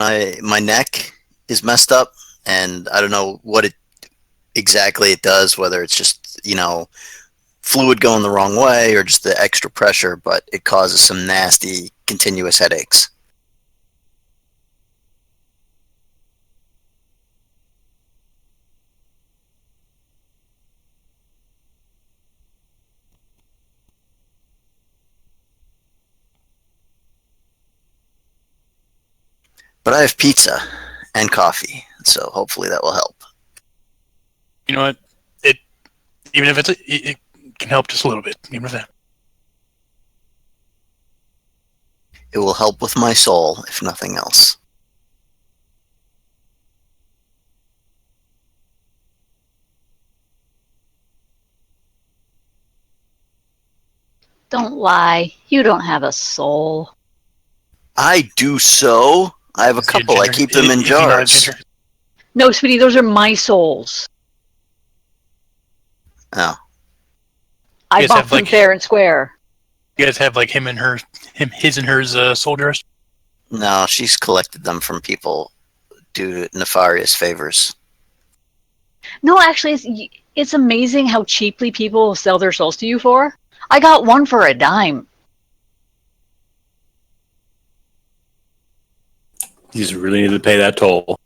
My neck is messed up, and I don't know what it exactly it does. Whether it's just fluid going the wrong way or just the extra pressure, but it causes some nasty continuous headaches. But I have pizza and coffee, so hopefully that will help. You know what? It even if it can help just a little bit, even with that. It will help with my soul, if nothing else. Don't lie. You don't have a soul. I do so. I have a couple. I keep them in jars. No, sweetie, those are my souls. Oh. I bought them fair and square. You guys have like his and hers soul jars? No, she's collected them from people due to nefarious favors. No, actually, it's amazing how cheaply people sell their souls to you for. I got one for a dime. You just really need to pay that toll.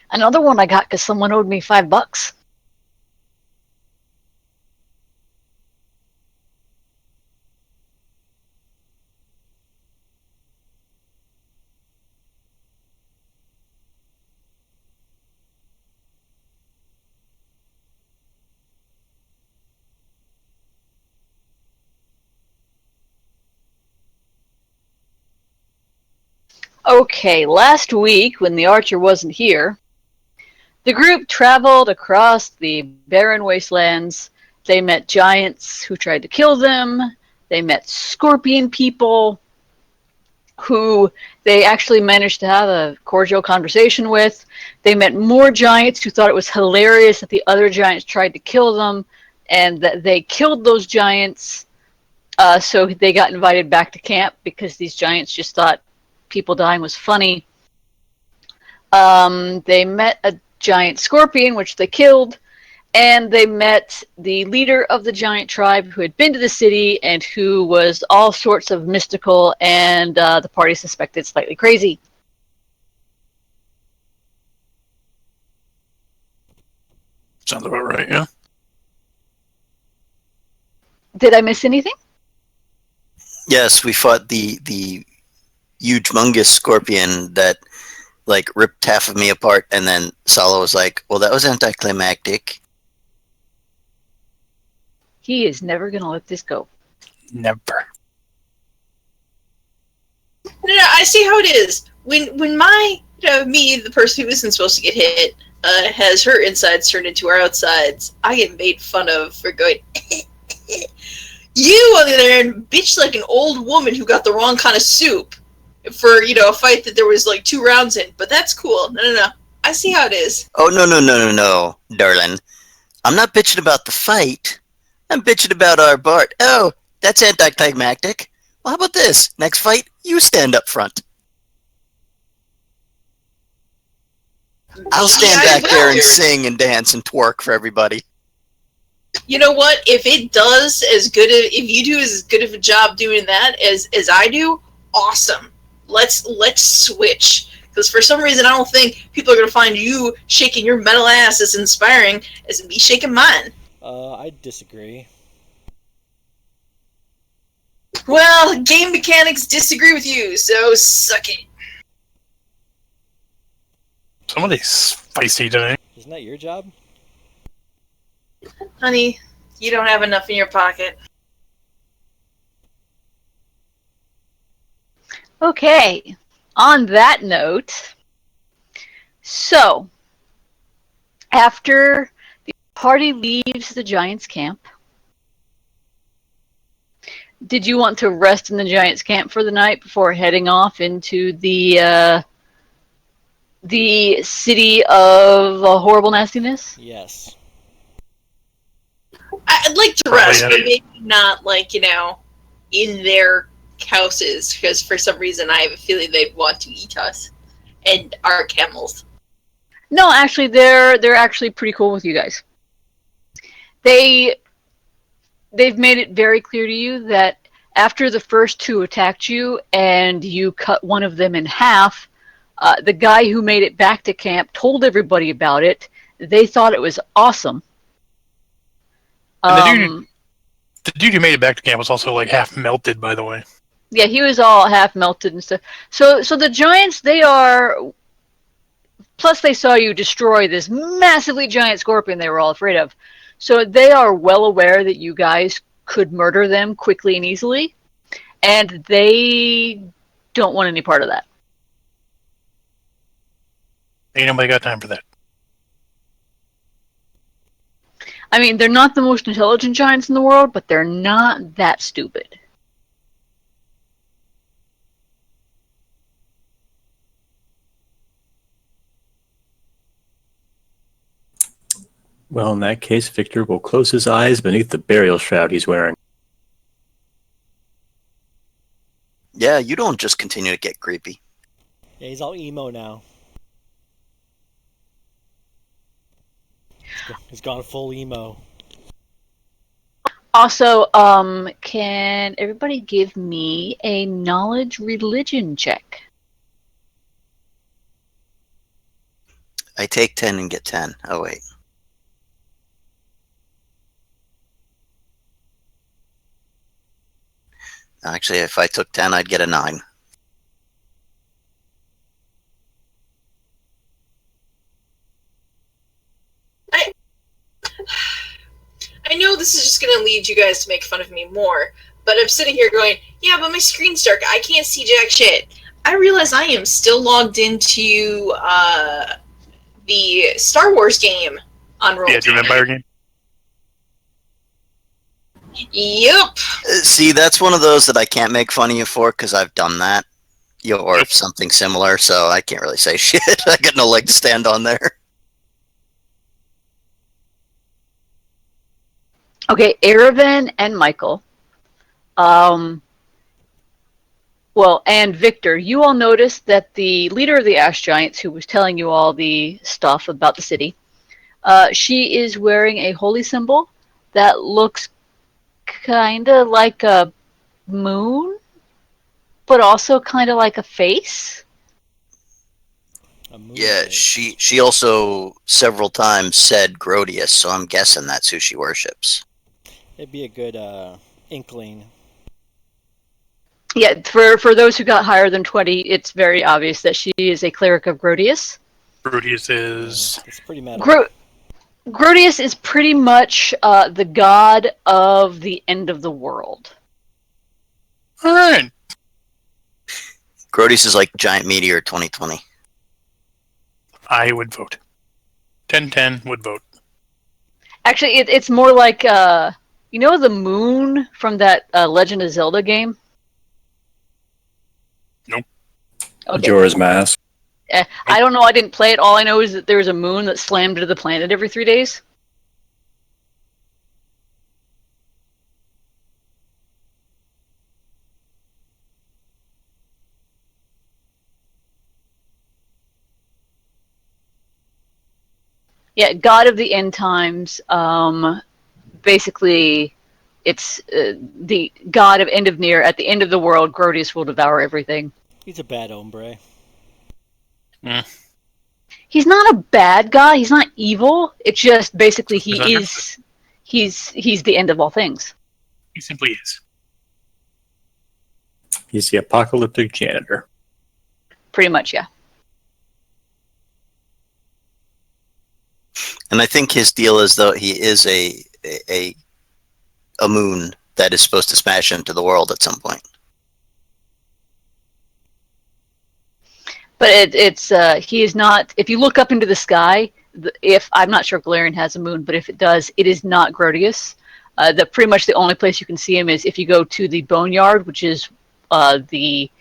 Another one I got because someone owed me $5. Okay, last week when the archer wasn't here, the group traveled across the barren wastelands. They met giants who tried to kill them. They met scorpion people who they actually managed to have a cordial conversation with. They met more giants who thought it was hilarious that the other giants tried to kill them and that they killed those giants. So they got invited back to camp because these giants just thought people dying was funny. They met a giant scorpion, which they killed, and they met the leader of the giant tribe who had been to the city and who was all sorts of mystical, and the party suspected slightly crazy. Sounds about right, yeah. Did I miss anything? Yes, we fought the huge humongous scorpion that ripped half of me apart, and then Salo was like, well, that was anticlimactic. He is never going to let this go. Never. No, I see how it is. When my, me, the person who isn't supposed to get hit, has her insides turned into her outsides, I get made fun of for going, you, on the other hand, bitch like an old woman who got the wrong kind of soup for, a fight that there was 2 rounds in. But that's cool. No. I see how it is. Oh, no, darling. I'm not bitching about the fight. I'm bitching about our Bart. Oh, that's anticlimactic. Well, how about this? Next fight, you stand up front. I'll stand back there and sing and dance and twerk for everybody. You know what? If it does if you do as good of a job doing that as I do, awesome. Let's switch. Because for some reason, I don't think people are going to find you shaking your metal ass as inspiring as me shaking mine. I disagree. Well, game mechanics disagree with you, so suck it. Somebody's spicy today. Isn't that your job? Honey, you don't have enough in your pocket. Okay, on that note, so after the party leaves the Giants' camp, did you want to rest in the Giants' camp for the night before heading off into the The city of horrible nastiness? Yes. I'd like to Probably, rest, yeah. but maybe not in their houses, because for some reason I have a feeling they'd want to eat us and our camels. No, actually, they're actually pretty cool with you guys. They've made it very clear to you that after the first two attacked you and you cut one of them in half, the guy who made it back to camp told everybody about it. They thought it was awesome. And the dude who made it back to camp was also half melted, by the way. Yeah, he was all half melted and stuff. So the giants, they are. Plus, they saw you destroy this massively giant scorpion they were all afraid of. So they are well aware that you guys could murder them quickly and easily, and they don't want any part of that. Ain't nobody got time for that. I mean, they're not the most intelligent giants in the world, but they're not that stupid. Well, in that case, Victor will close his eyes beneath the burial shroud he's wearing. Yeah, you don't just continue to get creepy. Yeah, he's all emo now. He's gone full emo. Also, can everybody give me a knowledge religion check? I take 10 and get 10. Oh, wait. Actually, if I took 10, I'd get a 9. I know this is just going to lead you guys to make fun of me more, but I'm sitting here going, yeah, but my screen's dark. I can't see jack shit. I realize I am still logged into the Star Wars game on Roll. Yeah, do you Vampire game? Yep. See, that's one of those that I can't make fun of you for because I've done that. Or Yep. something similar, so I can't really say shit. I got no leg to stand on there. Okay, Aravan and Michael. Well, and Victor, you all noticed that the leader of the Ash Giants, who was telling you all the stuff about the city, she is wearing a holy symbol that looks kind of like a moon, but also kind of like a face. A moon Yeah, face. she also several times said Grodius, so I'm guessing that's who she worships. It'd be a good inkling. Yeah, for those who got higher than 20, it's very obvious that she is a cleric of Grodius. Grodius is. It's pretty metal. Grodius is pretty much the god of the end of the world. Alright. Grodius is like Giant Meteor 2020. I would vote. 10-10 would vote. Actually, it's more like, you know the moon from that Legend of Zelda game? Nope. Okay. Majora's Mask. I don't know, I didn't play it. All I know is that there was a moon that slammed into the planet every 3 days. Yeah, God of the End Times. Basically, it's the God of End of Near. At the end of the world, Grodius will devour everything. He's a bad hombre. He's not a bad guy. He's not evil. It's just basically he's the end of all things. He simply is. He's the apocalyptic janitor. Pretty much, yeah. And I think his deal is though he is a moon that is supposed to smash into the world at some point. But he is not. If you look up into the sky, if I'm not sure if Galarian has a moon, but if it does, it is not Grodius. Pretty much the only place you can see him is if you go to the Boneyard, which is the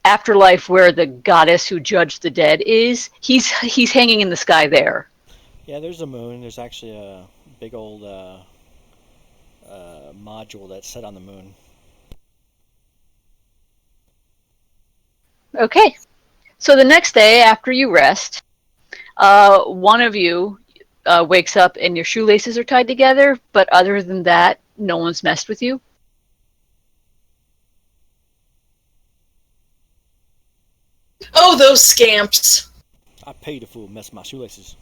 afterlife where the goddess who judged the dead is. He's hanging in the sky there. Yeah, there's a moon. There's actually a big old module that's set on the moon. Okay. So the next day after you rest, one of you wakes up and your shoelaces are tied together, but other than that, no one's messed with you. Oh, those scamps! I paid a fool mess my shoelaces.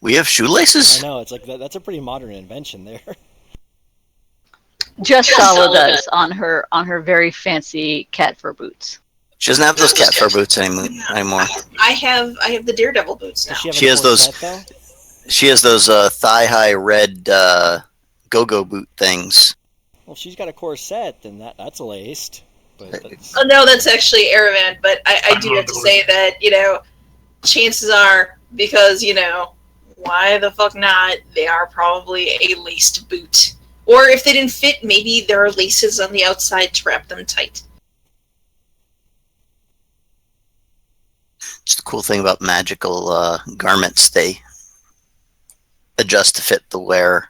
We have I shoelaces? know, it's like that's a pretty modern invention there. Just Sala does on her very fancy cat fur boots. She doesn't have those cat fur boots anymore. I have the Daredevil boots now. Does she have She a has those- corset, though? She has those thigh-high red go-go boot things. Well, if she's got a corset, then that's laced. But that's... Oh no, that's actually Aravan, but I do have to say that, chances are, because, why the fuck not, they are probably a laced boot. Or if they didn't fit, maybe there are laces on the outside to wrap them tight. Just the cool thing about magical garments, they adjust to fit the wearer.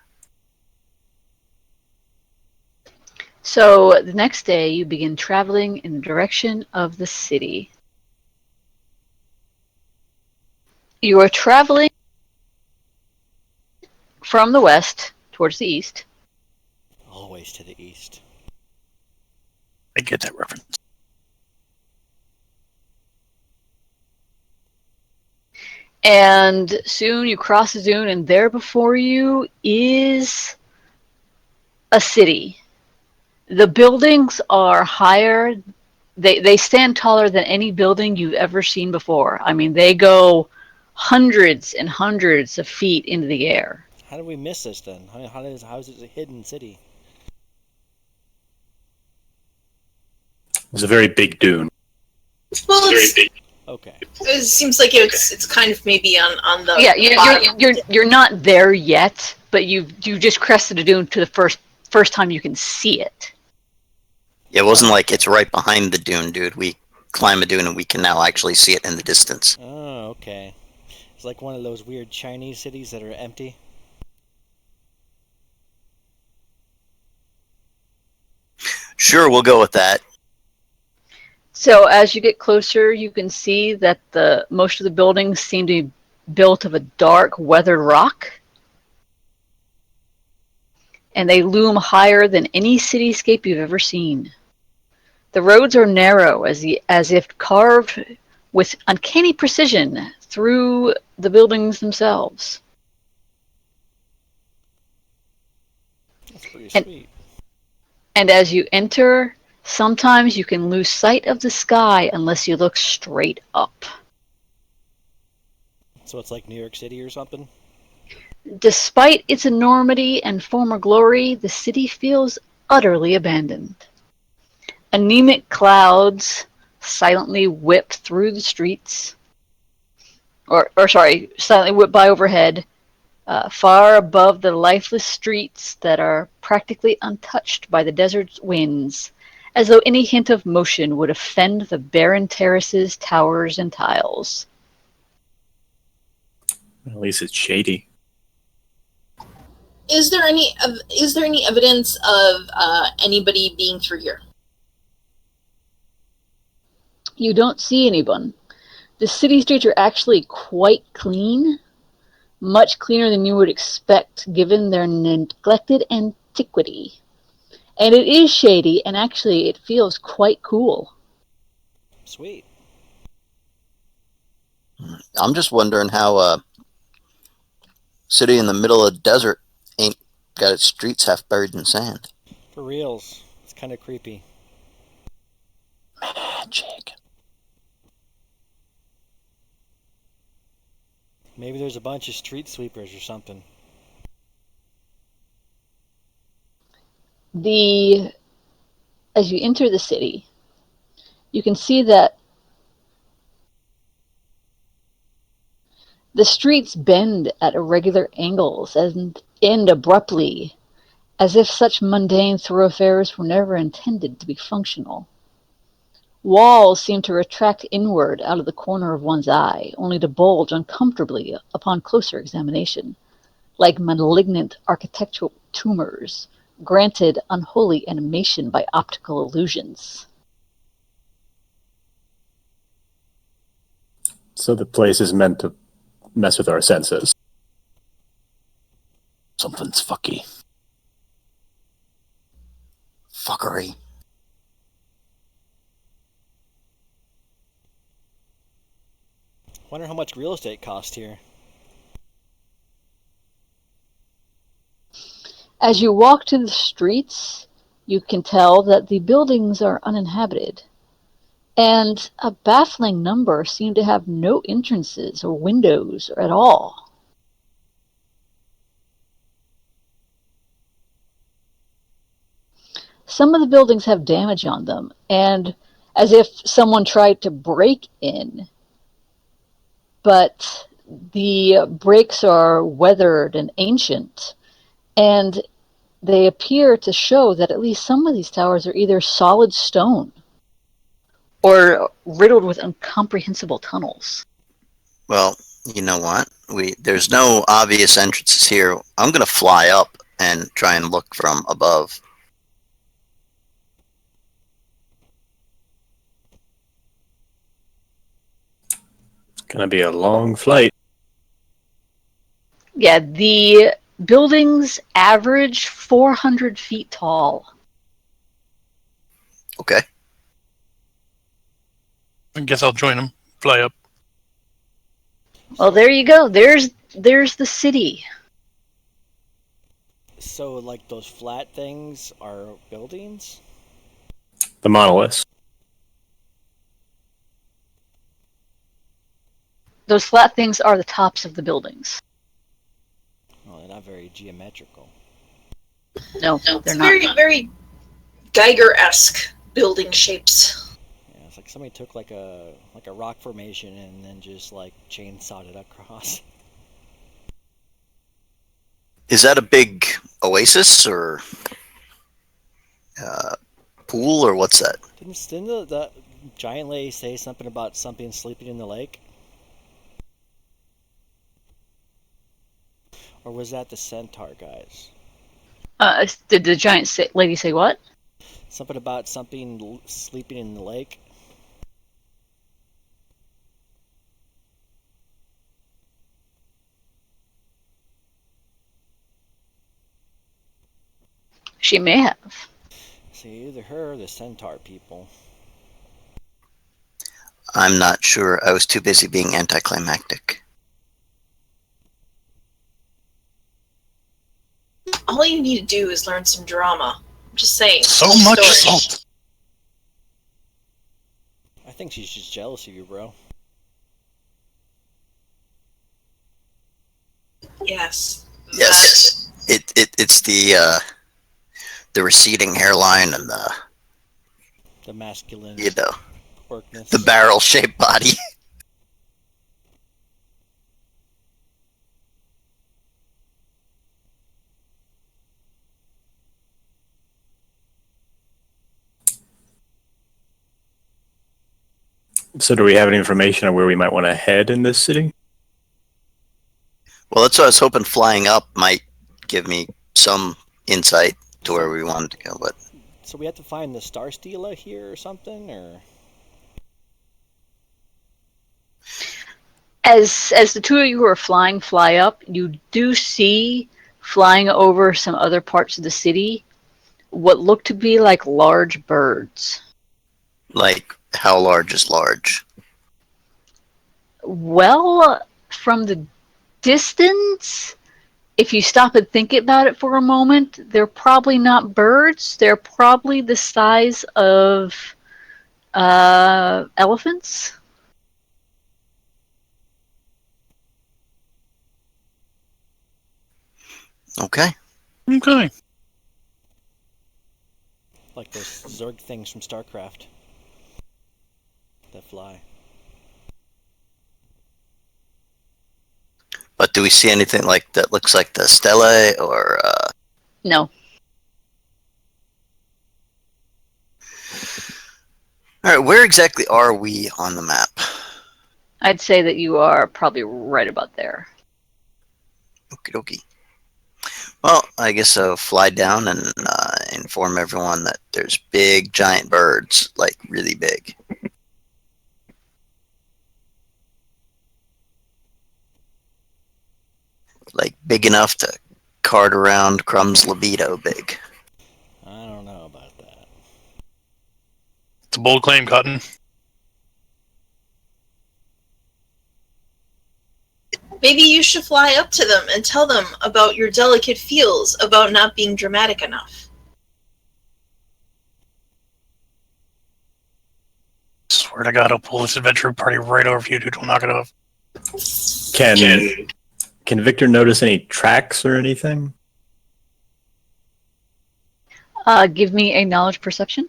So the next day, you begin traveling in the direction of the city. You are traveling from the west towards the east. Always to the east. I get that reference. And soon you cross the dune, and there before you is a city. The buildings are higher. They stand taller than any building you've ever seen before. I mean, they go hundreds and hundreds of feet into the air. How did we miss this then? How is it a hidden city? It's a very big dune. Well, Okay. it seems like it's kind of maybe on the Yeah, bottom. you're not there yet, but you just crested a dune to the first time you can see it. Yeah, it wasn't like it's right behind the dune, dude. We climb a dune and we can now actually see it in the distance. Oh, okay. It's like one of those weird Chinese cities that are empty. Sure, we'll go with that. So as you get closer, you can see that most of the buildings seem to be built of a dark, weathered rock. And they loom higher than any cityscape you've ever seen. The roads are narrow, as if carved with uncanny precision through the buildings themselves. That's pretty And- sweet. And as you enter, sometimes you can lose sight of the sky unless you look straight up. So it's like New York City or something? Despite its enormity and former glory, the city feels utterly abandoned. Anemic clouds silently whip through the streets, silently whip by overhead, far above the lifeless streets that are practically untouched by the desert's winds, as though any hint of motion would offend the barren terraces, towers, and tiles. At least it's shady. Is there any evidence of anybody being through here? You don't see anyone. The city streets are actually quite clean, much cleaner than you would expect given their neglected antiquity. And it is shady, and actually it feels quite cool. Sweet. I'm just wondering how a city in the middle of the desert ain't got its streets half buried in sand. For reals. It's kind of creepy. Magic. Maybe there's a bunch of street sweepers or something. As you enter the city, you can see that the streets bend at irregular angles and end abruptly, as if such mundane thoroughfares were never intended to be functional. Walls seem to retract inward out of the corner of one's eye, only to bulge uncomfortably upon closer examination, like malignant architectural tumors, granted unholy animation by optical illusions. So the place is meant to mess with our senses. Something's fucky. Fuckery. Wonder how much real estate cost here. As you walk to the streets, you can tell that the buildings are uninhabited, and a baffling number seem to have no entrances or windows at all. Some of the buildings have damage on them, and as if someone tried to break in, but the bricks are weathered and ancient, and they appear to show that at least some of these towers are either solid stone or riddled with incomprehensible tunnels. Well, you know what? There's no obvious entrances here. I'm gonna fly up and try and look from above. It's gonna be a long flight. Yeah, the buildings average 400 feet tall. Okay. I guess I'll join them. Fly up. Well, there you go. There's the city. So, like, those flat things are buildings? The monoliths. Those flat things are the tops of the buildings. Oh, they're not very geometrical. No, No, they're it's not. very Geiger-esque building shapes. Yeah, it's like somebody took like a rock formation and then just like chainsawed it across. Is that a big oasis or pool or what's that? Didn't the giant lady say something about something sleeping in the lake? Or was that the centaur guys? Did the giant lady say what? Something about something sleeping in the lake? She may have. See, either her or the centaur people. I'm not sure. I was too busy being anticlimactic. All you need to do is learn some drama. I'm just saying. So much Story. salt. I think she's just jealous of you, bro. Yes. Yes. It's the receding hairline and The masculine quirkness. the barrel-shaped body. So do we have any information on where we might want to head in this city? Well, that's what I was hoping flying up might give me some insight to where we wanted to go, but So we have to find the Star Stela here or something, or As the two of you are fly up, you do see flying over some other parts of the city what look to be like large birds. like how large is large? Well, from the distance, if you stop and think about it for a moment, they're probably not birds. They're probably the size of elephants. Okay. Okay. like those Zerg things from StarCraft that fly. But do we see anything like that looks like the stele or No. All right, where exactly are we on the map? I'd say that you are probably right about there. Okie dokie. Well, I guess I'll fly down and inform everyone that there's big, giant birds, like really big. Like big enough to cart around Crumb's libido big. I don't know about that. It's a bold claim, Cotton. Maybe you should fly up to them and tell them about your delicate feels about not being dramatic enough. Swear to God, I'll pull this adventure party right over you, dude. We'll knock it off. Can Victor notice any tracks or anything? Give me a knowledge perception.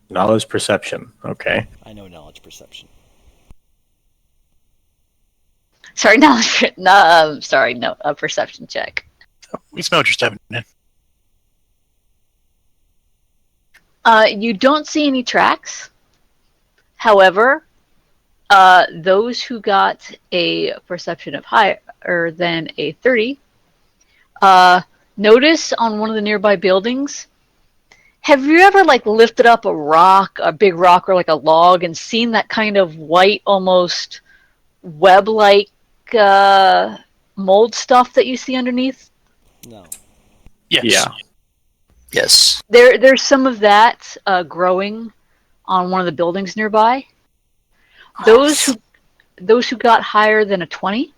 Knowledge perception. Okay. I know knowledge perception. Sorry, knowledge. No, sorry, no, a perception check. We smell what you're stepping in. You don't see any tracks. However, those who got a perception of higher than a 30 notice on one of the nearby buildings. Have you ever like lifted up a rock, a big rock or like a log, and seen that kind of white, almost web-like mold stuff that you see underneath? No. Yes. Yeah. Yes. There's some of that growing on one of the buildings nearby. Those who got higher than a 20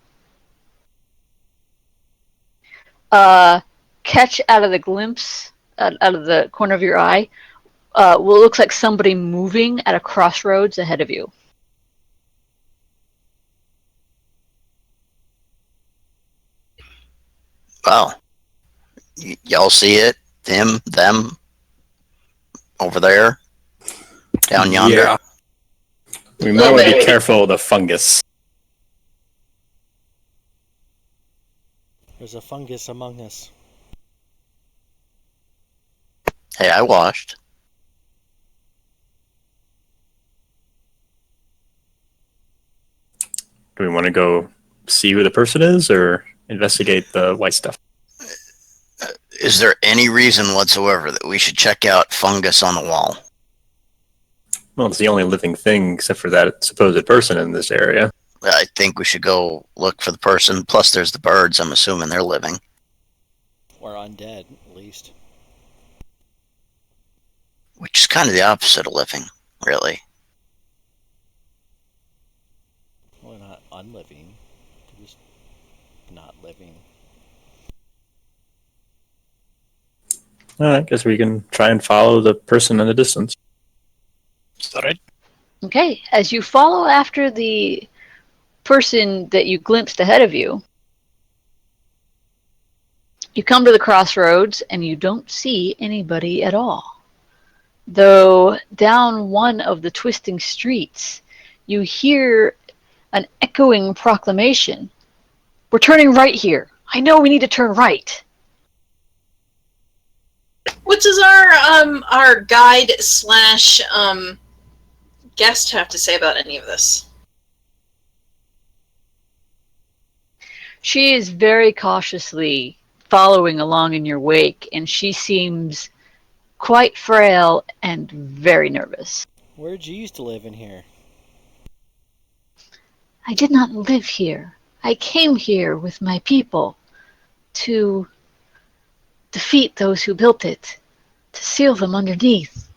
catch out of the glimpse out of the corner of your eye what looks like somebody moving at a crossroads ahead of you. Wow. Y'all see it? Them over there, down yonder. Yeah. We might want to be careful of the fungus. There's a fungus among us. Hey, I washed. Do we want to go see who the person is or investigate the white stuff? Is there any reason whatsoever that we should check out fungus on the wall? Well, it's the only living thing except for that supposed person in this area. I think we should go look for the person. Plus, there's the birds. I'm assuming they're living. Or undead, at least. Which is kind of the opposite of living, really. Well, they're not unliving. They're just not living. I guess we can try and follow the person in the distance. Is that right? Okay, as you follow after the person that you glimpsed ahead of you, you come to the crossroads and you don't see anybody at all. Though down one of the twisting streets, you hear an echoing proclamation. We're turning right here. I know we need to turn right. What does our guide slash guest have to say about any of this? She is very cautiously following along in your wake, and she seems quite frail and very nervous. Where'd you used to live in here? I did not live here. I came here with my people to defeat those who built it, to seal them underneath.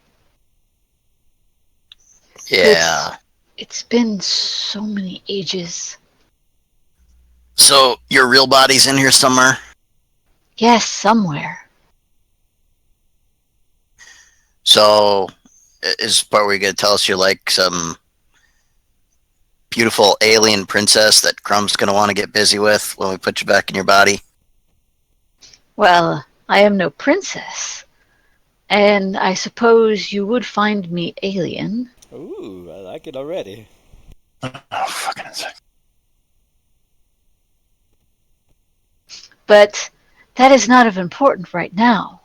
Yeah. It's been so many ages. So, your real body's in here somewhere? Yes, somewhere. So, is this part where you're going to tell us you're like some beautiful alien princess that Crumb's going to want to get busy with when we put you back in your body? Well, I am no princess. And I suppose you would find me alien. Ooh, I like it already. Oh, fucking insane. But that is not of importance right now.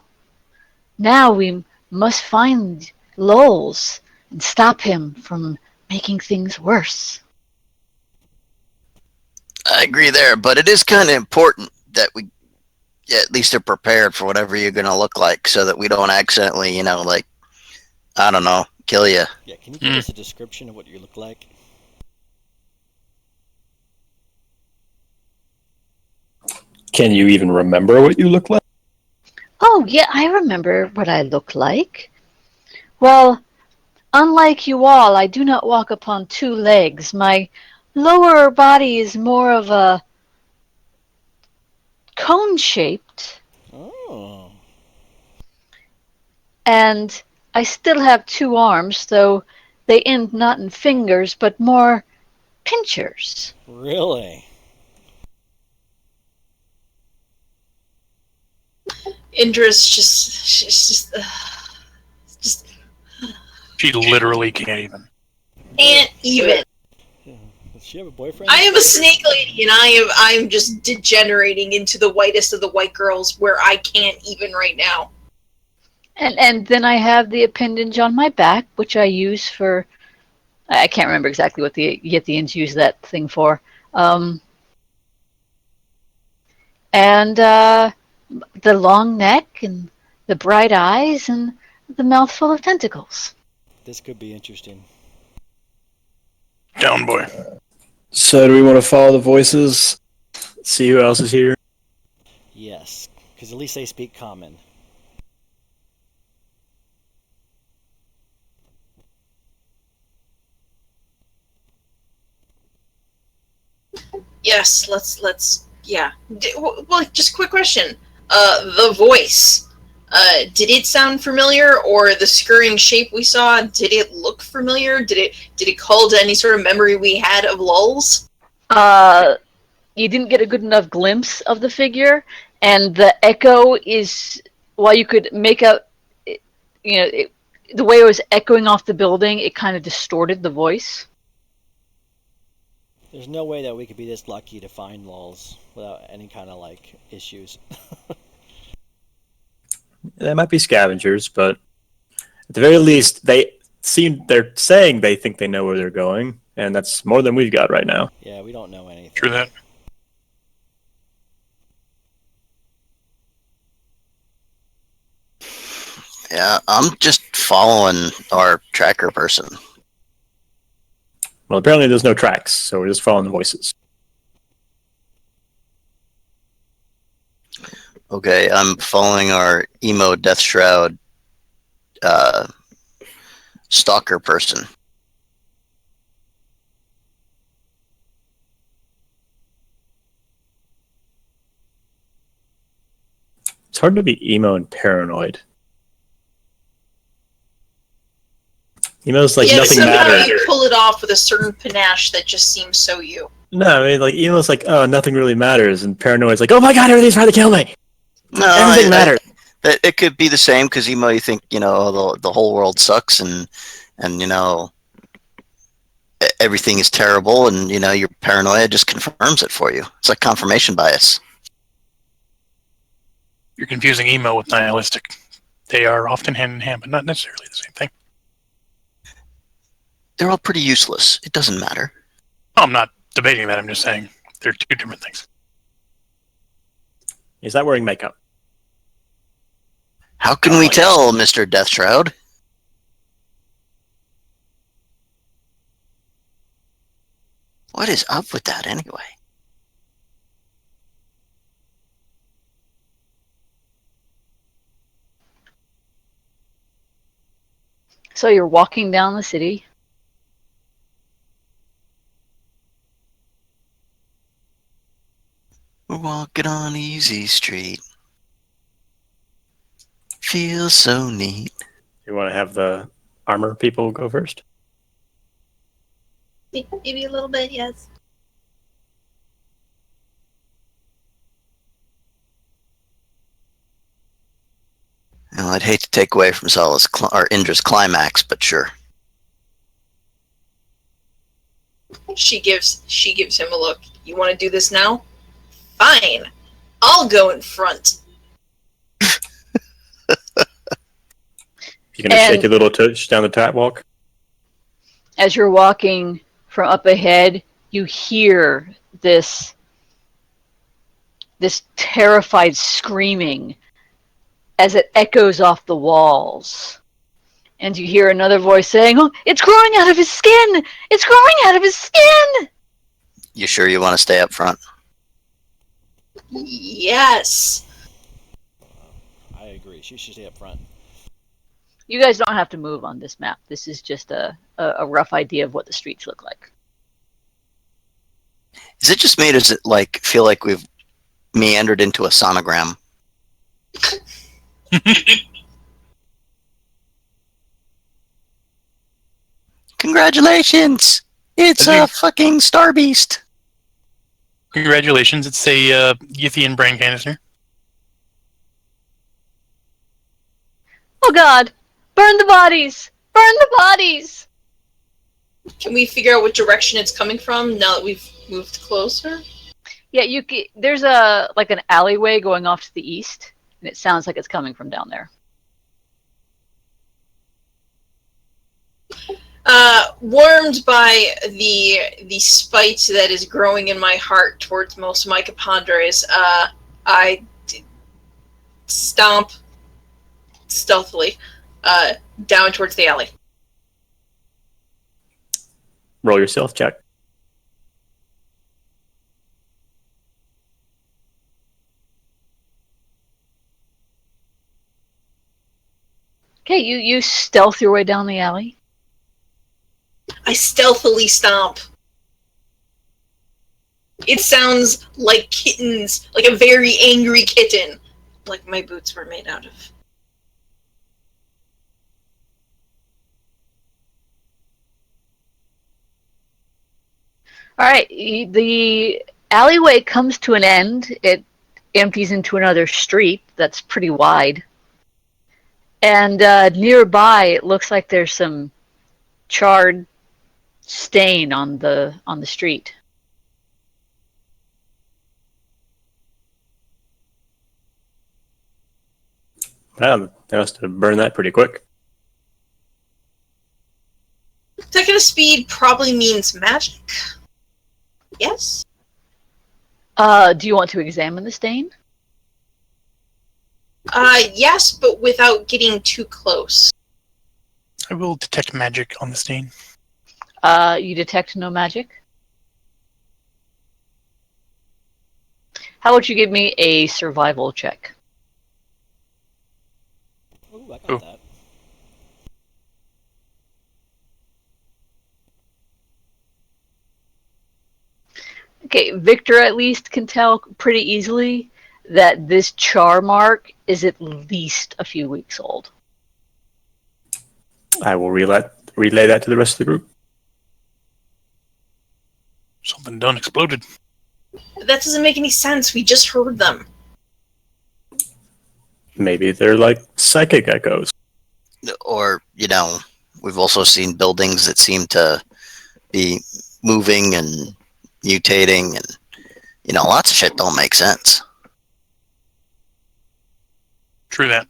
Now we must find Lowell's and stop him from making things worse. I agree there, but it is kind of important that we at least are prepared for whatever you're going to look like so that we don't accidentally, like, I don't know, kill you. Yeah, can you give us a description of what you look like? Can you even remember what you look like? Oh, yeah, I remember what I look like. Well, unlike you all, I do not walk upon two legs. My lower body is more of a cone-shaped, Oh. and I still have two arms, though they end not in fingers, but more pinchers. Really? Indra's she's just She literally can't even. can't even. Yeah. Does she have a boyfriend? I am a snake lady, and I'm just degenerating into the whitest of the white girls, where I can't even right now. And then I have the appendage on my back, which I use for, I can't remember exactly what the Yethians use that thing for. And the long neck and the bright eyes and the mouth full of tentacles. This could be interesting. Down, boy. So do we want to follow the voices? See who else is here? Yes, because at least they speak common. Yes, let's yeah. Well, just a quick question. The voice. Did it sound familiar, or the scurrying shape we saw? Did it look familiar? Did it call to any sort of memory we had of lulls? You didn't get a good enough glimpse of the figure, and the echo is, while you could make out, the way it was echoing off the building, it kind of distorted the voice. There's no way that we could be this lucky to find lulls without any kind of issues. They might be scavengers, but at the very least, they're saying they think they know where they're going, and that's more than we've got right now. Yeah, we don't know anything. True that. Yeah, I'm just following our tracker person. Well, apparently there's no tracks, so we're just following the voices. Okay, I'm following our emo Death Shroud stalker person. It's hard to be emo and paranoid. Emo's like yeah, nothing somehow matters. you pull it off with a certain panache that just seems so you. No, I mean, emo's like, oh, nothing really matters, and paranoid's like, oh my god, everything's trying to kill me. No, Everything matters. It could be the same because emo, you think the whole world sucks and everything is terrible, and your paranoia just confirms it for you. It's like confirmation bias. You're confusing emo with nihilistic. They are often hand in hand, but not necessarily the same thing. They're all pretty useless. It doesn't matter. I'm not debating that. I'm just saying they're two different things. He's not wearing makeup. How can we tell, Mr. Death Shroud? What is up with that anyway? So you're walking down the city. We're walking on easy street. Feels so neat. You want to have the armor people go first? Maybe a little bit, yes. Well, I'd hate to take away from Solace or Indra's climax, but sure. She gives him a look. You want to do this now? Fine. I'll go in front. You gonna shake your little tush down the catwalk? As you're walking from up ahead, you hear this terrified screaming as it echoes off the walls. And you hear another voice saying, "Oh, it's growing out of his skin! It's growing out of his skin!" You sure you want to stay up front? Yes. I agree. She should stay up front. You guys don't have to move on this map. This is just a rough idea of what the streets look like. Is it just me, or does it like feel like we've meandered into a sonogram? Congratulations! It's a fucking Star Beast. Congratulations, it's a Yithian brain canister. Oh God! Burn the bodies! Burn the bodies! Can we figure out what direction it's coming from now that we've moved closer? Yeah, there's an alleyway going off to the east, and it sounds like it's coming from down there. Warmed by the spite that is growing in my heart towards most mycopondres, I stomp stealthily down towards the alley. Roll your stealth check. Okay, you stealth your way down the alley. I stealthily stomp. It sounds like kittens, like a very angry kitten, like my boots were made out of. All right, the alleyway comes to an end. It empties into another street that's pretty wide. And nearby, it looks like there's some charred stain on the street. Wow, they must have burned that pretty quick. Second of speed probably means magic. Yes? Do you want to examine the stain? Yes, but without getting too close. I will detect magic on the stain. You detect no magic? How about you give me a survival check? Ooh, I got Ooh. that. Okay, Victor at least can tell pretty easily that this char mark is at least a few weeks old. I will relay that to the rest of the group. Something done exploded. That doesn't make any sense. We just heard them. Maybe they're like psychic echoes. Or, we've also seen buildings that seem to be moving and mutating, and lots of shit don't make sense. True that.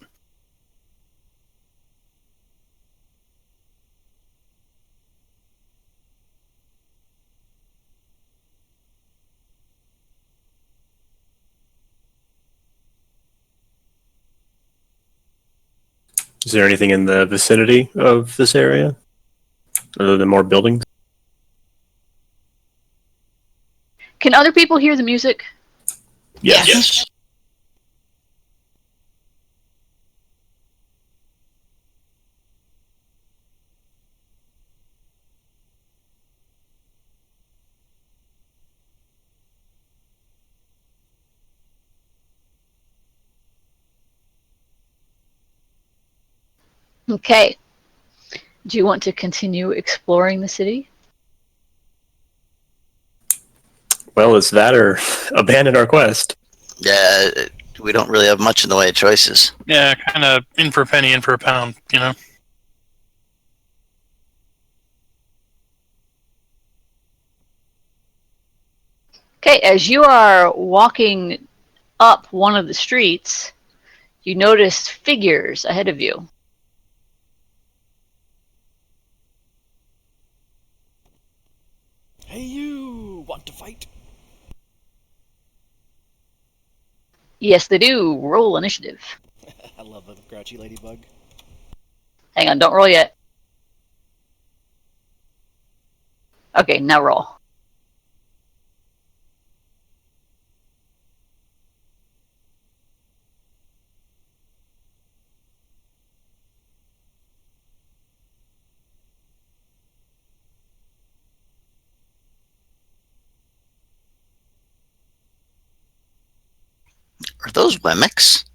Is there anything in the vicinity of this area? Other than more buildings? Can other people hear the music? Yes. Yes. Okay. Do you want to continue exploring the city? Well, it's that or abandon our quest. Yeah, we don't really have much in the way of choices. Yeah, kind of in for a penny, in for a pound, Okay, as you are walking up one of the streets, you notice figures ahead of you. want to fight? Yes, they do. Roll initiative. I love a grouchy ladybug. Hang on, don't roll yet. Okay, now roll. Are those Wemmicks?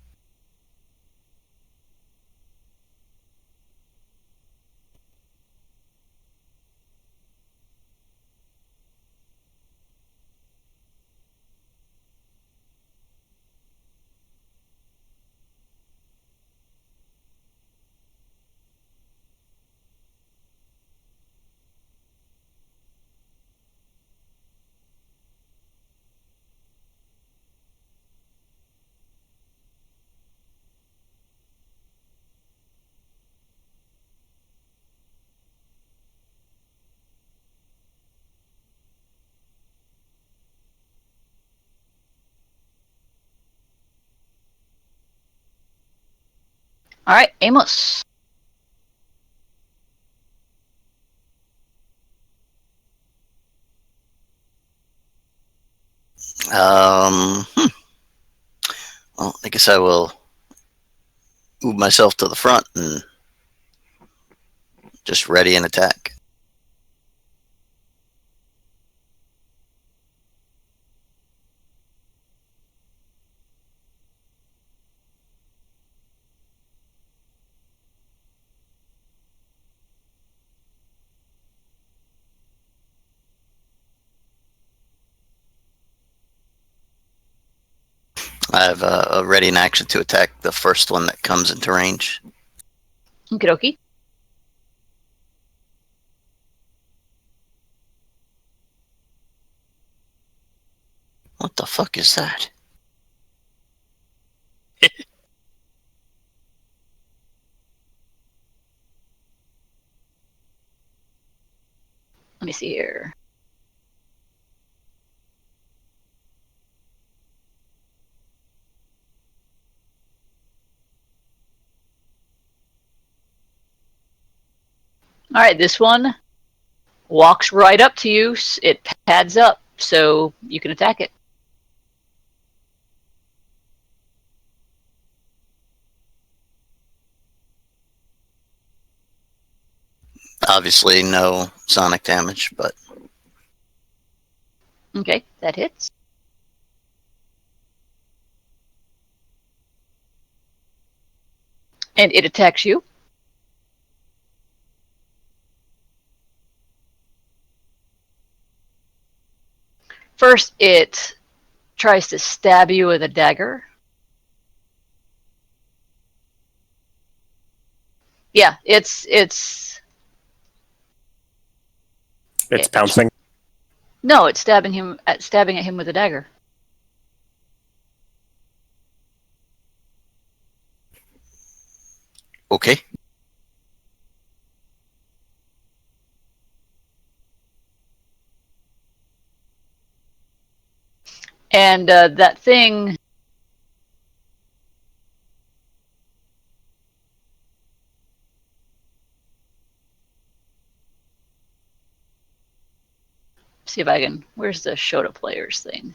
All right, Amos. Hmm. Well, I guess I will move myself to the front and just ready an attack. I have a ready in action to attack the first one that comes into range. Okie dokie. What the fuck is that? Let me see here. All right, this one walks right up to you. It pads up, so you can attack it. Obviously, no sonic damage, but Okay, that hits. And it attacks you. First, it tries to stab you with a dagger. Yeah, It's pouncing. no, it's stabbing at him with a dagger. okay. And that thing see if I can. Where's the show to players thing?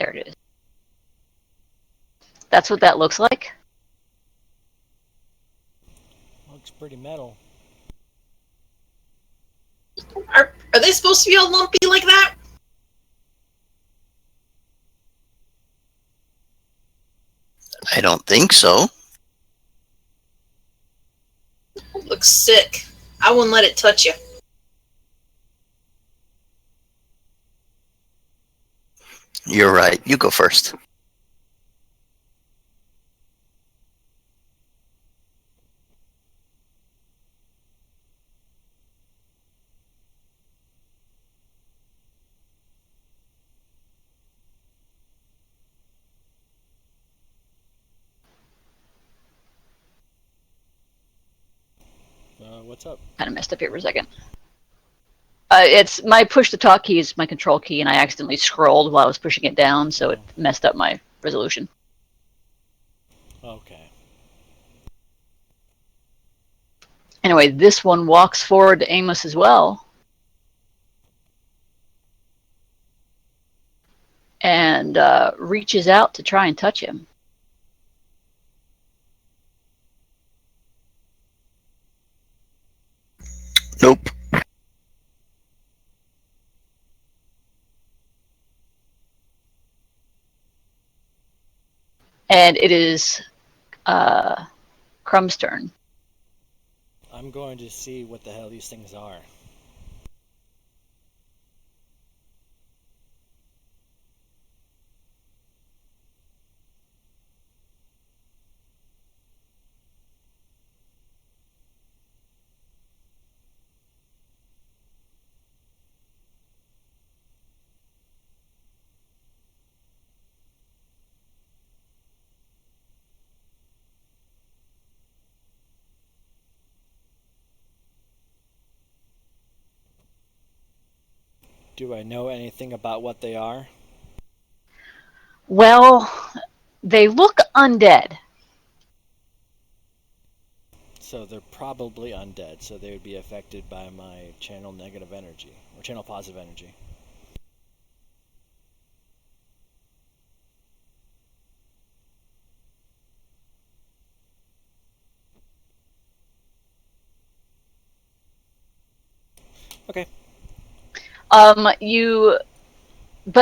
There it is. That's what that looks like. Looks pretty metal. Are they supposed to be all lumpy like that? I don't think so. Looks sick. I wouldn't let it touch you. You're right. You go first. what's up? Kind of messed up here for a second. It's my push to talk key is my control key, and I accidentally scrolled while I was pushing it down, so it messed up my resolution. Okay. Anyway, this one walks forward to Amos as well. And reaches out to try and touch him. Nope. And it is Crumb's turn. I'm going to see what the hell these things are. Do I know anything about what they are? Well, they look undead. So they're probably undead, so they would be affected by my channel negative energy, or channel positive energy. Okay. But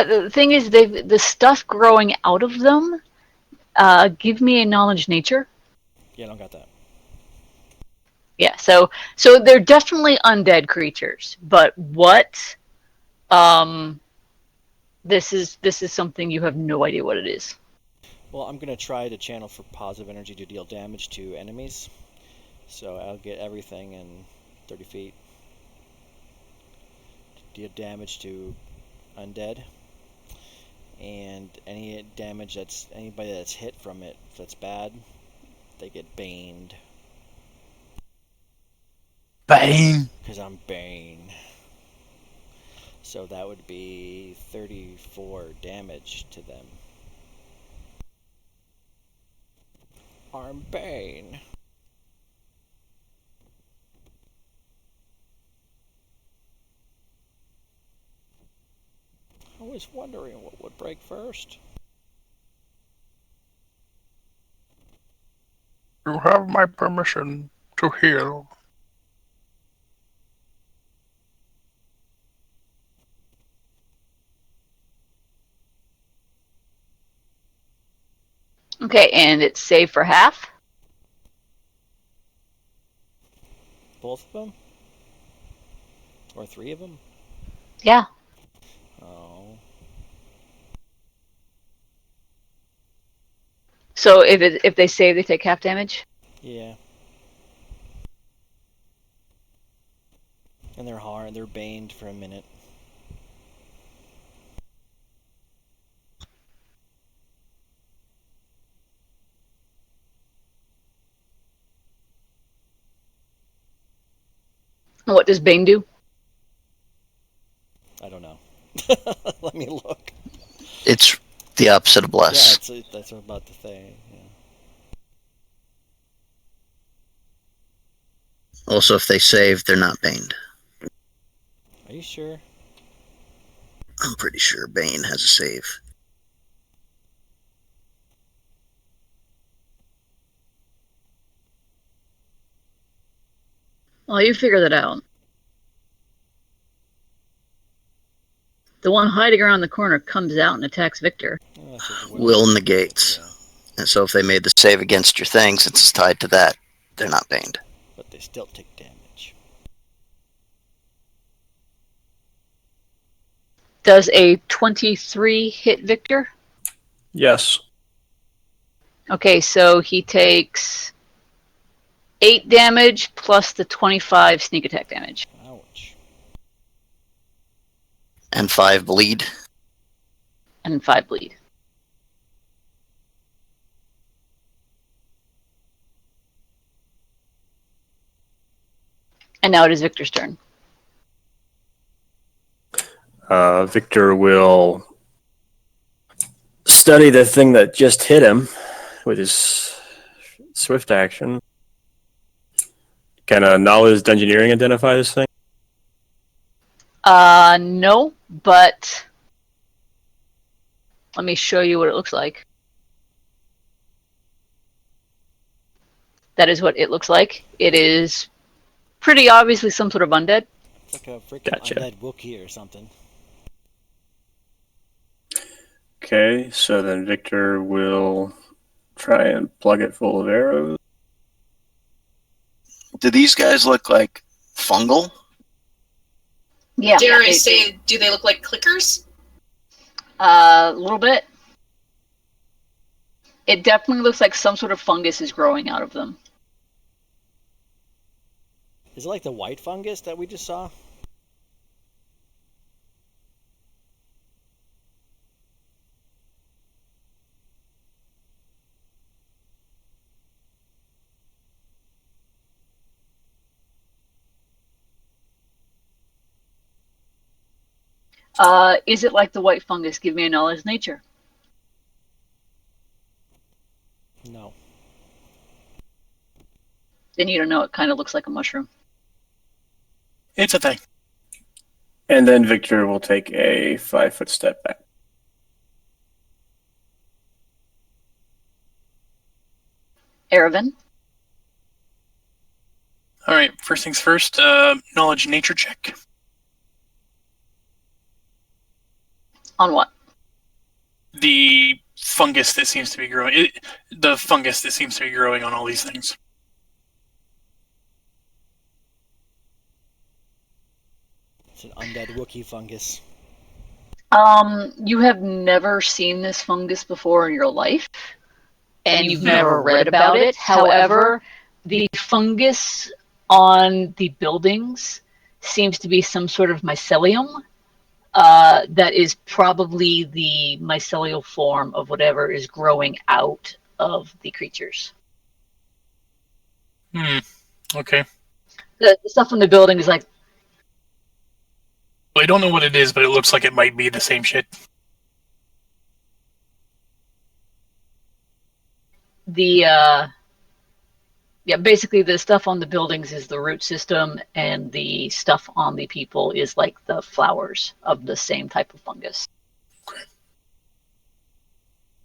the thing is, the stuff growing out of them. Give me a knowledge nature. Yeah, I don't got that. Yeah, so they're definitely undead creatures, but what? This is something you have no idea what it is. Well, I'm going to try to channel for positive energy to deal damage to enemies. So I'll get everything in 30 feet. Deal damage to undead. And any damage anybody that's hit from it, if that's bad, they get baned. Bane. Because I'm Bane. So that would be 34 damage to them. I'm Bane. I was wondering what would break first. You have my permission to heal. Okay, and it's saved for half. Both of them? Or 3 of them? Yeah. Oh. So if they save, they take half damage. Yeah. And they're hard. They're baned for a minute. What does Bane do? I don't know. Let me look. It's the opposite of bless. Yeah, that's what I'm about to say. Yeah. Also, if they save, they're not baned. Are you sure? I'm pretty sure Bane has a save. Well, you figure that out. The one hiding around the corner comes out and attacks Victor. Oh, that's just Will negates. Yeah. And so if they made the save against your thing, since it's tied to that, they're not baned. But they still take damage. Does a 23 hit Victor? Yes. Okay, so he takes 8 damage plus the 25 sneak attack damage. Ouch. And 5 bleed. And 5 bleed. And now it is Victor's turn. Victor will study the thing that just hit him with his swift action. Can a knowledge engineering identify this thing? No, but let me show you what it looks like. That is what it looks like. It is pretty obviously some sort of undead. It's like a freaking Gotcha. undead Wookiee or something. Okay, so then Victor will try and plug it full of arrows. Do these guys look like fungal? Yeah. Dare I say, do they look like clickers? A little bit. It definitely looks like some sort of fungus is growing out of them. Is it like the white fungus that we just saw? Is it like the white fungus? Give me a knowledge nature. No. Then you don't know. It kind of looks like a mushroom. It's a thing. And then Victor will take a 5-foot step back. Aravan? All right. First things first. Knowledge nature check. On what? The fungus that seems to be growing. The fungus that seems to be growing on all these things. It's an undead Wookiee fungus. You have never seen this fungus before in your life, and you've never read about it. However, the fungus on the buildings seems to be some sort of mycelium that is probably the mycelial form of whatever is growing out of the creatures. Okay. The stuff on the building is like, Well, I don't know what it is, but it looks like it might be the same shit. basically the stuff on the buildings is the root system, and the stuff on the people is like the flowers of the same type of fungus. Okay.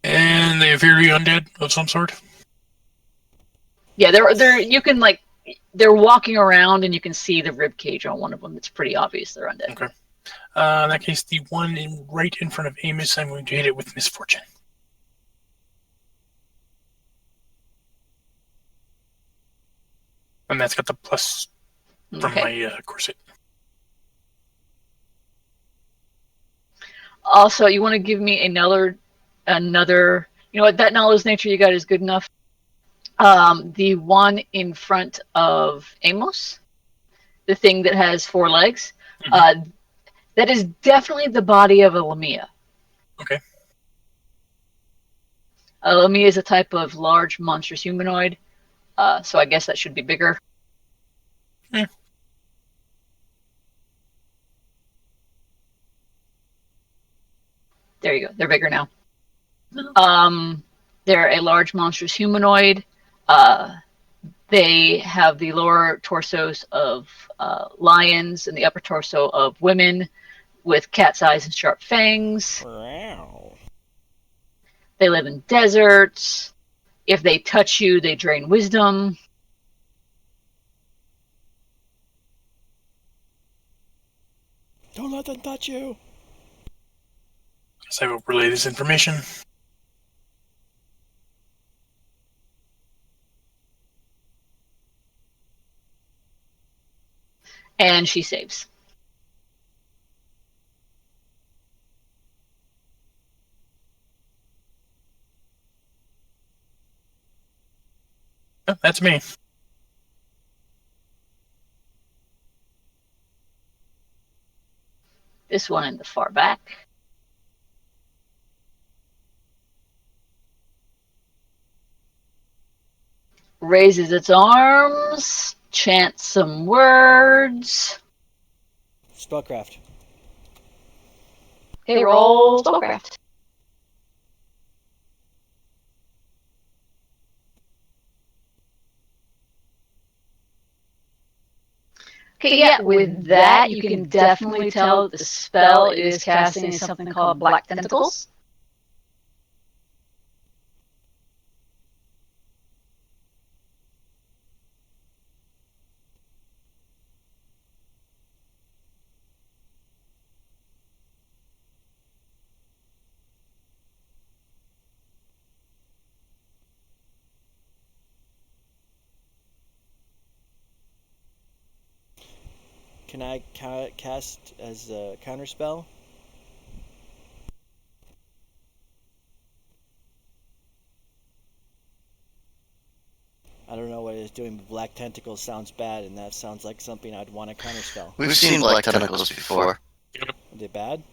And they appear to be undead of some sort. Yeah, they're you can like they're walking around and you can see the rib cage on one of them. It's pretty obvious they're undead. Okay. In that case, the one right in front of Amos, I'm going to hit it with misfortune. And that's got the plus from my corset. Also, you want to give me another. You know what? That knowledge nature you got is good enough. The one in front of Amos, the thing that has 4 legs, that is definitely the body of a Lamia. Okay. A Lamia is a type of large monstrous humanoid, so I guess that should be bigger. Yeah. There you go. They're bigger now. They're a large monstrous humanoid. They have the lower torsos of lions and the upper torso of women with cat's eyes and sharp fangs. Wow. They live in deserts. If they touch you, they drain wisdom. Don't let them touch you. Guess I will relay this information. And she saves. Oh, that's me. This one in the far back. Raises its arms, chant some words. Spellcraft. Okay, roll spellcraft. Okay, yeah, with that, you can definitely tell that the spell is casting something called Black Tentacles. Can I cast as a counterspell? I don't know what it is doing, but black tentacles sounds bad, and that sounds like something I'd want to counterspell. We've seen black tentacles before. Are they bad?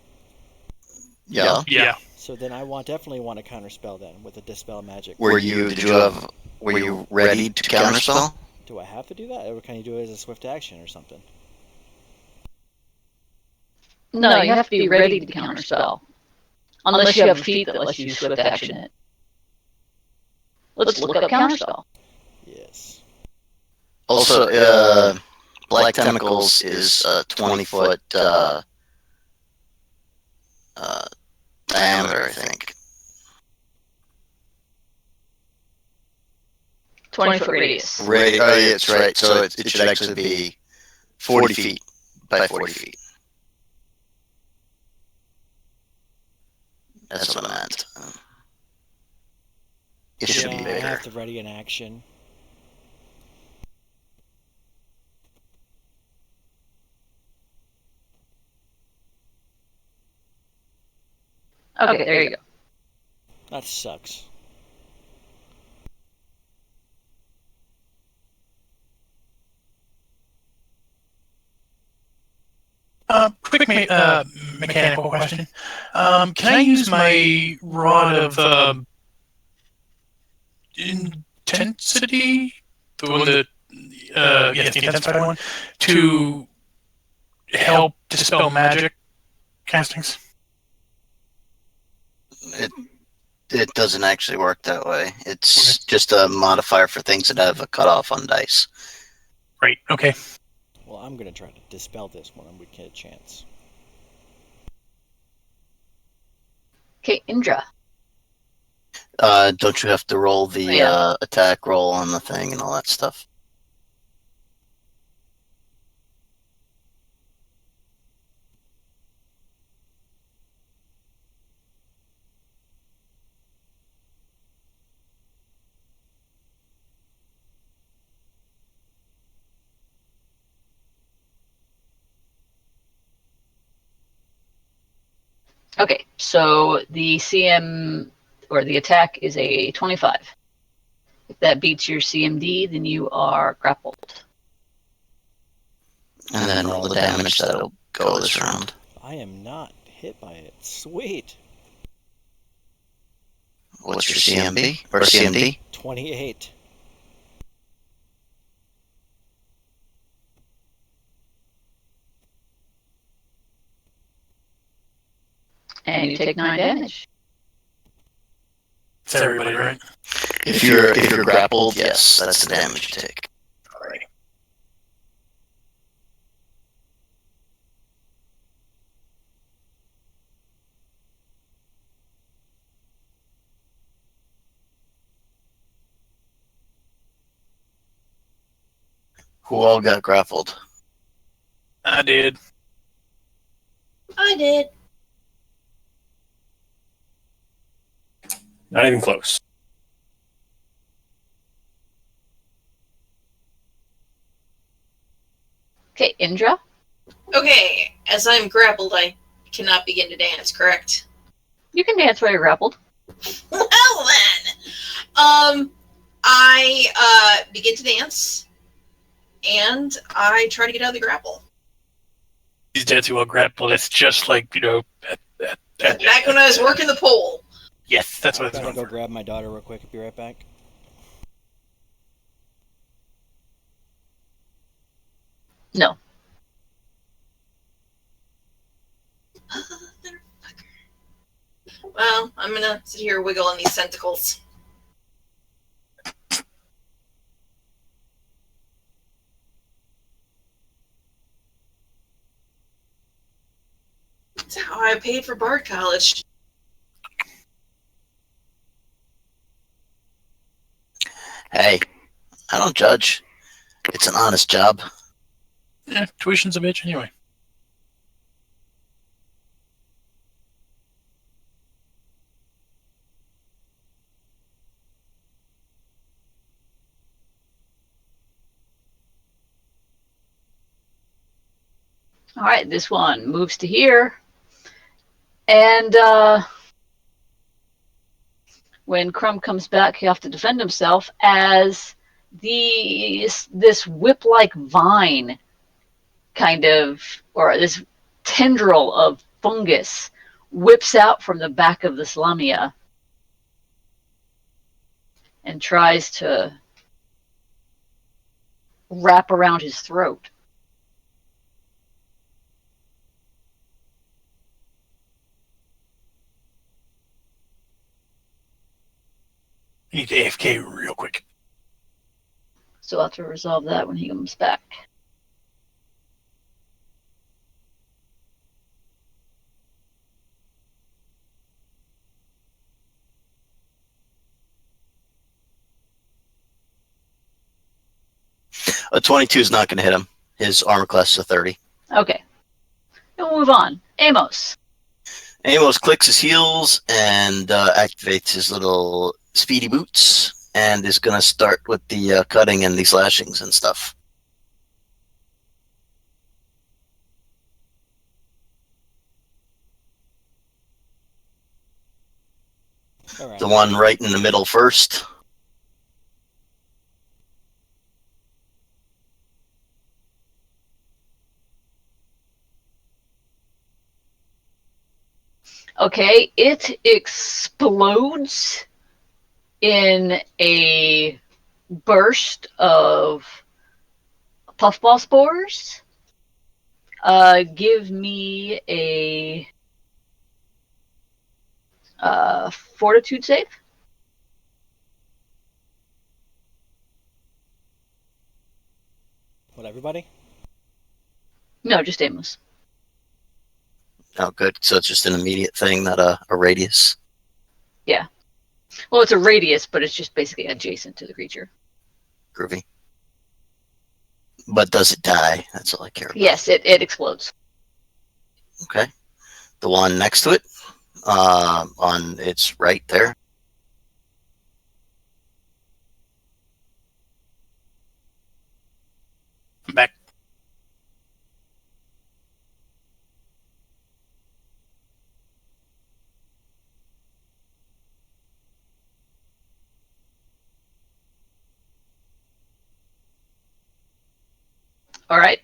Yeah. Yeah. So then I definitely want to counterspell then with a dispel magic. Were you ready to counterspell? Do I have to do that, or can you do it as a swift action or something? No, you have to be ready to counterspell. Unless you have a feat that lets you swift action it. Let's look up counterspell. Yes. Also, black tentacles is a 20-foot diameter, I think. 20-foot radius. Oh, yeah, that's right. So it should actually be 40 feet by 40 feet. That's what I meant. It should be I bigger. have to ready an action. Okay, there you go. That sucks. Quick mechanical question. Can I use my rod of intensity, the one that, yes, the intensified one, to help dispel magic castings? It doesn't actually work that way. It's just a modifier for things that have a cutoff on dice. Right. Okay. Well, I'm gonna try to dispel this when we get a chance. Okay, Indra. Don't you have to roll the attack roll on the thing and all that stuff? Okay, so the CM or the attack is a 25. If that beats your CMD, then you are grappled. And then roll the damage that'll go this round. I am not hit by it. Sweet. What's your CMB? Or CMD? 28. And you take 9 damage. It's everybody, right? If you're grappled, yes, that's the damage you take. Alrighty. Who all got grappled? I did. I did. Not even close. Okay, Indra. Okay, as I'm grappled, I cannot begin to dance, correct? You can dance while you're grappled. Well then, I begin to dance, and I try to get out of the grapple. He's dancing while grappled. It's just like, Back when I was working the pole. yes, that's what it's I'm gonna going go for. grab my daughter real quick. I'll be right back. No. Well, I'm gonna sit here wiggling these tentacles. That's how I paid for Bard College. Hey, I don't judge. It's an honest job. Yeah, tuition's a bitch anyway. All right, this one moves to here. And when Crumb comes back, he'll have to defend himself as this whip-like vine kind of, or this tendril of fungus whips out from the back of this lamia and tries to wrap around his throat. I need to AFK real quick. So I'll have to resolve that when he comes back. A 22 is not going to hit him. His armor class is a 30. Okay. We'll move on. Amos. Amos clicks his heels and activates his little speedy boots and is going to start with the cutting and the slashings and stuff. All right. The one right in the middle first. Okay, it explodes in a burst of puffball spores. Give me a fortitude save. What, everybody? No, just Amos. Oh, good. So it's just an immediate thing, not a radius. Yeah. Well, it's a radius, but it's just basically adjacent to the creature. Groovy. But does it die? That's all I care about. Yes, it explodes. Okay. The one next to it, on its right there. I'm back. All right.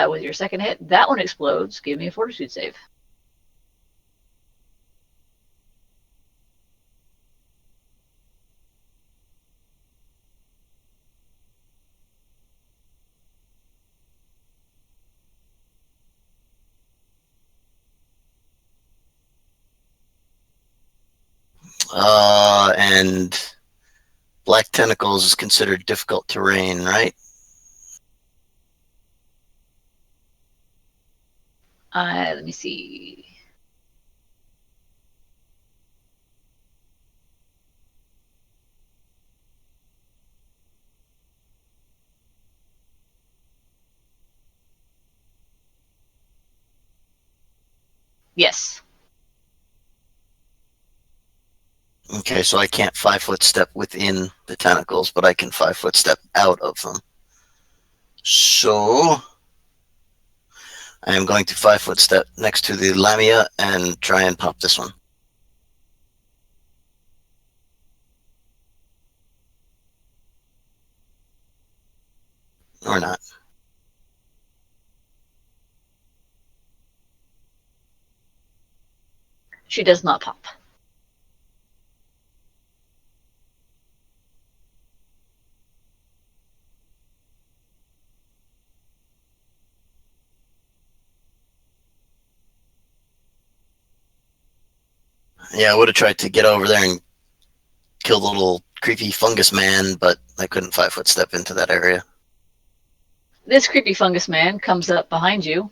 With your second hit, that one explodes. Give me a fortitude save. And black tentacles is considered difficult terrain, right? Let me see. Yes. Okay, so I can't 5-foot step within the tentacles, but I can 5-foot step out of them. So I am going to 5-foot step next to the lamia and try and pop this one. Or not. She does not pop. Yeah, I would have tried to get over there and kill the little creepy fungus man, but I couldn't 5 foot step into that area. This creepy fungus man comes up behind you.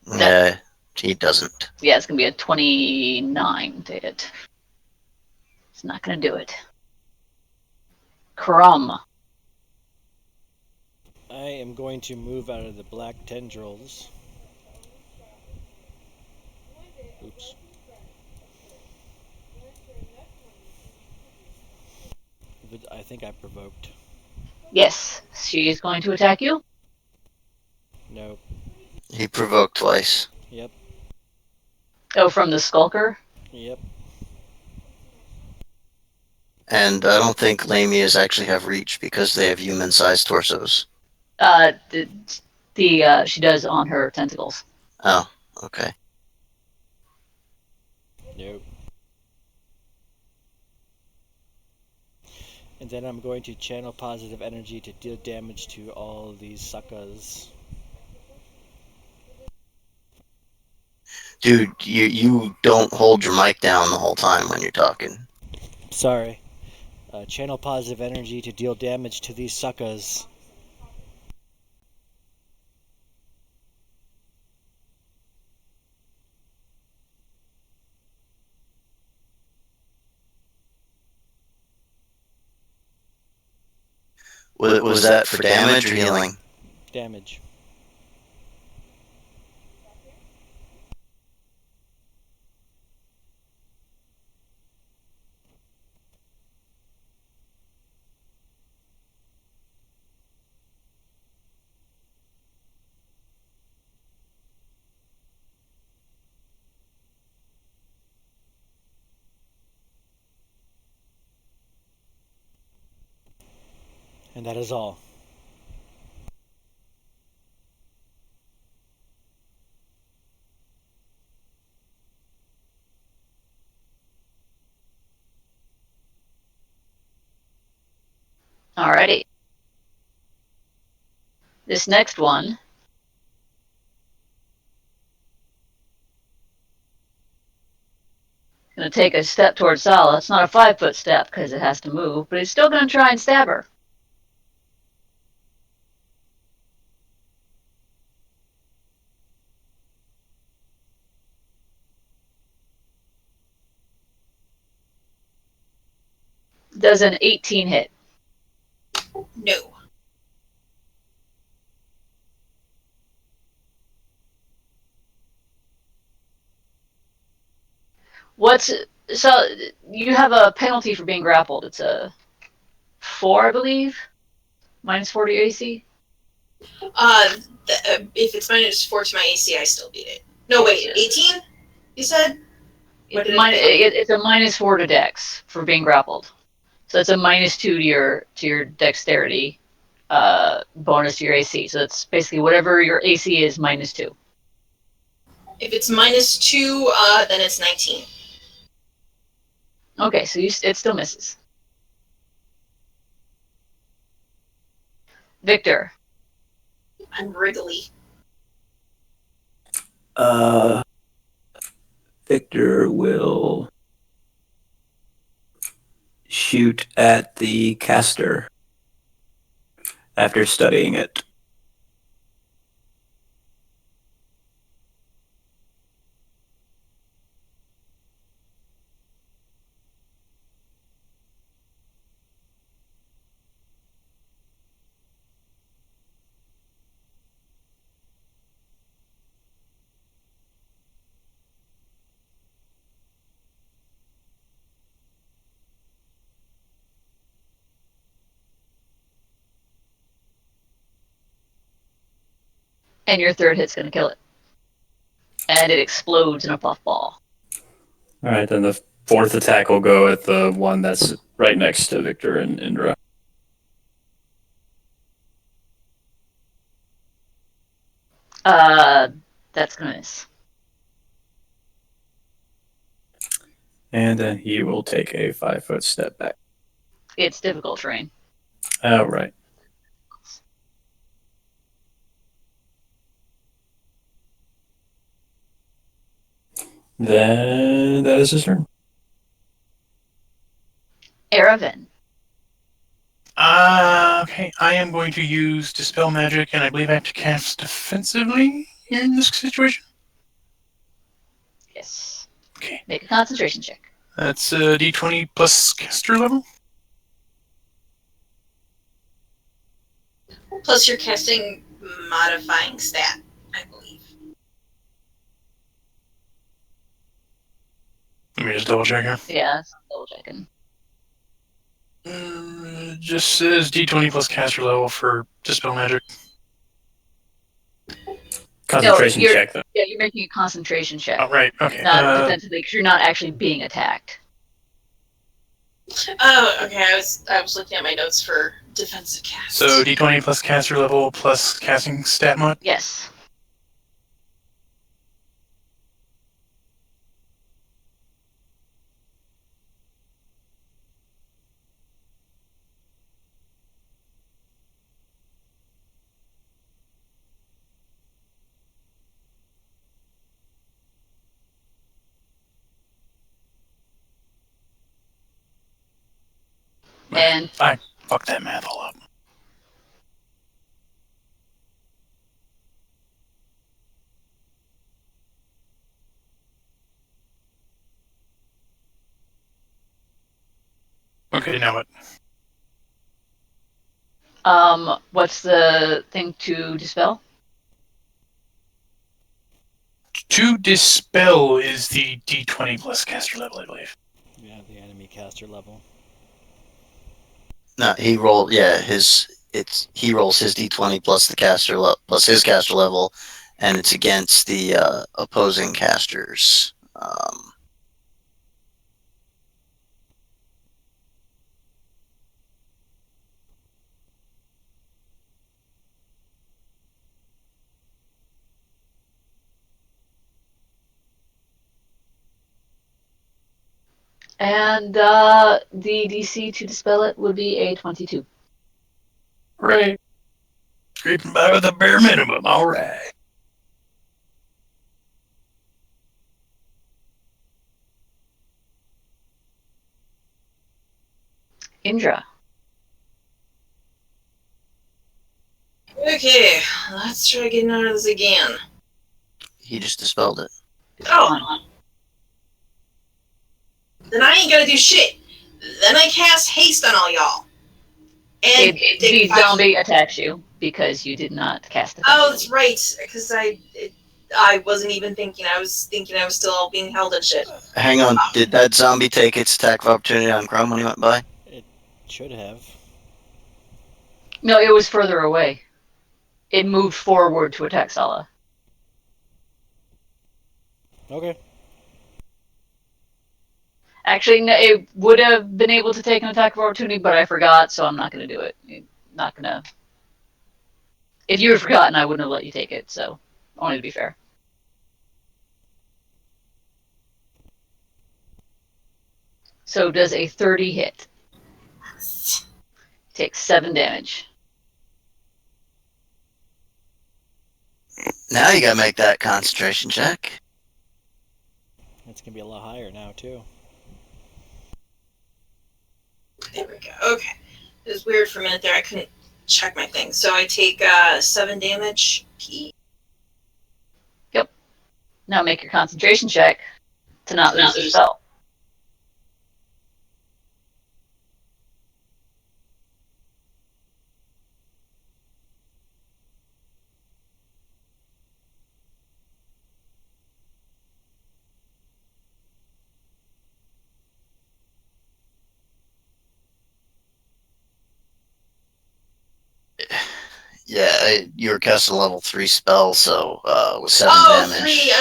Yeah, he doesn't. Yeah, it's going to be a 29 to hit. It's not going to do it. Crumb. I am going to move out of the black tendrils. Oops. But I think I provoked. Yes, she's going to attack you. Nope. He provoked twice. Yep. Oh, from the Skulker? Yep. And I don't think Lamias actually have reach because they have human-sized torsos. She does on her tentacles. Oh, okay. Nope. And then I'm going to channel positive energy to deal damage to all these suckers. Dude, you don't hold your mic down the whole time when you're talking. Sorry. Channel positive energy to deal damage to these suckers. Was that for damage or healing? Damage. And that is all. Alrighty. This next one going to take a step towards Sala. It's not a 5-foot step because it has to move, but it's still going to try and stab her. Does an 18 hit? No. So you have a penalty for being grappled. It's a 4, I believe. -4 to your AC. If it's -4 to my AC, I still beat it. No, wait, 18? You said? It's a -4 to Dex for being grappled. So it's a -2 to your dexterity bonus to your AC. So it's basically whatever your AC is -2. If it's -2, then it's 19. Okay, so it still misses. Victor. I'm wriggly. Victor will shoot at the caster after studying it. And your third hit's going to kill it. And it explodes in a puffball. All right, then the fourth attack will go at the one that's right next to Victor and Indra. That's going to miss. And then he will take a 5-foot step back. It's difficult terrain. All right. Then that is his turn. Araven. Okay, I am going to use Dispel Magic, and I believe I have to cast defensively in this situation. Yes. Okay, Make a concentration check. that's D20 plus caster level. Plus your casting modifying stat, I believe. Let me just double check here. Yeah, double checking. Just says D20 plus caster level for Dispel Magic. Concentration you're- check, though. Yeah, you're making a concentration check. Oh, right, okay. Not defensively, because you're not actually being attacked. Oh, okay. I was looking at my notes for defensive cast. So D20 plus caster level plus casting stat mod. Yes. And I fucked that math all up. Okay, now what? what's the thing to dispel? To dispel is the D20 plus caster level, I believe. Yeah, the enemy caster level. No, he rolled. Yeah, he rolls his d20 plus the caster plus his caster level, and it's against the opposing casters. And the DC to dispel it would be a 22. Right. Scraping by with the bare minimum. All right. Indra. Okay, let's try getting out of this again. He just dispelled it. Oh. Then I ain't gonna do shit. Then I cast haste on all y'all. And The zombie attacks you because you did not cast it. Oh, that's right. Because I wasn't even thinking. I was thinking I was still being held and shit. Hang on, did that zombie take its attack of opportunity on Chrome when he went by? It should have. No, it was further away. It moved forward to attack Sala. Okay. Actually, no, it would have been able to take an attack of opportunity, but I forgot, so I'm not going to do it. Not going to. If you had forgotten, I wouldn't have let you take it, so only to be fair. So does a 30 hit? Takes 7 damage. Now you gotta make that concentration check. It's gonna be a lot higher now too. There we go. Okay. It was weird for a minute there. I couldn't check my thing. So I take 7 damage. Yep. Now make your concentration check to not lose the spell. Yeah, you were casting a level 3 spell, so with 7 Oh, damage. 3.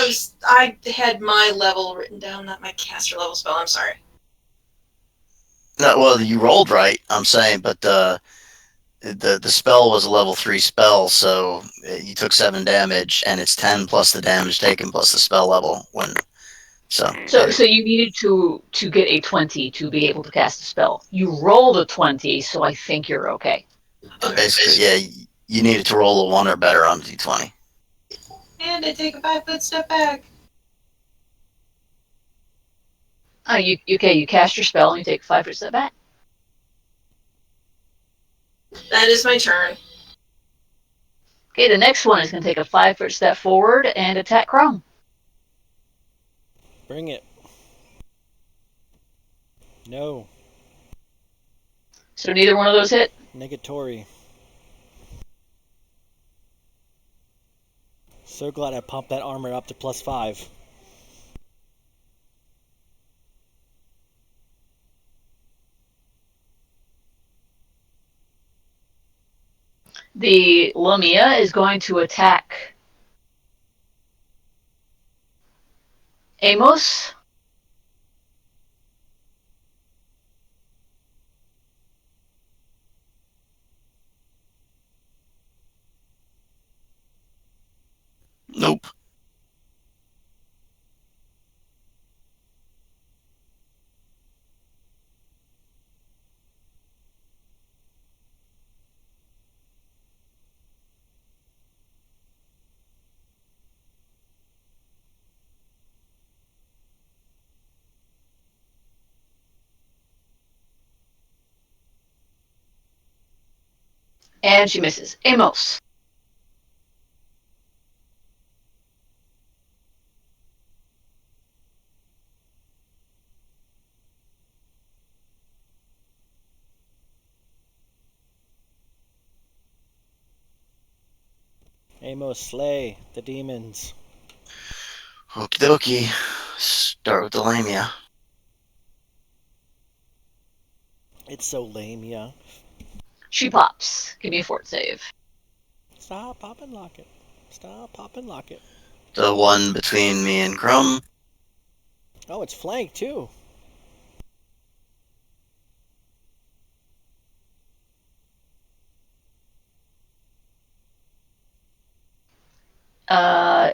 I had my level written down, not my caster level spell. I'm sorry. No, well, you rolled right, I'm saying, but the spell was a level 3 spell, so you took 7 damage, and it's 10 plus the damage taken plus the spell level when So So you needed to get a 20 to be able to cast a spell. You rolled a 20, so I think you're okay. basically, yeah, you needed to roll a 1 or better on d20. And I take a 5-foot step back. You cast your spell and you take a 5-foot step back. That is my turn. Okay, the next one is going to take a 5-foot step forward and attack Chrome. Bring it. No. So neither one of those hit. Negatory. So glad I pumped that armor up to +5. The Lamia is going to attack Amos. Nope. And she misses. Amos. Amos, slay the demons. Okie dokie. Start with the Lamia. It's so lame, yeah. She pops. Give me a fort save. Stop, pop, and lock it. Stop, pop, and lock it. The one between me and Crumb. Oh, it's flank, too.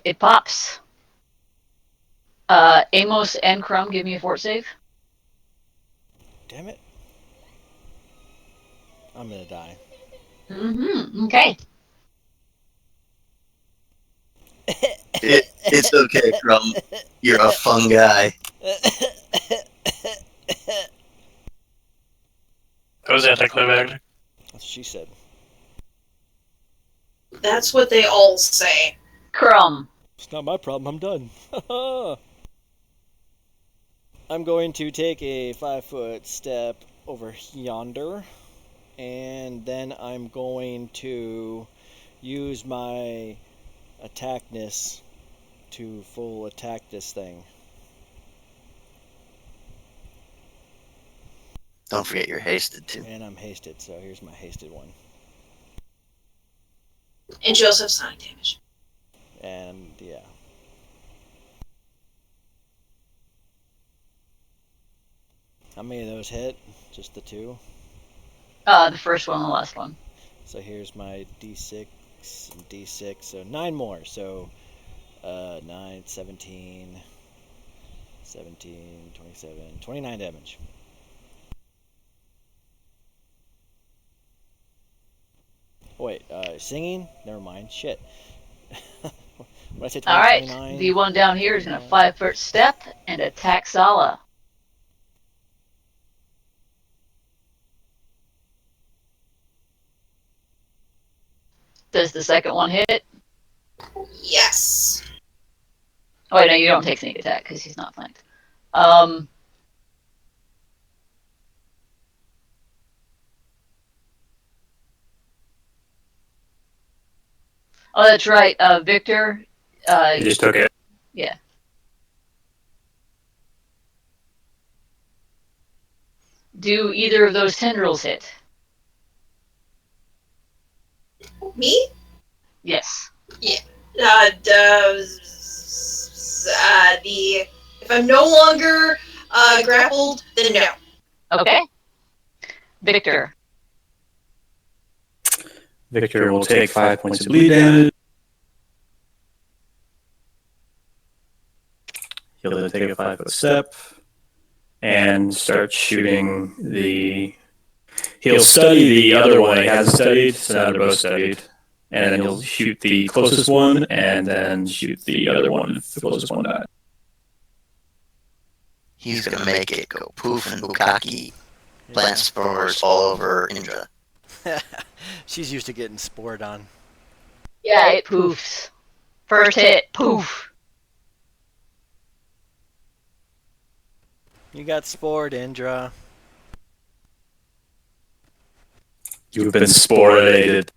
It pops. Amos and Crumb, give me a fort save. Damn it. I'm gonna die. Mm-hmm. Okay. It's okay, Crumb. You're a fun guy. That was anticlimactic. That's what she said. That's what they all say. Crumb. It's not my problem, I'm done. I'm going to take a 5-foot step over yonder, and then I'm going to use my attackness to full attack this thing. Don't forget you're hasted too. And I'm hasted, so here's my hasted one. And Joseph's 9 damage. And yeah. How many of those hit? Just the 2? The first one and the last one. So here's my d6 and d6, so 9 more. So 9, 17, 27, 29 damage. Oh, wait, singing? Never mind. Shit. What did I say? 20, All right. 29? The one down here is going to 5-foot step and attack Sala. Does the second one hit? Yes. Oh, wait, no, you don't take sneak attack because he's not flanked. Oh, that's right. Victor. You just took it. Yeah. Do either of those tendrils hit? Me? Yes. If I'm no longer grappled, then no. Okay. Victor. Victor will take 5 points of bleed damage. He'll then take a 5-foot step and start shooting the. He'll study the other one he hasn't studied, so now they're both studied. And then he'll shoot the closest one, and then shoot the other one if the closest one dies. He's gonna make it go poof and bukkake, plant spores all over Indra. She's used to getting spored on. Yeah, it poofs. First hit, poof. You got spored, Indra. You've been sporinated.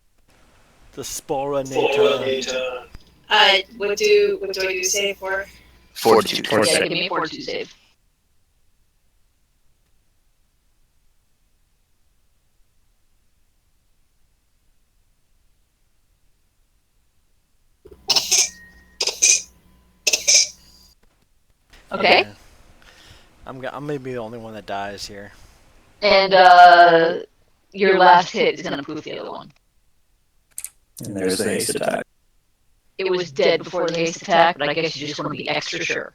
The sporinator. What do I do save for? Fortitude. Yeah, give me a fortitude save. Okay. Yeah. I'm gonna be the only one that dies here. And your last hit is gonna poof the other one. And there's the haste attack. It was dead before the haste attack, but I guess you just want to be extra sure.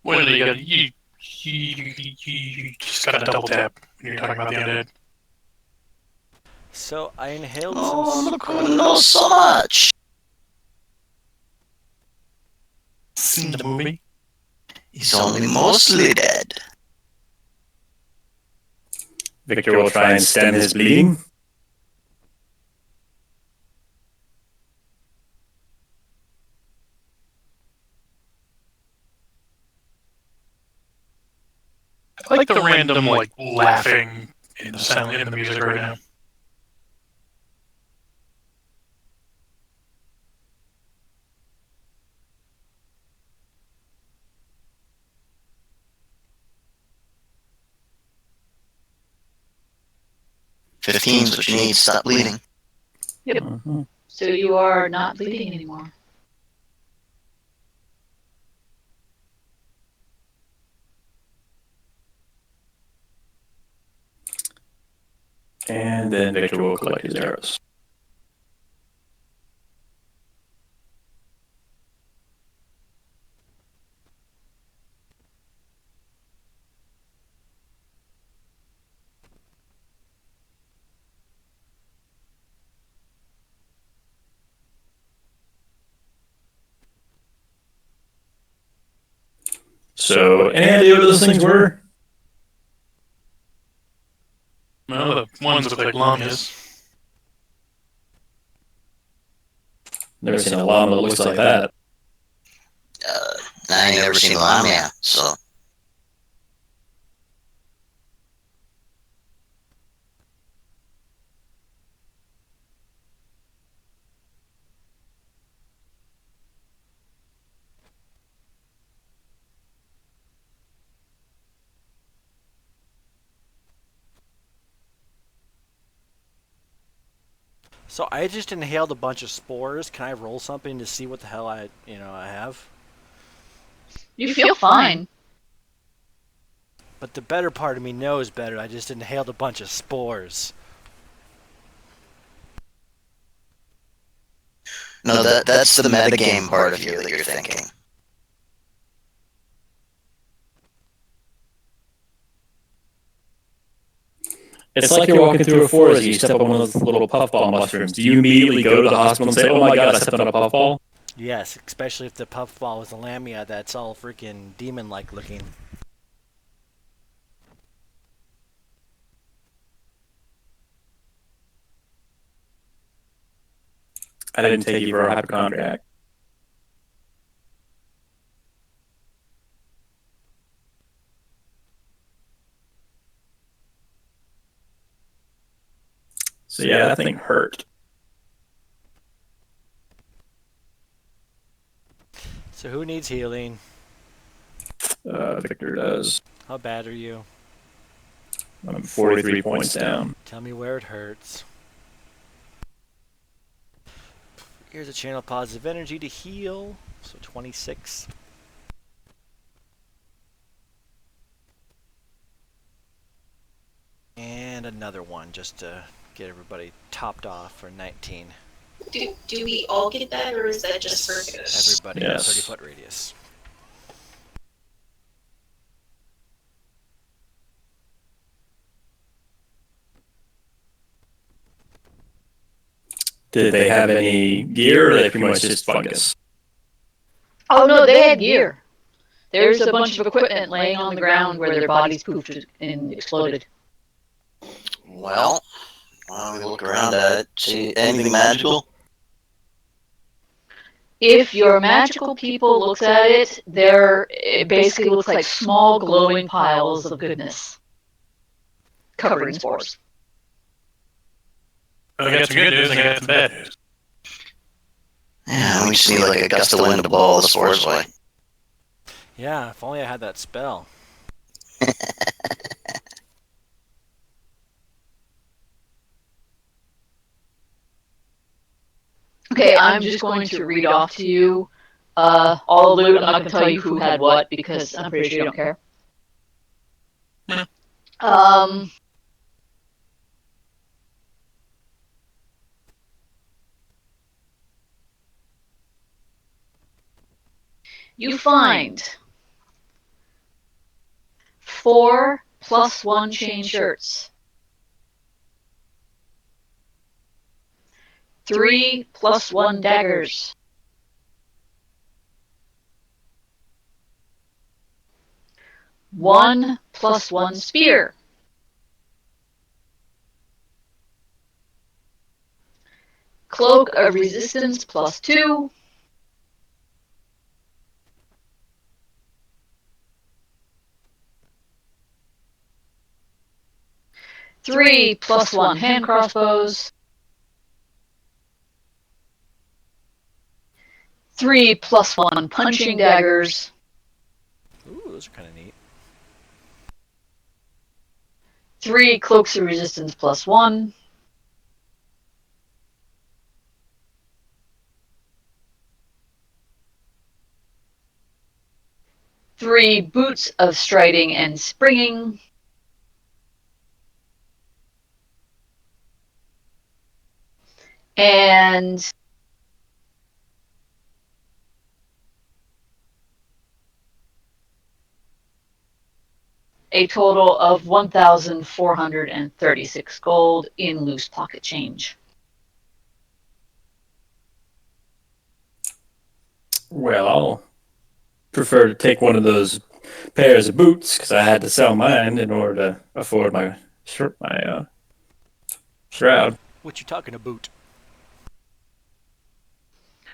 Well, you just gotta double tap when you're talking about the undead. So I inhaled Oh, some. look who knows so much. Seen the movie? He's only mostly dead. Victor will try and stem his bleeding. I like the random laughing in the sound in the music right now. Fifteen's what you need to stop bleeding. Yep. Uh-huh. So you are not bleeding anymore. And then Victor will collect his arrows. So, any idea what those things were? Well, the ones with the llamas. Never seen a llama that looks like that. I ain't never seen Lamia, so So I just inhaled a bunch of spores. Can I roll something to see what the hell I have? You feel fine. But the better part of me knows better. I just inhaled a bunch of spores. no, that's the metagame part of you that you're thinking. It's like you're walking through a forest, you step on one of those little puffball mushrooms. Do you immediately go to the hospital and say, oh my god, I stepped on a puffball? Yes, especially if the puffball is a lamia that's all freaking demon-like looking. I didn't take you for a hypochondriac. So yeah, that thing hurt. So who needs healing? Victor does. How bad are you? I'm 43 points down. Tell me where it hurts. Here's a channel of positive energy to heal. So 26. And another one just to get everybody topped off for 19. Do we all get that, or is that just for ghosts? Everybody in a Yes. 30-foot radius. Did they have any gear, or are they pretty much just fungus? Oh no, they had gear. There's a bunch of equipment laying on the ground where their bodies poofed and exploded. Well, while we look around at it, see anything magical? If your magical people looks at it, it basically looks like small glowing piles of goodness covered in spores. I got some good news and I got some bad news. Yeah, we just need like a gust of wind to blow all the spores away. Yeah, if only I had that spell. Okay, I'm just going to read off to you all the loot. I'm not going to tell you who had what because I'm pretty sure you don't care. Um, you find 4 +1 chain shirts, 3 +1 daggers, 1 +1 spear, 'Cloak of Resistance +2, 3 +1 hand crossbows, 3 +1 punching daggers, Ooh, those are kind of neat. 3 Cloaks of Resistance +1, 3 Boots of Striding and Springing, and a total of 1,436 gold in loose pocket change. Well, I'll prefer to take one of those pairs of boots because I had to sell mine in order to afford my shroud. What you talking about?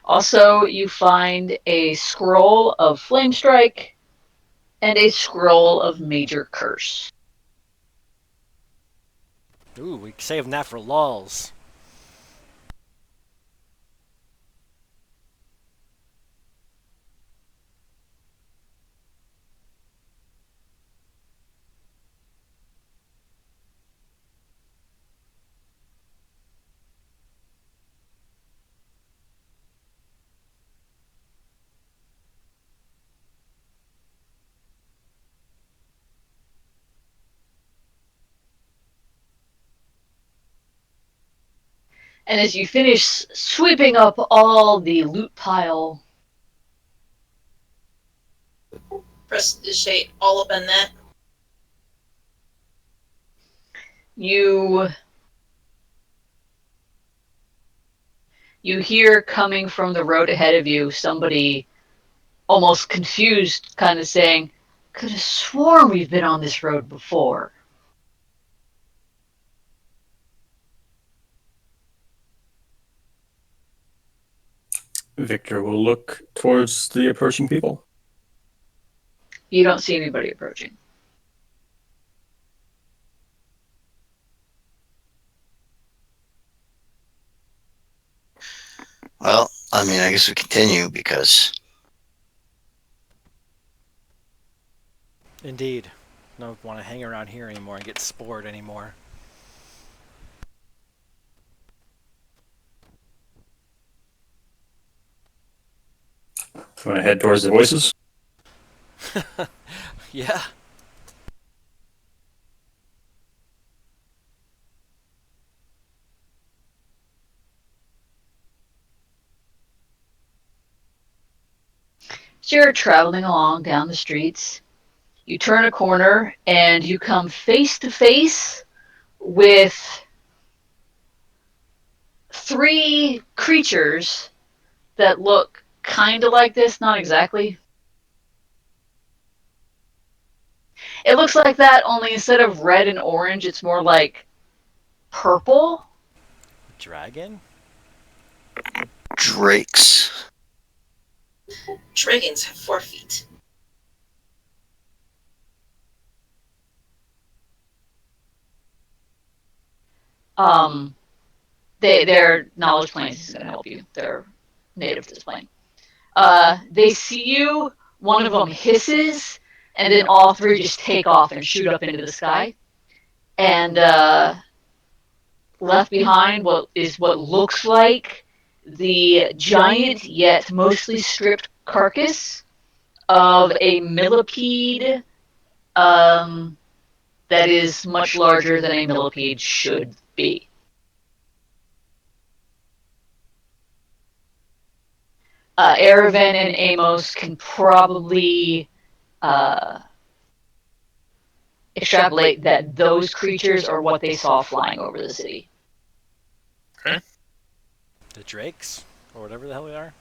Also, you find a scroll of Flame Strike and a scroll of Major Curse. Ooh, we saving that for lulls. And as you finish sweeping up all the loot pile, Prestidigitate all up in that. you hear coming from the road ahead of you somebody almost confused kind of saying, "Could have sworn we've been on this road before." Victor will look towards the approaching people. You don't see anybody approaching. Well, I mean, I guess we continue because Indeed. Don't want to hang around here anymore and get spored anymore. So I'm going to head towards the voices. Yeah. So you're traveling along down the streets. You turn a corner and you come face to face with three creatures that look kind of like this, not exactly. It looks like that, only instead of red and orange, it's more like purple. Dragon? Drakes. Dragons have 4 feet. Their knowledge planes is going to help you. They're native to this plane. They see you. One of them hisses, and then all three just take off and shoot up into the sky. And left behind what looks like the giant yet mostly stripped carcass of a millipede that is much larger than a millipede should be. Erevan and Amos can probably extrapolate that those creatures are what they saw flying over the city. Okay. The drakes? Or whatever the hell they are?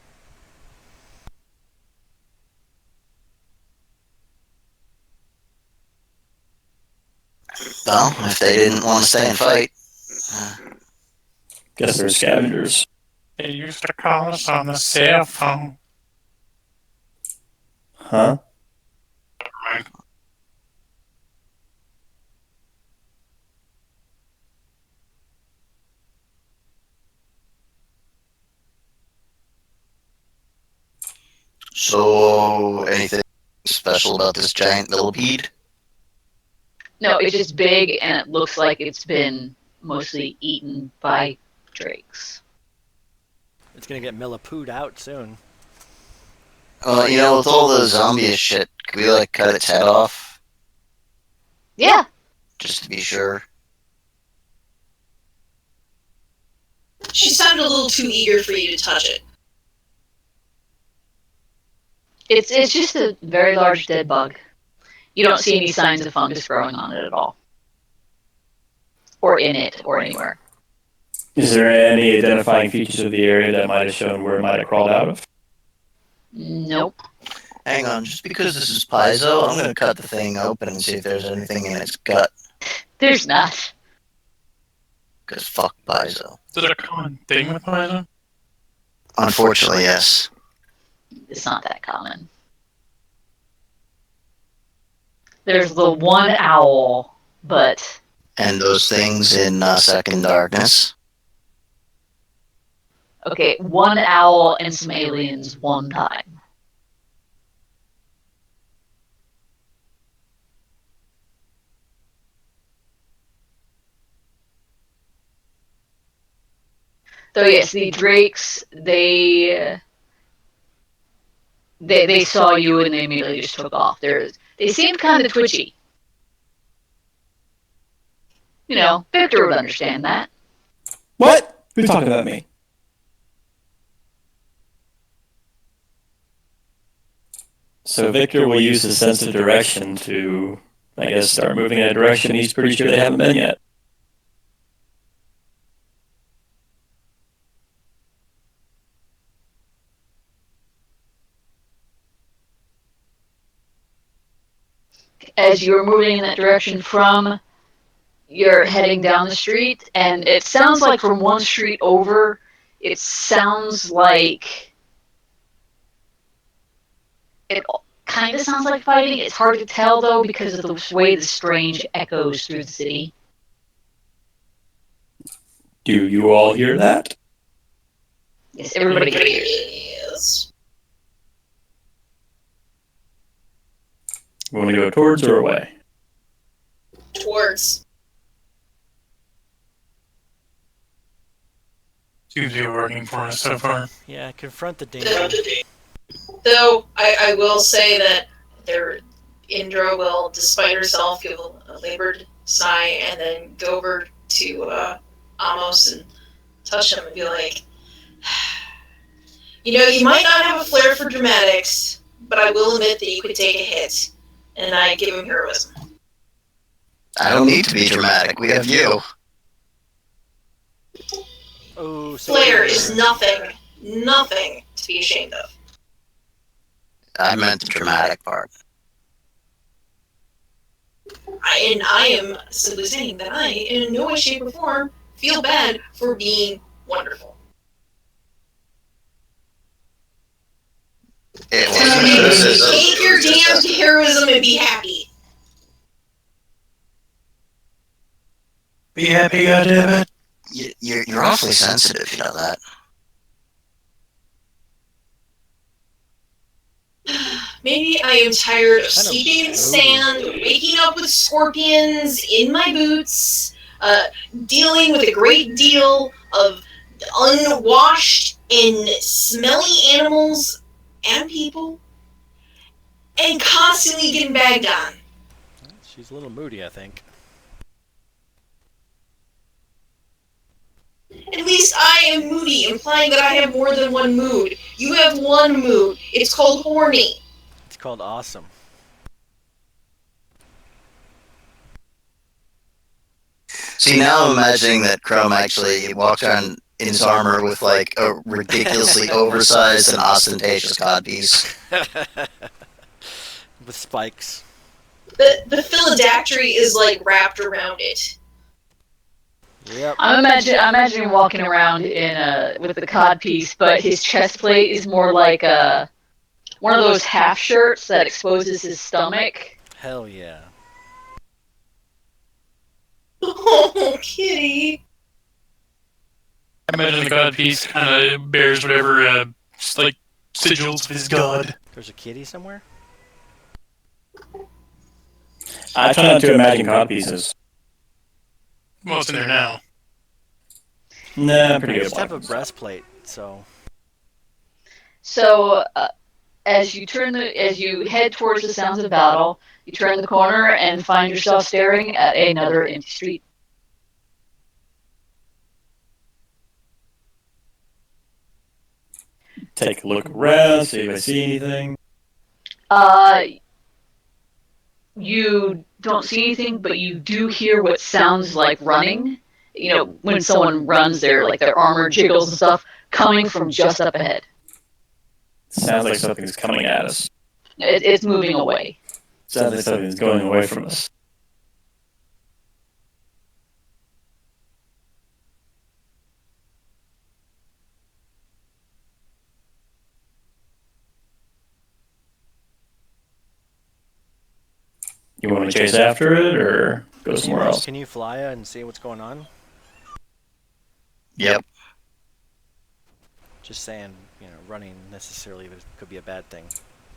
Well, if they didn't want to stay and fight. Guess they're scavengers. They used to call us on the cell phone. Huh? So, anything special about this giant millipede? No, it's just big and it looks like it's been mostly eaten by drakes. It's gonna get millipooed out soon. With all the zombie shit, could we, cut its head off? Yeah, Just to be sure. She sounded a little too eager for you to touch it. it's just a very large dead bug. You don't see any signs of fungus growing on it at all. Or in it, or anywhere. Is there any identifying features of the area that might have shown where it might have crawled out of? Nope. Hang on, just because this is Paizo, I'm gonna cut the thing open and see if there's anything in its gut. There's not. Because fuck Paizo. Is it a common thing with Paizo? Unfortunately, yes. It's not that common. There's the one owl, but And those things in Second Darkness. okay, one owl and some aliens one time. So yes, the drakes, they saw you and they immediately just took off. They seemed kind of twitchy. You know, Victor would understand that. What? Who's talking about me? So Victor will use his sense of direction to, I guess, start moving in a direction he's pretty sure they haven't been yet. As you're moving in that direction you're heading down the street, and it sounds like from one street over, it sounds like it kind of sounds like fighting. It's hard to tell though because of the way the strange echoes through the city. Do you all hear that? Yes, everybody can hear. Yes. You want to go towards or away? Towards. Seems to be working for us so far. Yeah, confront the danger. Though I will say that Indra will, despite herself, give a labored sigh and then go over to Amos and touch him and be like, you might not have a flair for dramatics, but I will admit that you could take a hit, and I give him heroism. I don't need to be dramatic. We have you. Oh, Flair is nothing to be ashamed of. I meant the dramatic part. I am simply saying that I, in no way, shape, or form, feel bad for being wonderful. It wasn't a criticism. Take your damn heroism and be happy. Be happy, goddammit. You're awfully sensitive, you know that. Maybe I am tired of Kind of sleeping in the moody. sand, waking up with scorpions in my boots, dealing with a great deal of unwashed and smelly animals and people, and constantly getting bagged on. She's a little moody, I think. At least I am moody, implying that I have more than one mood. You have one mood. It's called horny. It's called awesome. See, now I'm imagining that Chrome actually walks around in his armor with like a ridiculously oversized and ostentatious codpiece. With spikes. The philodactyry is like wrapped around it. Yep. I'm imagining walking around with the cod piece, but his chest plate is more like one of those half shirts that exposes his stomach. Hell yeah. Oh, kitty. I imagine the god piece kind of bears whatever, like, sigils of his god. There's a kitty somewhere? I try not to imagine cod pieces. Most in there now. Nah, I'm I pretty good just at have a blocking. breastplate, so. So as you head towards the sounds of battle, you turn the corner and find yourself staring at another empty street. Take a look around, see if I see anything. You don't see anything, but you do hear what sounds like running. You know, when someone runs, their armor jiggles and stuff, coming from just up ahead. Sounds like something's coming at us. It's moving away. Sounds like something's going away from us. You want me to chase after it or go somewhere else? Can you fly and see what's going on? Yep. Just saying, running necessarily could be a bad thing.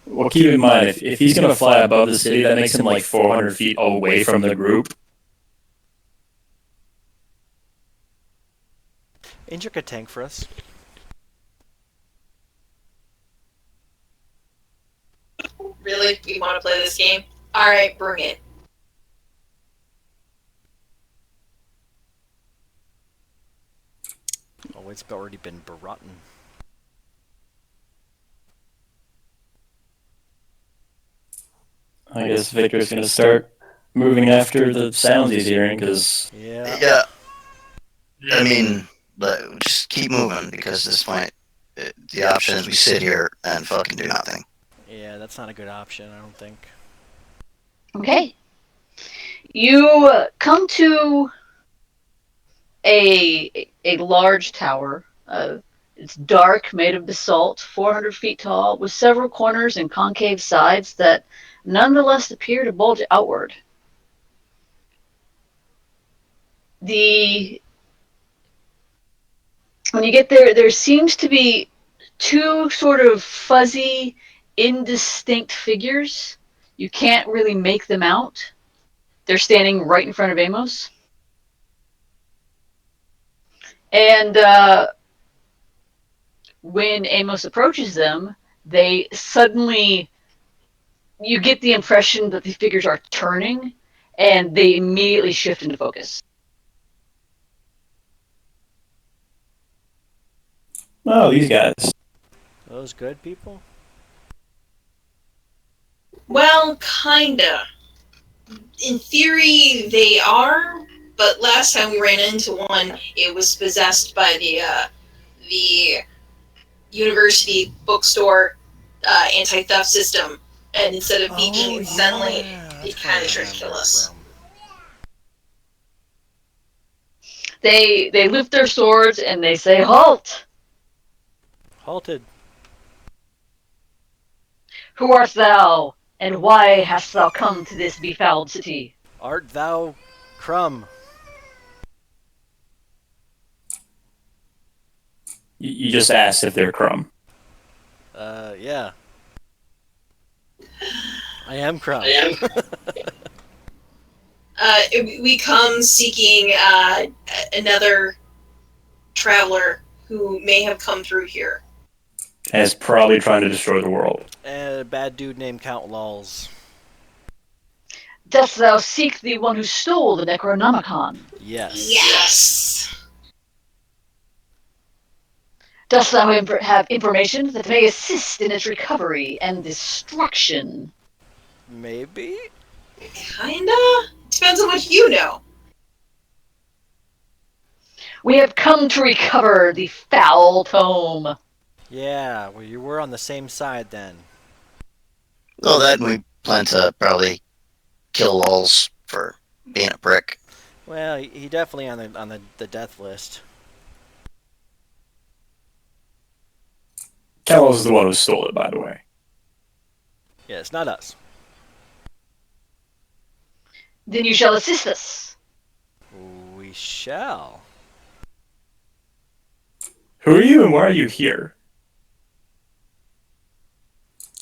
Well, keep in mind, if he's going to fly above the city, that makes him like 400 feet away from the group. Intricate tank for us. Really? We want to play this game? Alright, bring it. Oh, it's already been berotten. I guess Victor's going to start moving after the sounds he's hearing, because... Yeah. I mean, just keep moving, because at this point, the option is we sit here and fucking do nothing. Yeah, that's not a good option, I don't think. Okay. You come to a large tower. It's dark, made of basalt, 400 feet tall, with several corners and concave sides that nonetheless appear to bulge outward. When you get there, there seems to be two sort of fuzzy, indistinct figures. You can't really make them out. They're standing right in front of Amos. And when Amos approaches them, they suddenly, you get the impression that the figures are turning, and they immediately shift into focus. Oh, these guys. Those good people? Well, kinda. In theory, they are, but last time we ran into one, it was possessed by the university bookstore anti-theft system, and instead of being instantly, it kind of tried to kill us. They lift their swords and they say, "Halt! Halted. Who art thou, and why hast thou come to this befouled city?" Art thou Crumb? You just asked if they're Crumb. Yeah. I am Crumb. We come seeking another traveler who may have come through here. And is probably trying to destroy the world. And a bad dude named Count Lulz. Dost thou seek the one who stole the Necronomicon? Yes. Yes. Dost thou have information that may assist in its recovery and destruction? Maybe? Kinda? Depends on what you know. We have come to recover the foul tome. Yeah, well, you were on the same side then. Well, then we plan to probably kill Lulz for being a prick. Well, he definitely on the death list. Kello's the one who stole it, by the way. Yeah, it's not us. Then you shall assist us. We shall. Who are you and why are you here?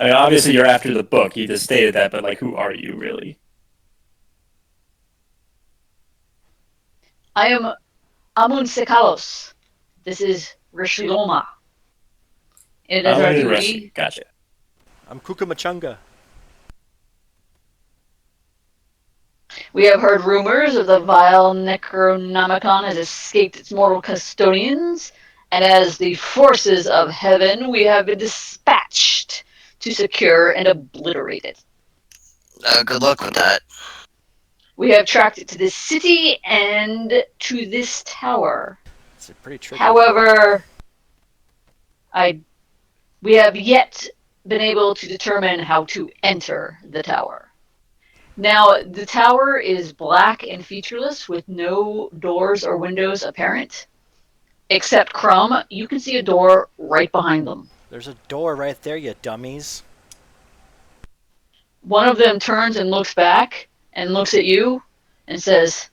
I mean, obviously you're after the book. You just stated that, but like, who are you really? I am Amun Sekalos. This is Rishloma. It is our duty. Gotcha. I'm Kukamachunga. We have heard rumors of the vile Necronomicon has escaped its mortal custodians, and as the forces of heaven, we have been dispatched to secure and obliterate it. Good luck with that. We have tracked it to this city and to this tower. It's a pretty tricky. However, we have yet been able to determine how to enter the tower. Now, the tower is black and featureless with no doors or windows apparent. Except Crumb, you can see a door right behind them. There's a door right there, you dummies. One of them turns and looks back and looks at you and says,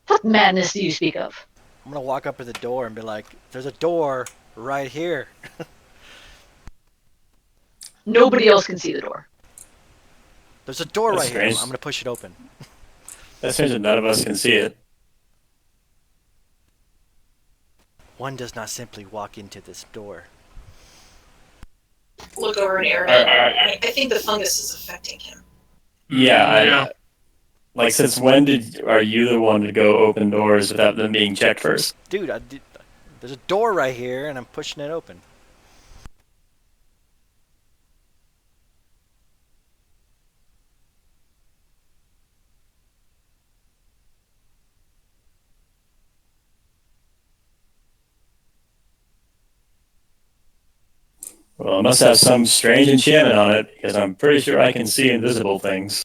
"What madness do you speak of?" I'm gonna walk up to the door and be like, "There's a door right here." Nobody else can see the door. There's a door That's right strange. here. I'm gonna push it open. That's strange that none of us can see it. One does not simply walk into this door. Look over an area. I think the fungus is affecting him. Yeah. Like, since when are you the one to go open doors without them being checked first? Dude, there's a door right here, and I'm pushing it open. Well, it must have some strange enchantment on it, because I'm pretty sure I can see invisible things.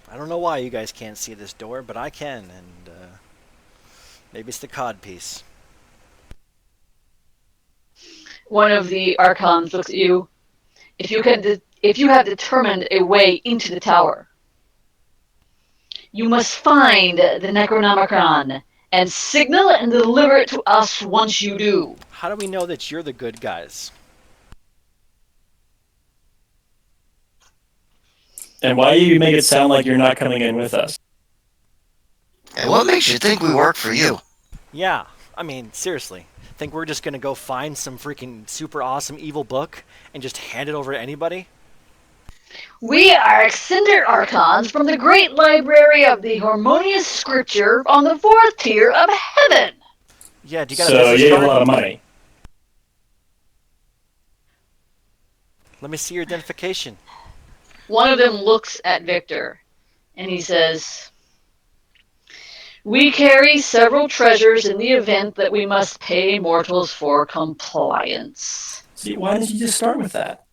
I don't know why you guys can't see this door, but I can, and maybe it's the cod piece. One of the archons looks at you. If you have determined a way into the tower, you must find the Necronomicon and signal and deliver it to us once you do. How do we know that you're the good guys? And why do you make it sound like you're not coming in with us? And what makes you think we work for you? Yeah, I mean, seriously. Think we're just gonna go find some freaking super awesome evil book and just hand it over to anybody? We are eccentric archons from the great library of the harmonious scripture on the fourth tier of heaven. Yeah, do you got a So business you have a card? lot of money. Let me see your identification. One of them looks at Victor, and he says, "We carry several treasures in the event that we must pay mortals for compliance." See, why didn't you just start with that?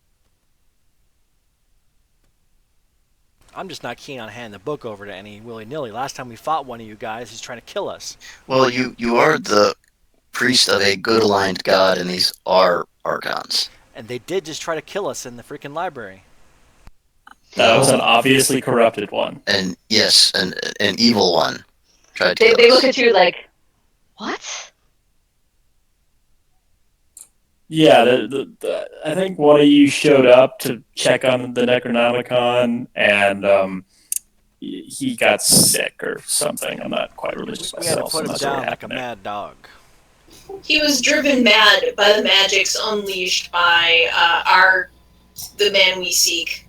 I'm just not keen on handing the book over to any willy-nilly. Last time we fought one of you guys, he's trying to kill us. Well, you are the priest of a good aligned god, and these are archons. And they did just try to kill us in the freaking library. That was an obviously corrupted one. And yes, an evil one tried to They kill look us. at you like, "What?" Yeah, I think one of you showed up to check on the Necronomicon, and he got sick or something. I'm not quite religious We had to myself, so put I'm him not sure what down like a happened there. mad dog. He was driven mad by the magics unleashed by the man we seek.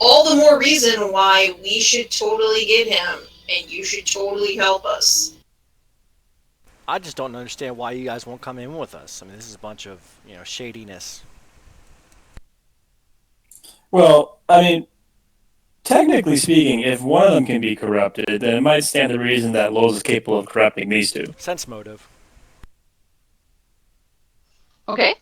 All the more reason why we should totally get him, and you should totally help us. I just don't understand why you guys won't come in with us. I mean, this is a bunch of, shadiness. Well, I mean, technically speaking, if one of them can be corrupted, then it might stand to reason that Lowe's is capable of corrupting these two. Sense motive. Okay.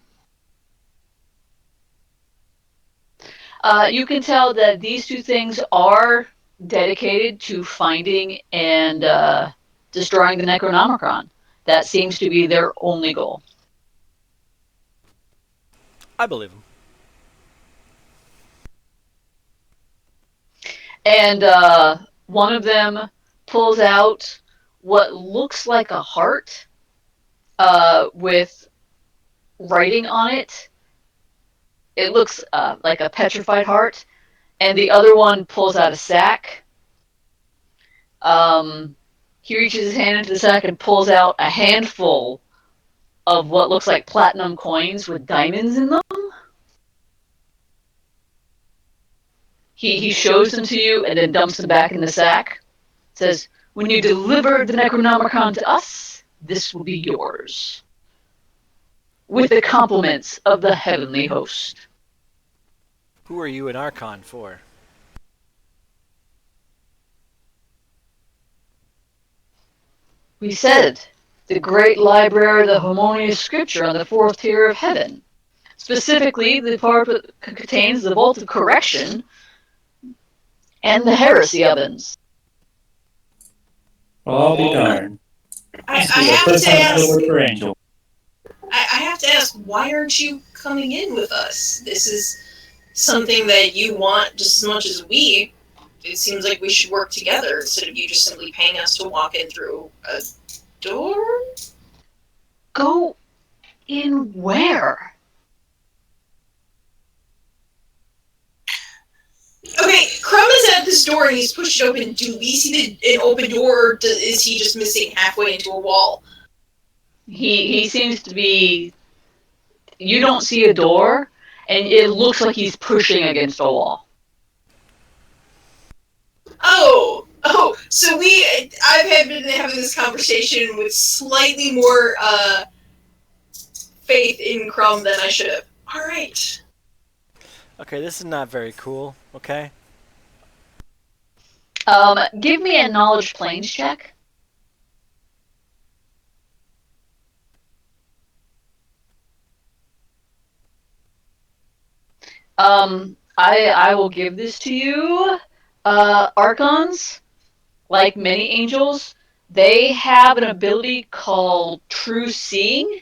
You can tell that these two things are dedicated to finding and destroying the Necronomicon. That seems to be their only goal. I believe him. And one of them pulls out what looks like a heart with writing on it. It looks like a petrified heart. And the other one pulls out a sack. He reaches his hand into the sack and pulls out a handful of what looks like platinum coins with diamonds in them. He shows them to you and then dumps them back in the sack. Says, "When you deliver the Necronomicon to us, this will be yours. With the compliments of the heavenly host." Who are you an Archon for? We said, the great library of the harmonious scripture on the fourth tier of heaven. Specifically, the part that contains the vault of correction and the heresy ovens. Well, I'll be darned. I This is have the first to time I've ask. worked for Angel. I have to ask, why aren't you coming in with us? This is something that you want just as much as we. It seems like we should work together instead of you just simply paying us to walk in through a door. Go in where? Okay, Crumb is at this door and he's pushed it open. Do we see an open door, or is he just missing halfway into a wall? He seems to be. You don't see a door, and it looks like he's pushing against a wall. Oh, so I've been having this conversation with slightly more faith in Crumb than I should have. All right. Okay, this is not very cool, okay? Give me a knowledge planes check. I will give this to you. Archons, like many angels, they have an ability called true seeing,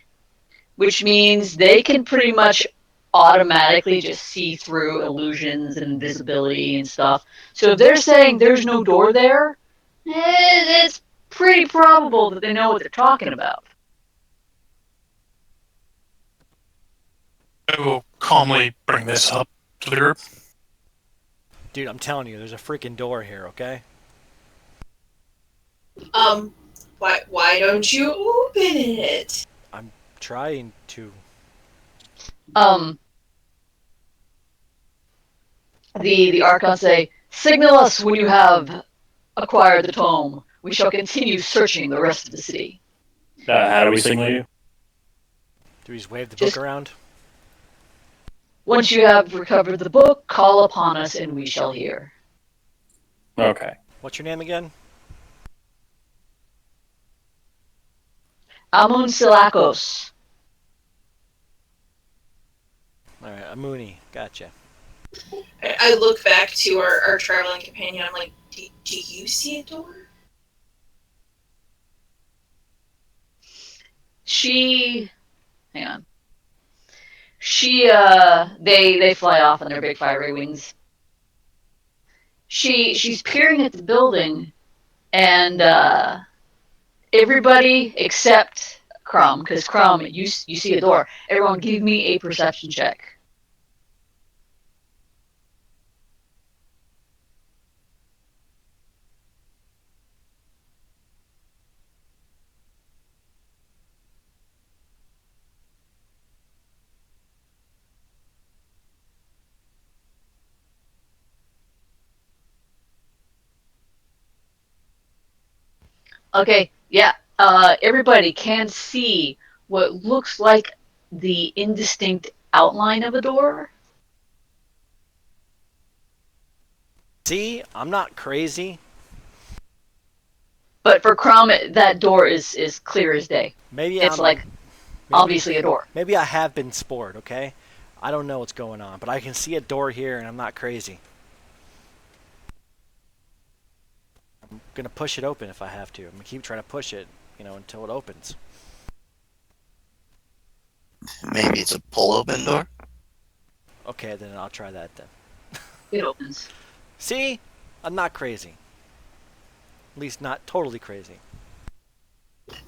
which means they can pretty much automatically just see through illusions and invisibility and stuff. So if they're saying there's no door there, it's pretty probable that they know what they're talking about. I will calmly bring this up to the group. Dude, I'm telling you, there's a freaking door here, okay? Why don't you open it? I'm trying to. The Archons say, "Signal us when you have acquired the tome. We shall continue searching the rest of the city." How do we signal you? Do we just wave the Just- book around? Once you have recovered the book, call upon us and we shall hear. Okay. What's your name again? Amun Silakos. All right, Amuni. Gotcha. I look back to our traveling companion. I'm like, do you see a door? Hang on. They fly off on their big fiery wings. She's peering at the building, and everybody except Crumb, because Crumb, you see a door. Everyone, give me a perception check. Okay, yeah. Everybody can see what looks like the indistinct outline of a door. See, I'm not crazy. But for Crumb, that door is clear as day. Maybe It's I'm like maybe, obviously a door. Maybe I have been spored. Okay, I don't know what's going on, but I can see a door here, and I'm not crazy. I'm gonna push it open if I have to. I'm gonna keep trying to push it, until it opens. Maybe it's a pull open door. Okay, then I'll try that then. It opens. See, I'm not crazy. At least not totally crazy.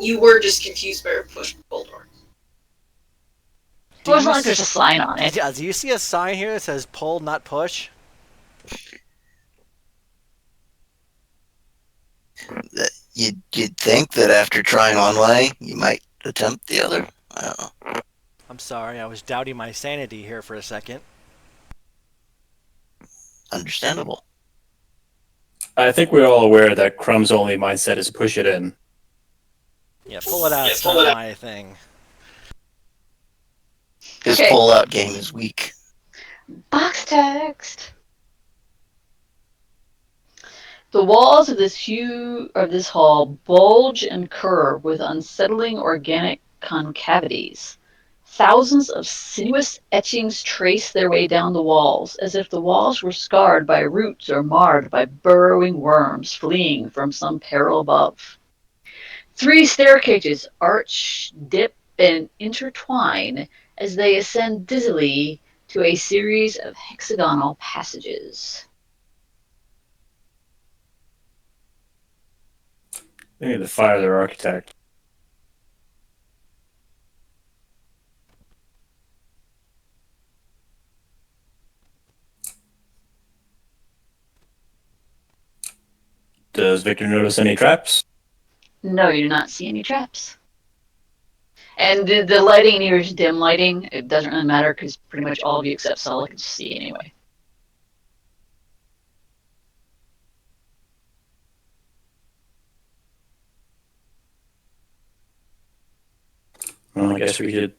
You were just confused by our push pull door. Well, it's not like there's a sign on it. Do you see a sign here that says pull, not push? You'd think that after trying one way, you might attempt the other. I don't know. I'm sorry, I was doubting my sanity here for a second. Understandable. I think we're all aware that Crumb's only mindset is push it in. Yeah, pull it out. It's not my thing. His Okay. pull-out game is weak. Box text. The walls of this hall bulge and curve with unsettling organic concavities. Thousands of sinuous etchings trace their way down the walls, as if the walls were scarred by roots or marred by burrowing worms fleeing from some peril above. 3 staircases arch, dip, and intertwine as they ascend dizzily to a series of hexagonal passages. They need to fire their architect. Does Victor notice any traps? No, you do not see any traps. And the lighting here is dim lighting. It doesn't really matter because pretty much all of you except Sala can see anyway. Well, I guess we could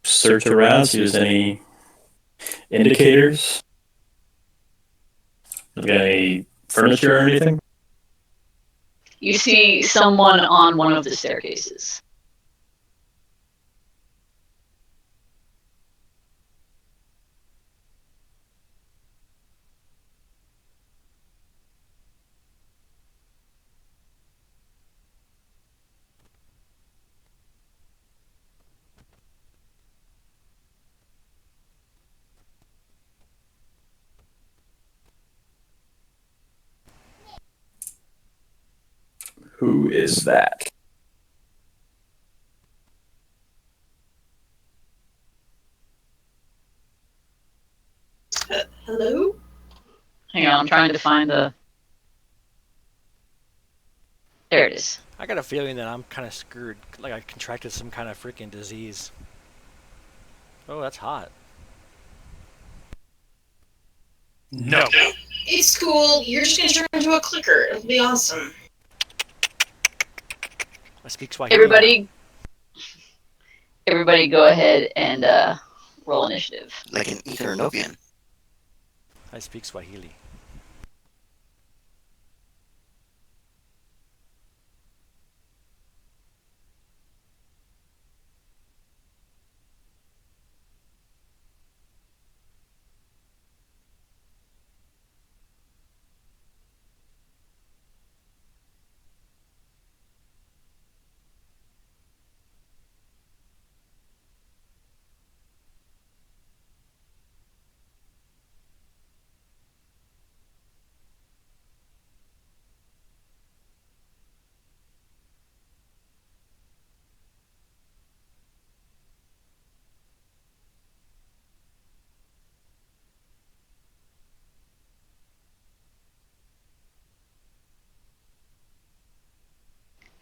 search around, see if there's any indicators. Look at any furniture or anything? You see someone on one of the staircases. Who is that? Hello? Hang on, I'm trying to find the... There it is. I got a feeling that I'm kind of screwed. Like I contracted some kind of freaking disease. Oh, that's hot. No. It's cool. You're just gonna turn into a clicker. It'll be awesome. I speak Swahili. Everybody go ahead and Roll initiative. Like an Ethiopian. I speak Swahili.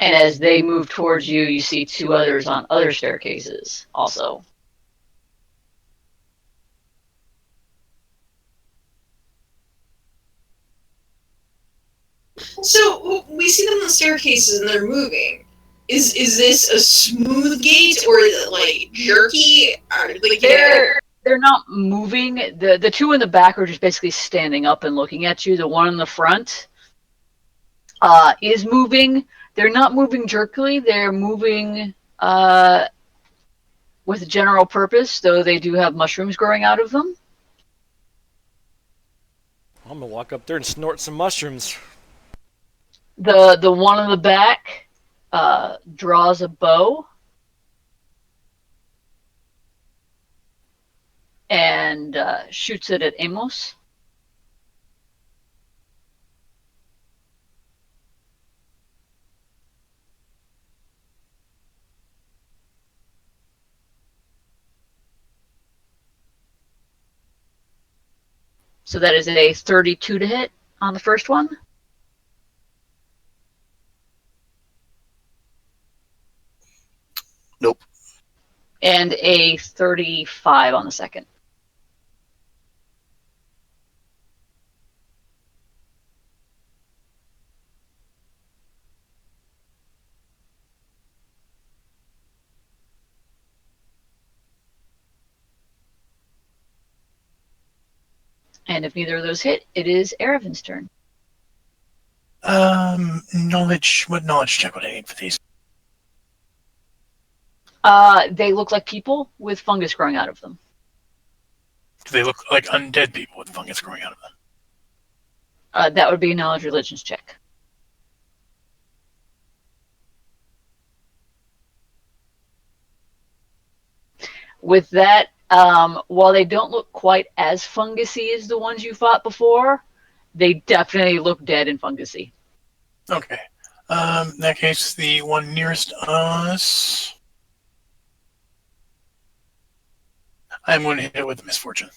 And as they move towards you, you see two others on other staircases also. So we see them on the staircases and they're moving. Is this a smooth gate or is it like jerky? Or, like, They're not moving. The two in the back are just basically standing up and looking at you. The one in the front is moving. They're not moving jerkily. They're moving with a general purpose, though they do have mushrooms growing out of them. I'm gonna walk up there and snort some mushrooms. The one in the back draws a bow and shoots it at Amos. So that is a 32 to hit on the first one. Nope. And a 35 on the second. And if neither of those hit, it is Erevin's turn. Knowledge. What knowledge check would I need for these? They look like people with fungus growing out of them. Do they look like undead people with fungus growing out of them? That would be a knowledge religions check. With that, while they don't look quite as fungusy as the ones you fought before, they definitely look dead and fungusy. Okay. In that case, the one nearest us. I'm going to hit it with misfortune.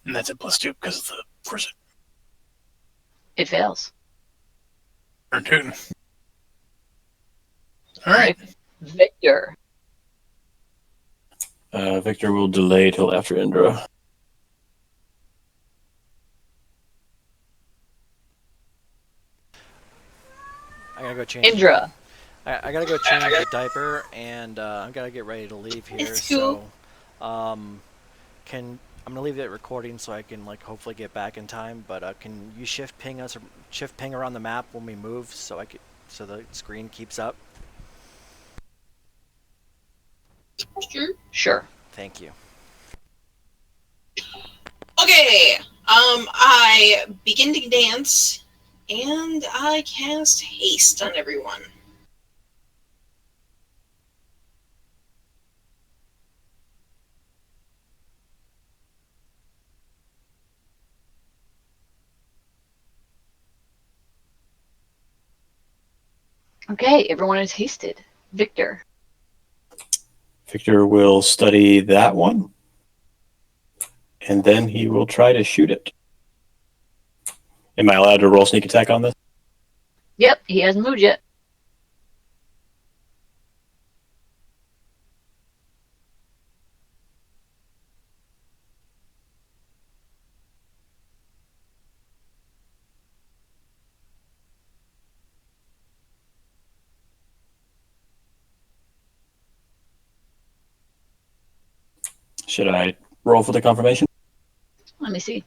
And that's a +2 because of the force. It fails. Turn tootin'. All right. Victor. Victor will delay till after Indra. I gotta go change. Indra. I gotta go change the diaper, and I gotta get ready to leave here. It's cool. So, I'm gonna leave that recording so I can like hopefully get back in time. But can you shift ping around the map when we move so so the screen keeps up? Sure. Sure. Thank you. Okay. I begin to dance, and I cast haste on everyone. Okay, everyone is hasted. Victor. Victor will study that one, and then he will try to shoot it. Am I allowed to roll sneak attack on this? Yep, he hasn't moved yet. Should I roll for the confirmation? Let me see.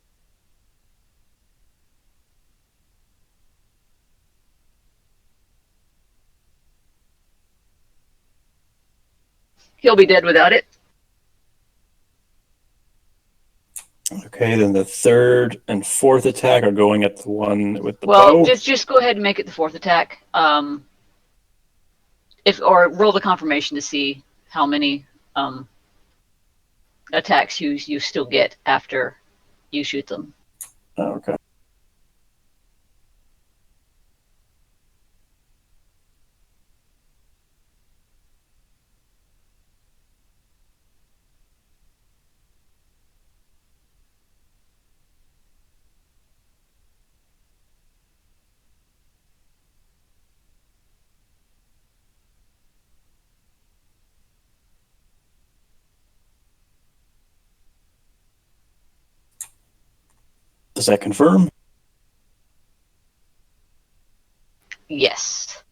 He'll be dead without it. Okay, then the third and fourth attack are going at the one with the Well, bow. just go ahead and make it the fourth attack. Or roll the confirmation to see how many attacks you still get after you shoot them. Okay. Does that confirm? Yes.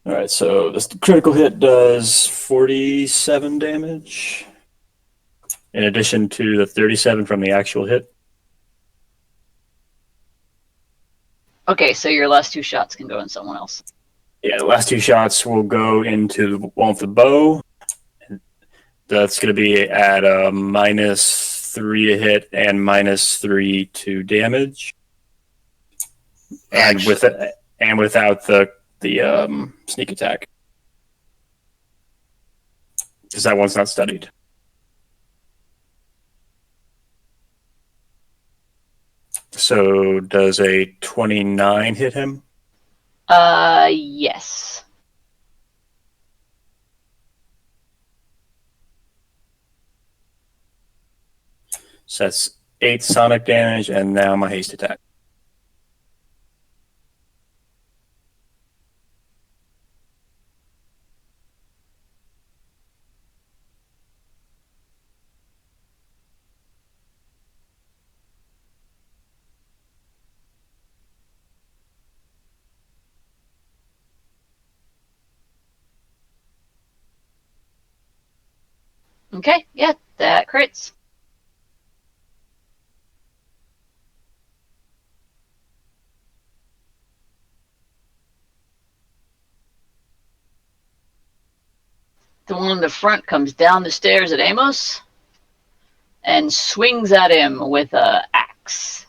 All right, so this critical hit does 47 damage, in addition to the 37 from the actual hit. Okay, so your last two shots can go in someone else. Yeah, the last two shots will go into the one with the bow. That's going to be at a -3 to hit and -3 to damage, and without the sneak attack, because that one's not studied. So does a 29 hit him? Yes. So that's 8 sonic damage, and now my haste attack. Okay, yeah, that crits. The one in the front comes down the stairs at Amos and swings at him with an axe.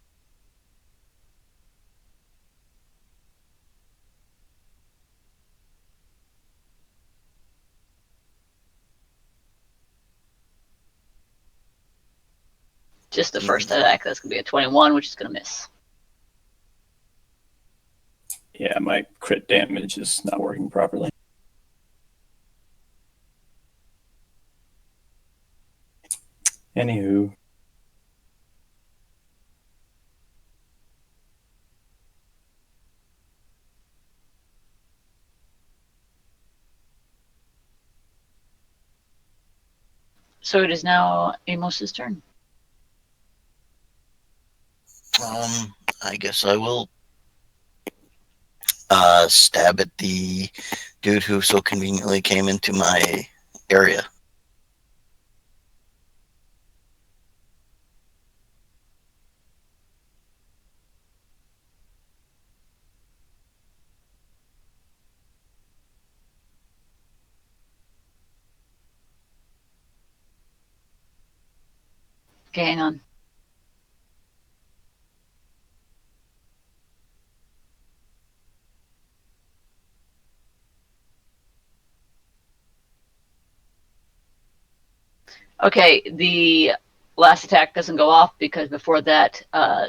Just the first attack, that's going to be a 21, which is going to miss. Yeah, my crit damage is not working properly. Anywho. So it is now Amos's turn. I guess I will stab at the dude who so conveniently came into my area. Okay, hang on. Okay, the last attack doesn't go off because before that,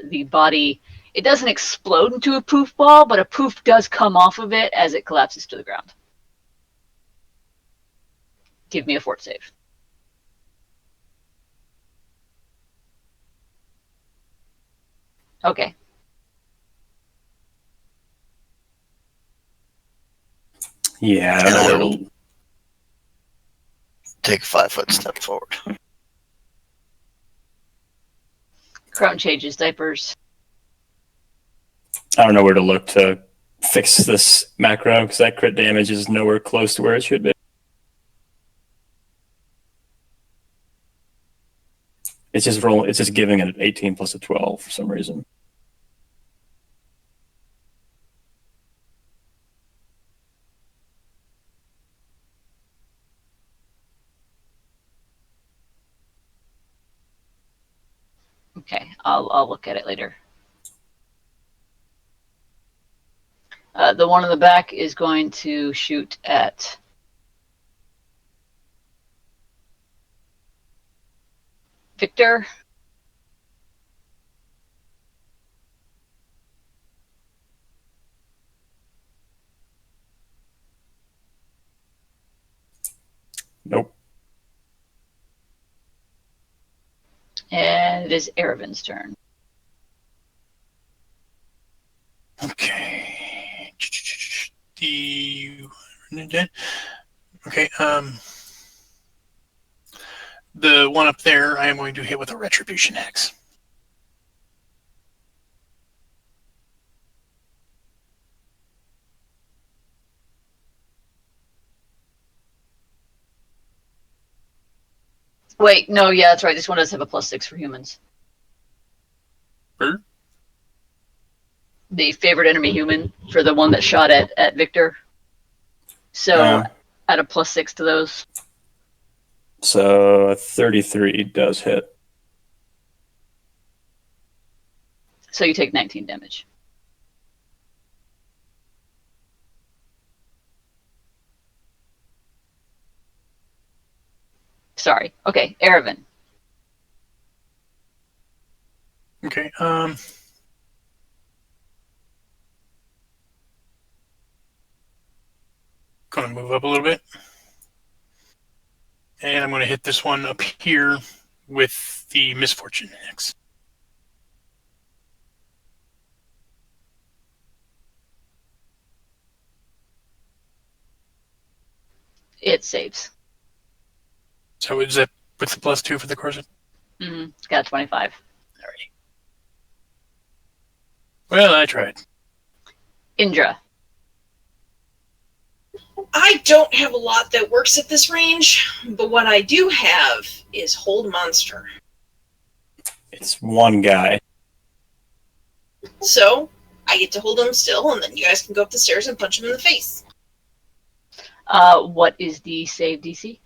the body, it doesn't explode into a poof ball, but a poof does come off of it as it collapses to the ground. Give me a fort save. Okay. Yeah, And I I don't will know. take a 5-foot step forward. Crown changes diapers. I don't know where to look to fix this macro because that crit damage is nowhere close to where it should be. It's just rolling. It's just giving it an 18 plus a 12 for some reason. Okay, I'll look at it later. The one in the back is going to shoot at Victor. Nope. And it is Eravin's turn. Okay. Okay. The one up there, I am going to hit with a Retribution Hex. Wait, no, yeah, that's right. This one does have a +6 for humans. Bird? The favorite enemy human for the one that shot at Victor. So add a +6 to those. So 33 does hit. So you take 19 damage. Sorry. Okay, Eravin. Okay. Going to move up a little bit. And I'm going to hit this one up here with the Misfortune Hex. It saves. So is that with the +2 for the corruption? Mm-hmm. Got 25. Alrighty. Well, I tried. Indra. I don't have a lot that works at this range, but what I do have is Hold Monster. It's one guy. So I get to hold him still, and then you guys can go up the stairs and punch him in the face. What is the save DC?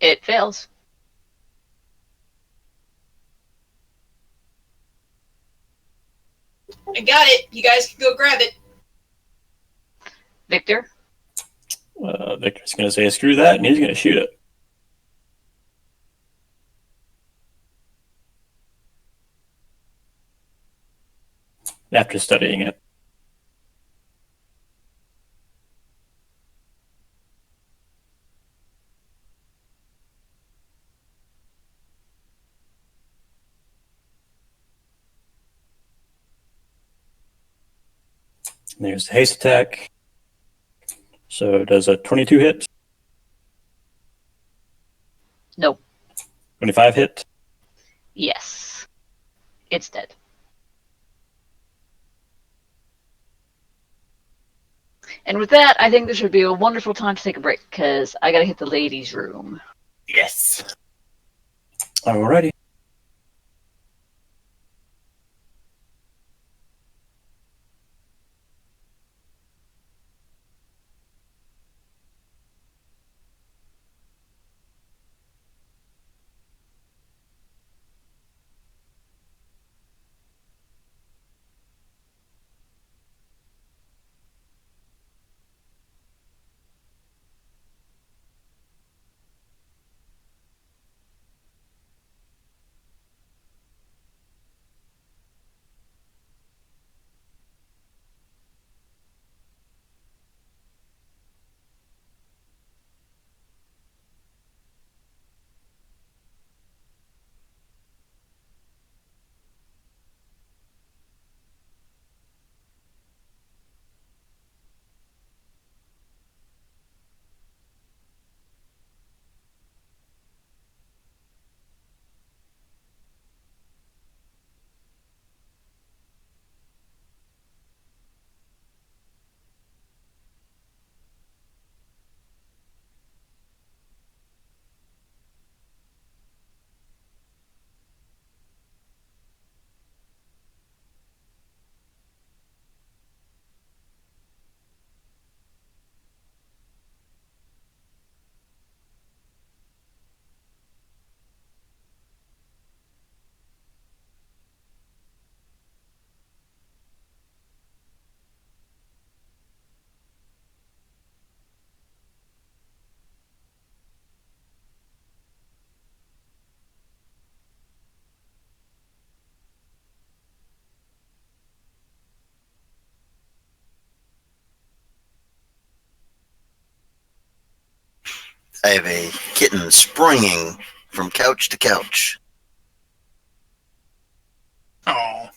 It fails. I got it. You guys can go grab it. Victor? Victor's going to say screw that, and he's going to shoot it. After studying it. There's the haste attack. So does a 22 hit? Nope. 25 hit? Yes. It's dead. And with that, I think this would be a wonderful time to take a break, because I gotta hit the ladies' room. Yes. Alrighty. I have a kitten springing from couch to couch. Oh,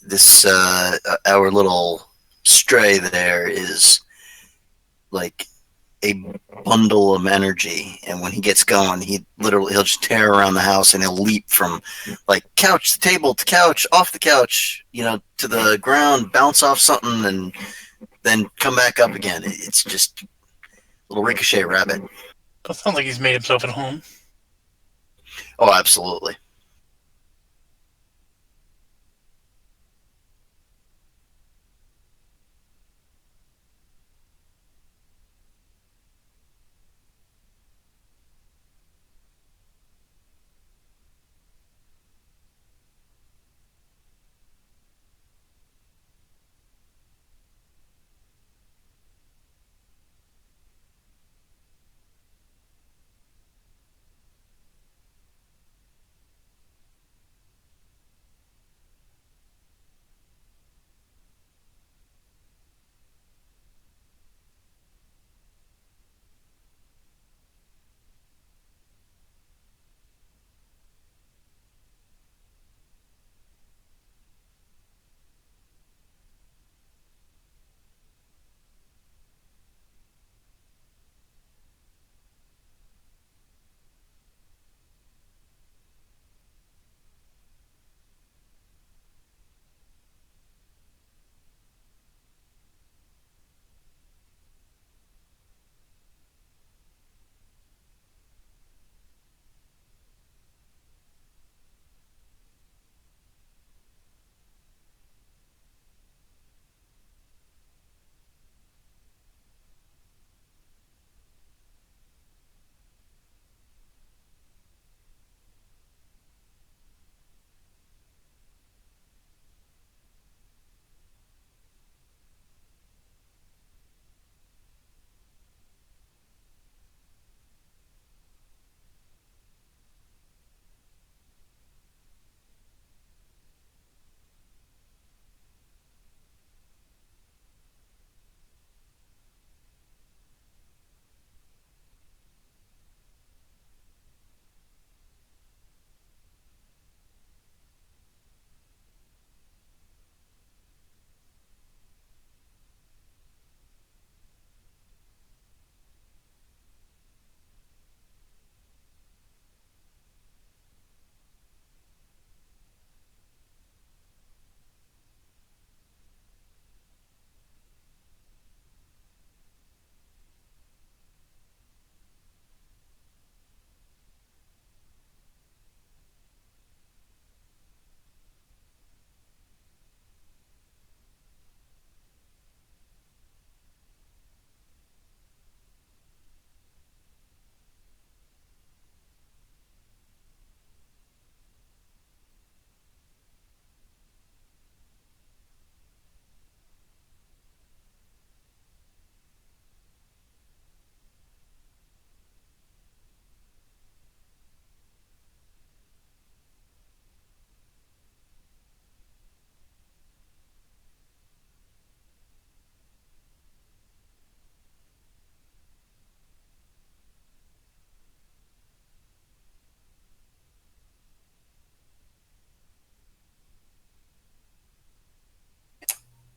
This our little stray there is like a bundle of energy, and when he gets going, he'll just tear around the house, and he'll leap from like couch to table to couch, off the couch, to the ground, bounce off something, and then come back up again. It's just a little ricochet rabbit. that sounds like he's made himself at home. Oh, absolutely.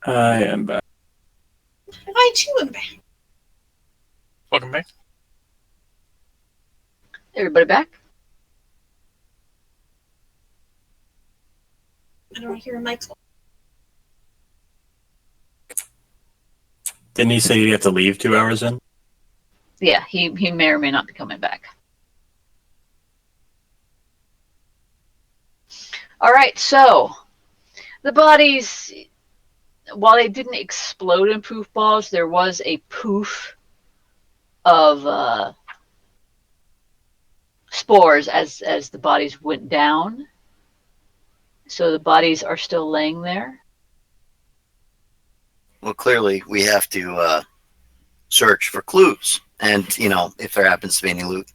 I am back. I too am back. Welcome back. Everybody back? I don't hear Michael. Didn't he say you have to leave 2 hours in? Yeah, he may or may not be coming back. All right, so the bodies, while they didn't explode in poof balls, there was a poof of spores as the bodies went down. So the bodies are still laying there. Well, clearly we have to search for clues, and if there happens to be any loot.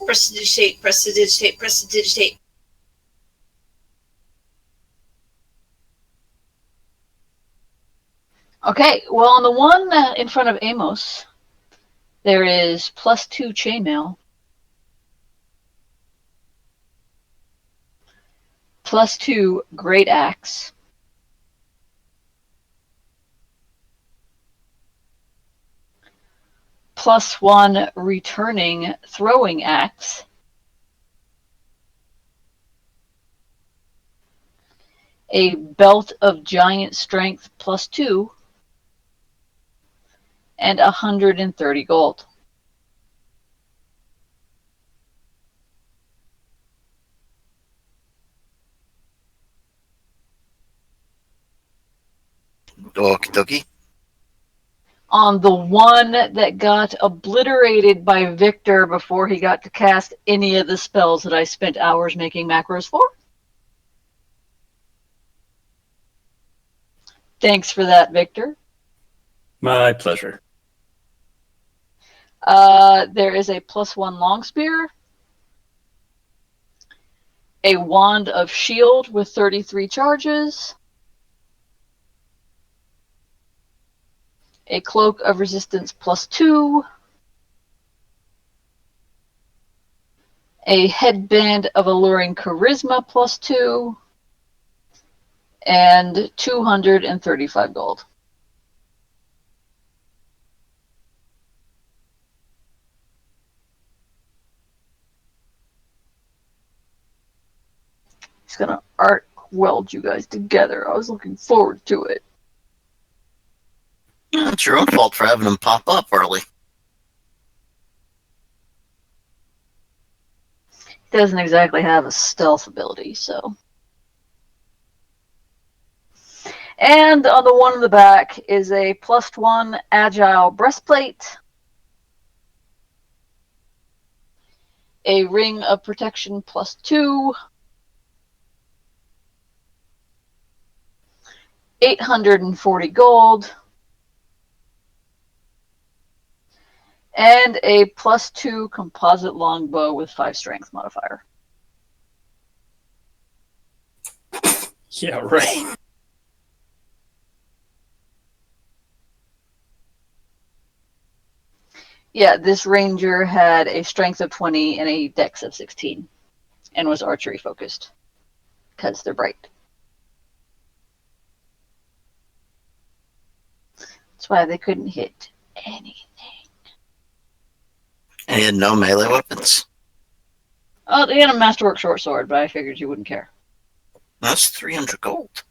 Prestidigitate, prestidigitate, prestidigitate. Okay, well, on the one in front of Amos, there is +2 chainmail, +2 great axe, +1 returning throwing axe, a belt of giant strength +2, and 130 gold. Okie dokie. On the one that got obliterated by Victor before he got to cast any of the spells that I spent hours making macros for. Thanks for that, Victor. My pleasure. There is a +1 long spear, a wand of shield with 33 charges, a cloak of resistance +2, a headband of alluring charisma +2, and 235 gold. He's gonna art weld you guys together. I was looking forward to it. It's your own fault for having them pop up early. He doesn't exactly have a stealth ability, so. And on the one in the back is a +1 agile breastplate, a ring of protection +2, 840 gold, and a +2 composite longbow with 5 strength modifier. Yeah, right. Yeah, this ranger had a strength of 20 and a dex of 16 and was archery focused because they're bright. That's why they couldn't hit anything. And he had no melee weapons. Oh, they had a masterwork short sword, but I figured you wouldn't care. That's 300 gold.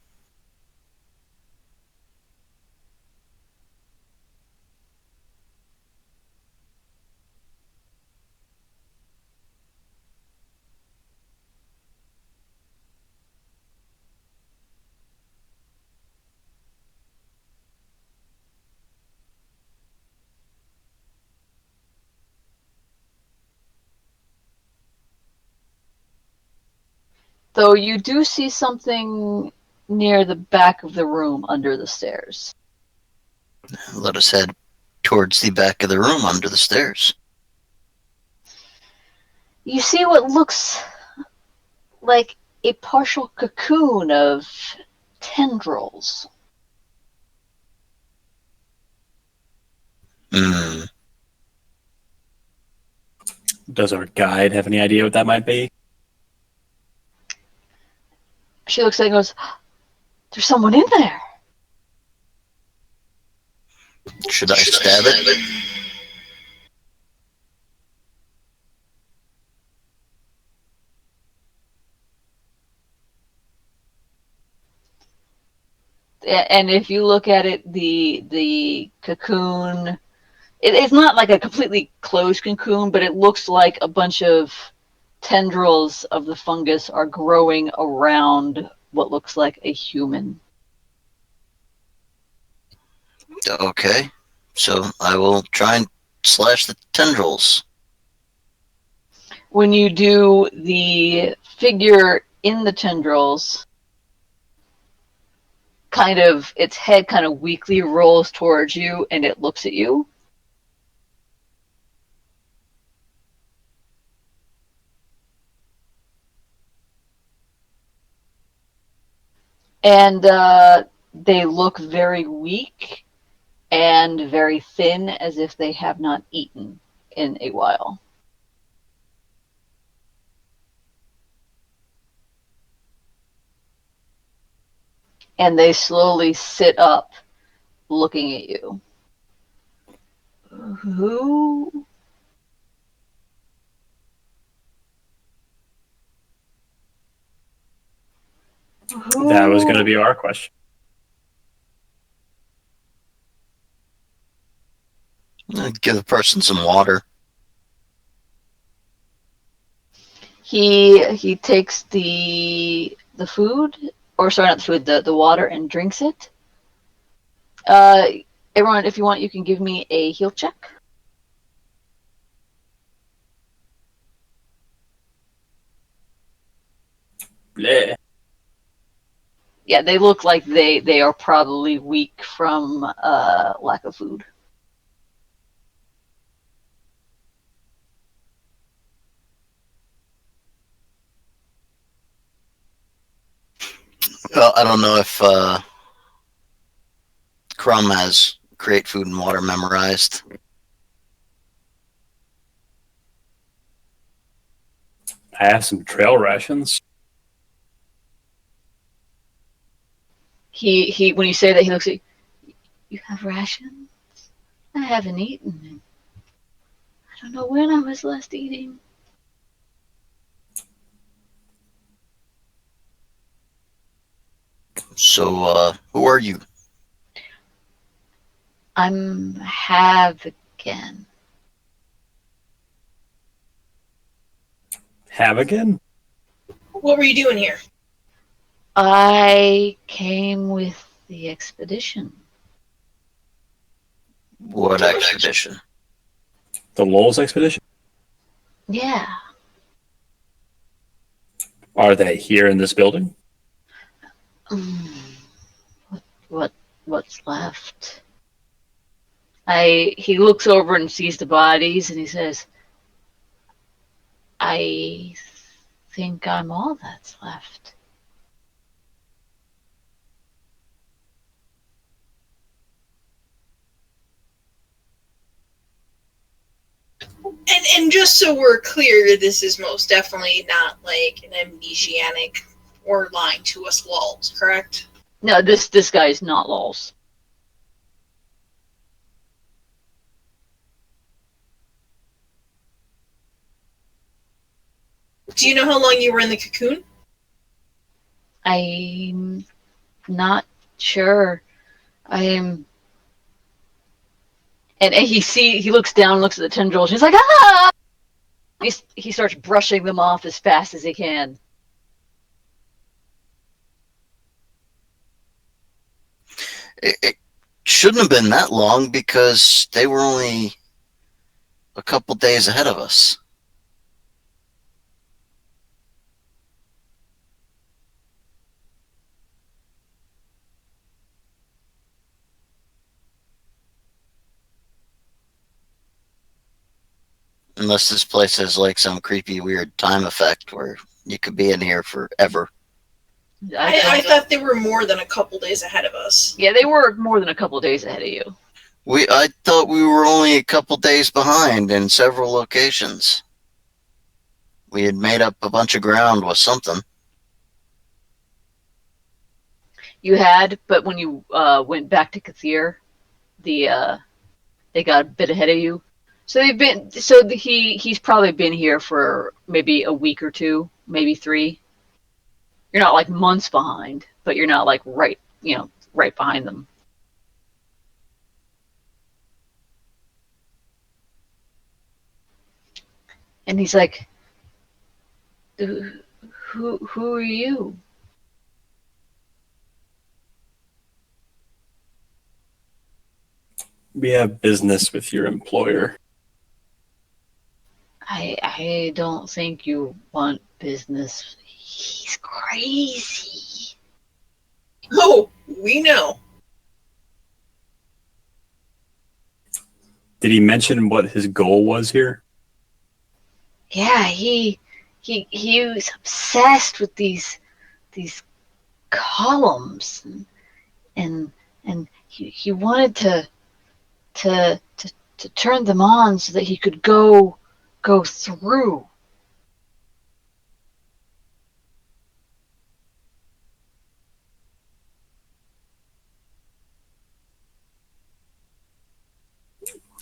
Though you do see something near the back of the room under the stairs. Let us head towards the back of the room under the stairs. You see what looks like a partial cocoon of tendrils. Hmm. Does our guide have any idea what that might be? She looks at it and goes, "There's someone in there." Should I stab it? And if you look at it, the cocoon, it's not like a completely closed cocoon, but it looks like a bunch of tendrils of the fungus are growing around what looks like a human. Okay. So I will try and slash the tendrils. When you do, the figure in the tendrils its head kind of weakly rolls towards you and it looks at you. And they look very weak and very thin, as if they have not eaten in a while. And they slowly sit up, looking at you. Who? That was going to be our question. Give the person some water. He takes the food, or sorry, not the food, the water, and drinks it. Everyone, if you want, you can give me a heal check. Bleh. Yeah, they look like they are probably weak from lack of food. Well, I don't know if Crumb has create food and water memorized. I have some trail rations. He when you say that, he looks at you. You have rations? I haven't eaten. I don't know when I was last eating. So, who are you? I'm Havigan. Havigan? What were you doing here? I came with the expedition. What expedition? The Lowell's expedition? Yeah. Are they here in this building? What's left? He looks over and sees the bodies, and he says, I think I'm all that's left. And just so we're clear, this is most definitely not like an amnesiac or lying to us lulls, correct? No, this guy's not lols. Do you know how long you were in the cocoon? I'm not sure. I'm and he looks down, looks at the tendrils, and he's like, ah! He starts brushing them off as fast as he can. It shouldn't have been that long because they were only a couple days ahead of us. Unless this place has like some creepy, weird time effect where you could be in here forever. I thought they were more than a couple days ahead of us. Yeah, they were more than a couple of days ahead of you. I thought we were only a couple days behind in several locations. We had made up a bunch of ground with something. You had, but when you went back to Kathir, they got a bit ahead of you. So he's probably been here for maybe a week or two, maybe 3. You're not like months behind, but you're not like right behind them. And he's like, who are you? We have business with your employer. I don't think you want business. He's crazy. Oh, we know. Did he mention what his goal was here? Yeah, he was obsessed with these columns, and he wanted to turn them on so that he could go through.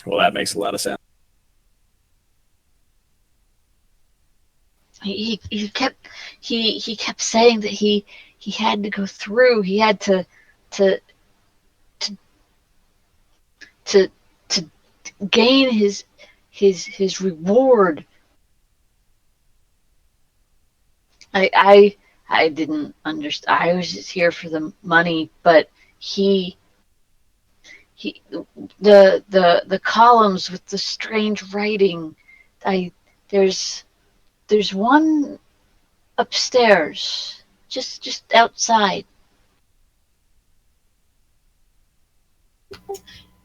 Well, that makes a lot of sense. He kept saying that he had to go through. He had to to to to gain his reward. I didn't understand. I was just here for the money, but he he the columns with the strange writing. I there's there's one upstairs, just outside.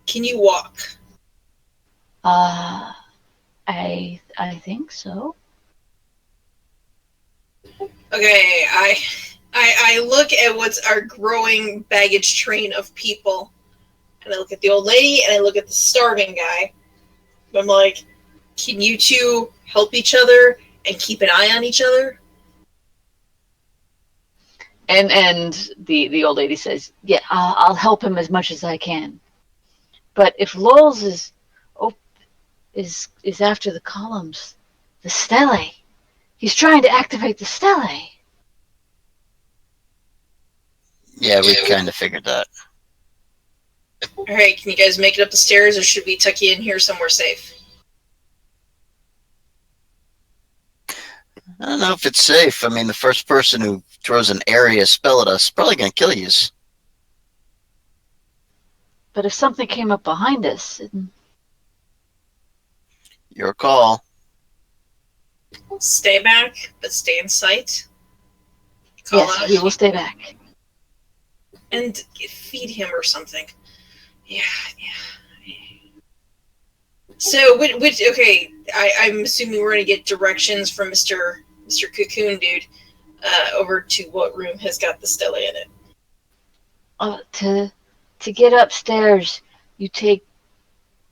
Can you walk? Uh, I think so. Okay, I look at what's our growing baggage train of people, and I look at the old lady, and I look at the starving guy. I'm like, can you two help each other and keep an eye on each other? And the old lady says, "Yeah, I'll help him as much as I can. But if Lowell's is after the columns, the stele, he's trying to activate the stele." Yeah, we kind of figured that. All right, can you guys make it up the stairs, or should we tuck you in here somewhere safe? I don't know if it's safe. I mean, the first person who throws an area spell at us is probably going to kill you. But if something came up behind us, Your call. Stay back, but stay in sight. Call yes, out we will stay back. and feed him or something. Yeah. So, which okay, I'm assuming we're gonna get directions from Mr. Cocoon Dude over to what room has got the stele in it. To get upstairs, you take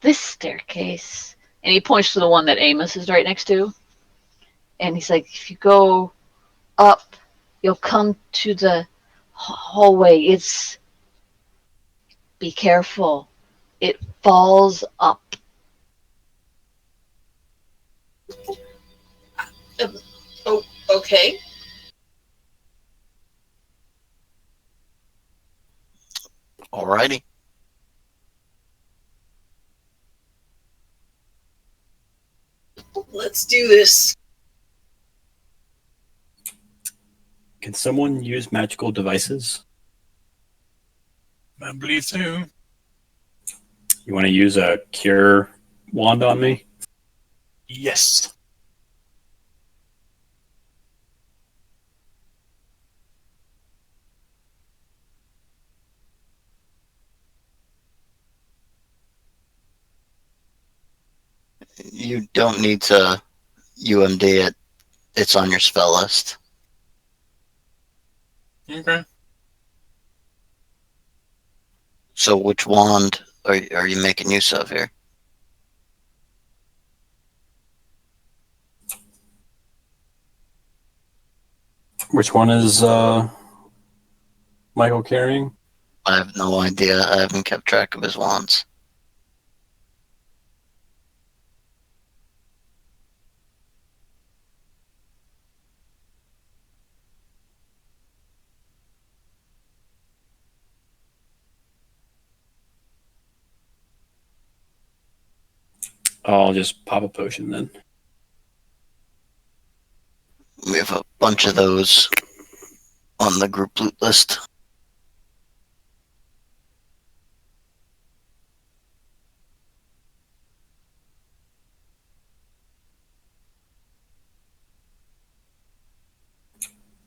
this staircase, and he points to the one that Amos is right next to. And he's like, if you go up, you'll come to the hallway. Be careful. It falls up. Oh, okay. Alrighty. Let's do this. Can someone use magical devices? I believe so. You want to use a cure wand on me? Yes. You don't need to UMD it. It's on your spell list. Okay. So which wand are you making use of here? Which one is Michael carrying? I have no idea. I haven't kept track of his wands. I'll just pop a potion then. We have a bunch of those on the group loot list.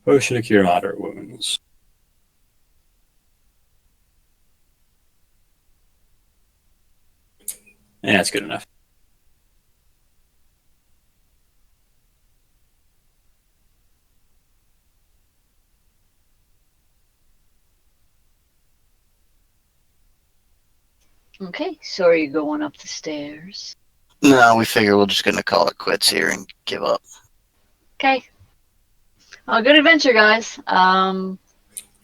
Potion to cure moderate wounds. Yeah, that's good enough. Okay, so are you going up the stairs? No, we figure we're just gonna call it quits here and give up. Okay. Well, good adventure, guys.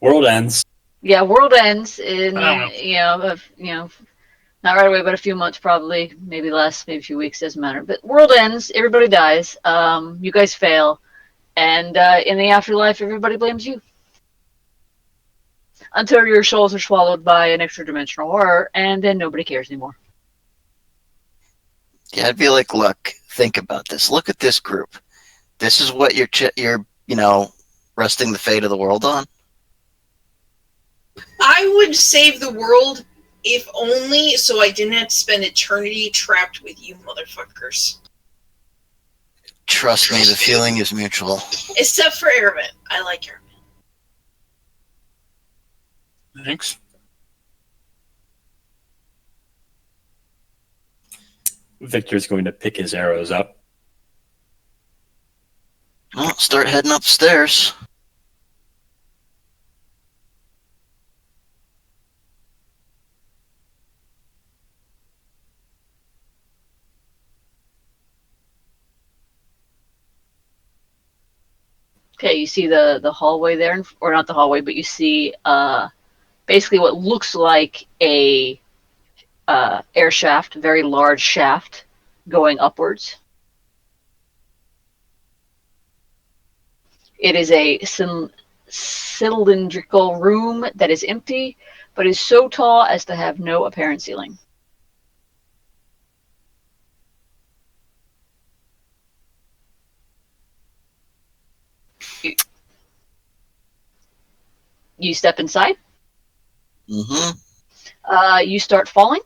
World ends. Yeah, world ends in I don't know. not right away, but a few months probably, maybe less, maybe a few weeks, doesn't matter. But world ends, everybody dies. You guys fail, and in the afterlife, everybody blames you until your souls are swallowed by an extra dimensional horror, and then nobody cares anymore. Yeah, I'd be like, look, think about this. Look at this group. This is what you're resting the fate of the world on. I would save the world if only so I didn't have to spend eternity trapped with you motherfuckers. Trust me, the feeling is mutual. Except for Airman. I like Airman. Thanks. Victor's going to pick his arrows up. Well, start heading upstairs. Okay, you see the hallway there, or not the hallway, but you see basically what looks like a air shaft, very large shaft, going upwards. It is a cylindrical room that is empty, but is so tall as to have no apparent ceiling. You step inside. Mm-hmm. You start falling.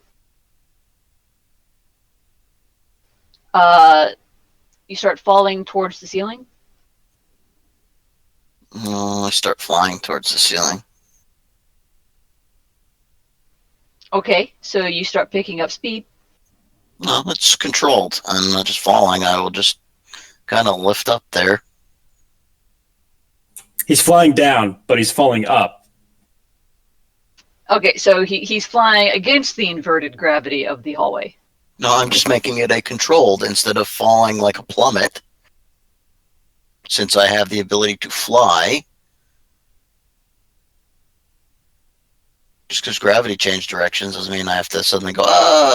Uh, you start falling towards the ceiling. I start flying towards the ceiling. Okay, so you start picking up speed. No, it's controlled. I'm not just falling. I will just kind of lift up there. He's flying down, but he's falling up. Okay, so he's flying against the inverted gravity of the hallway. No, I'm just making it a controlled instead of falling like a plummet. Since I have the ability to fly, just because gravity changed directions doesn't mean I have to suddenly go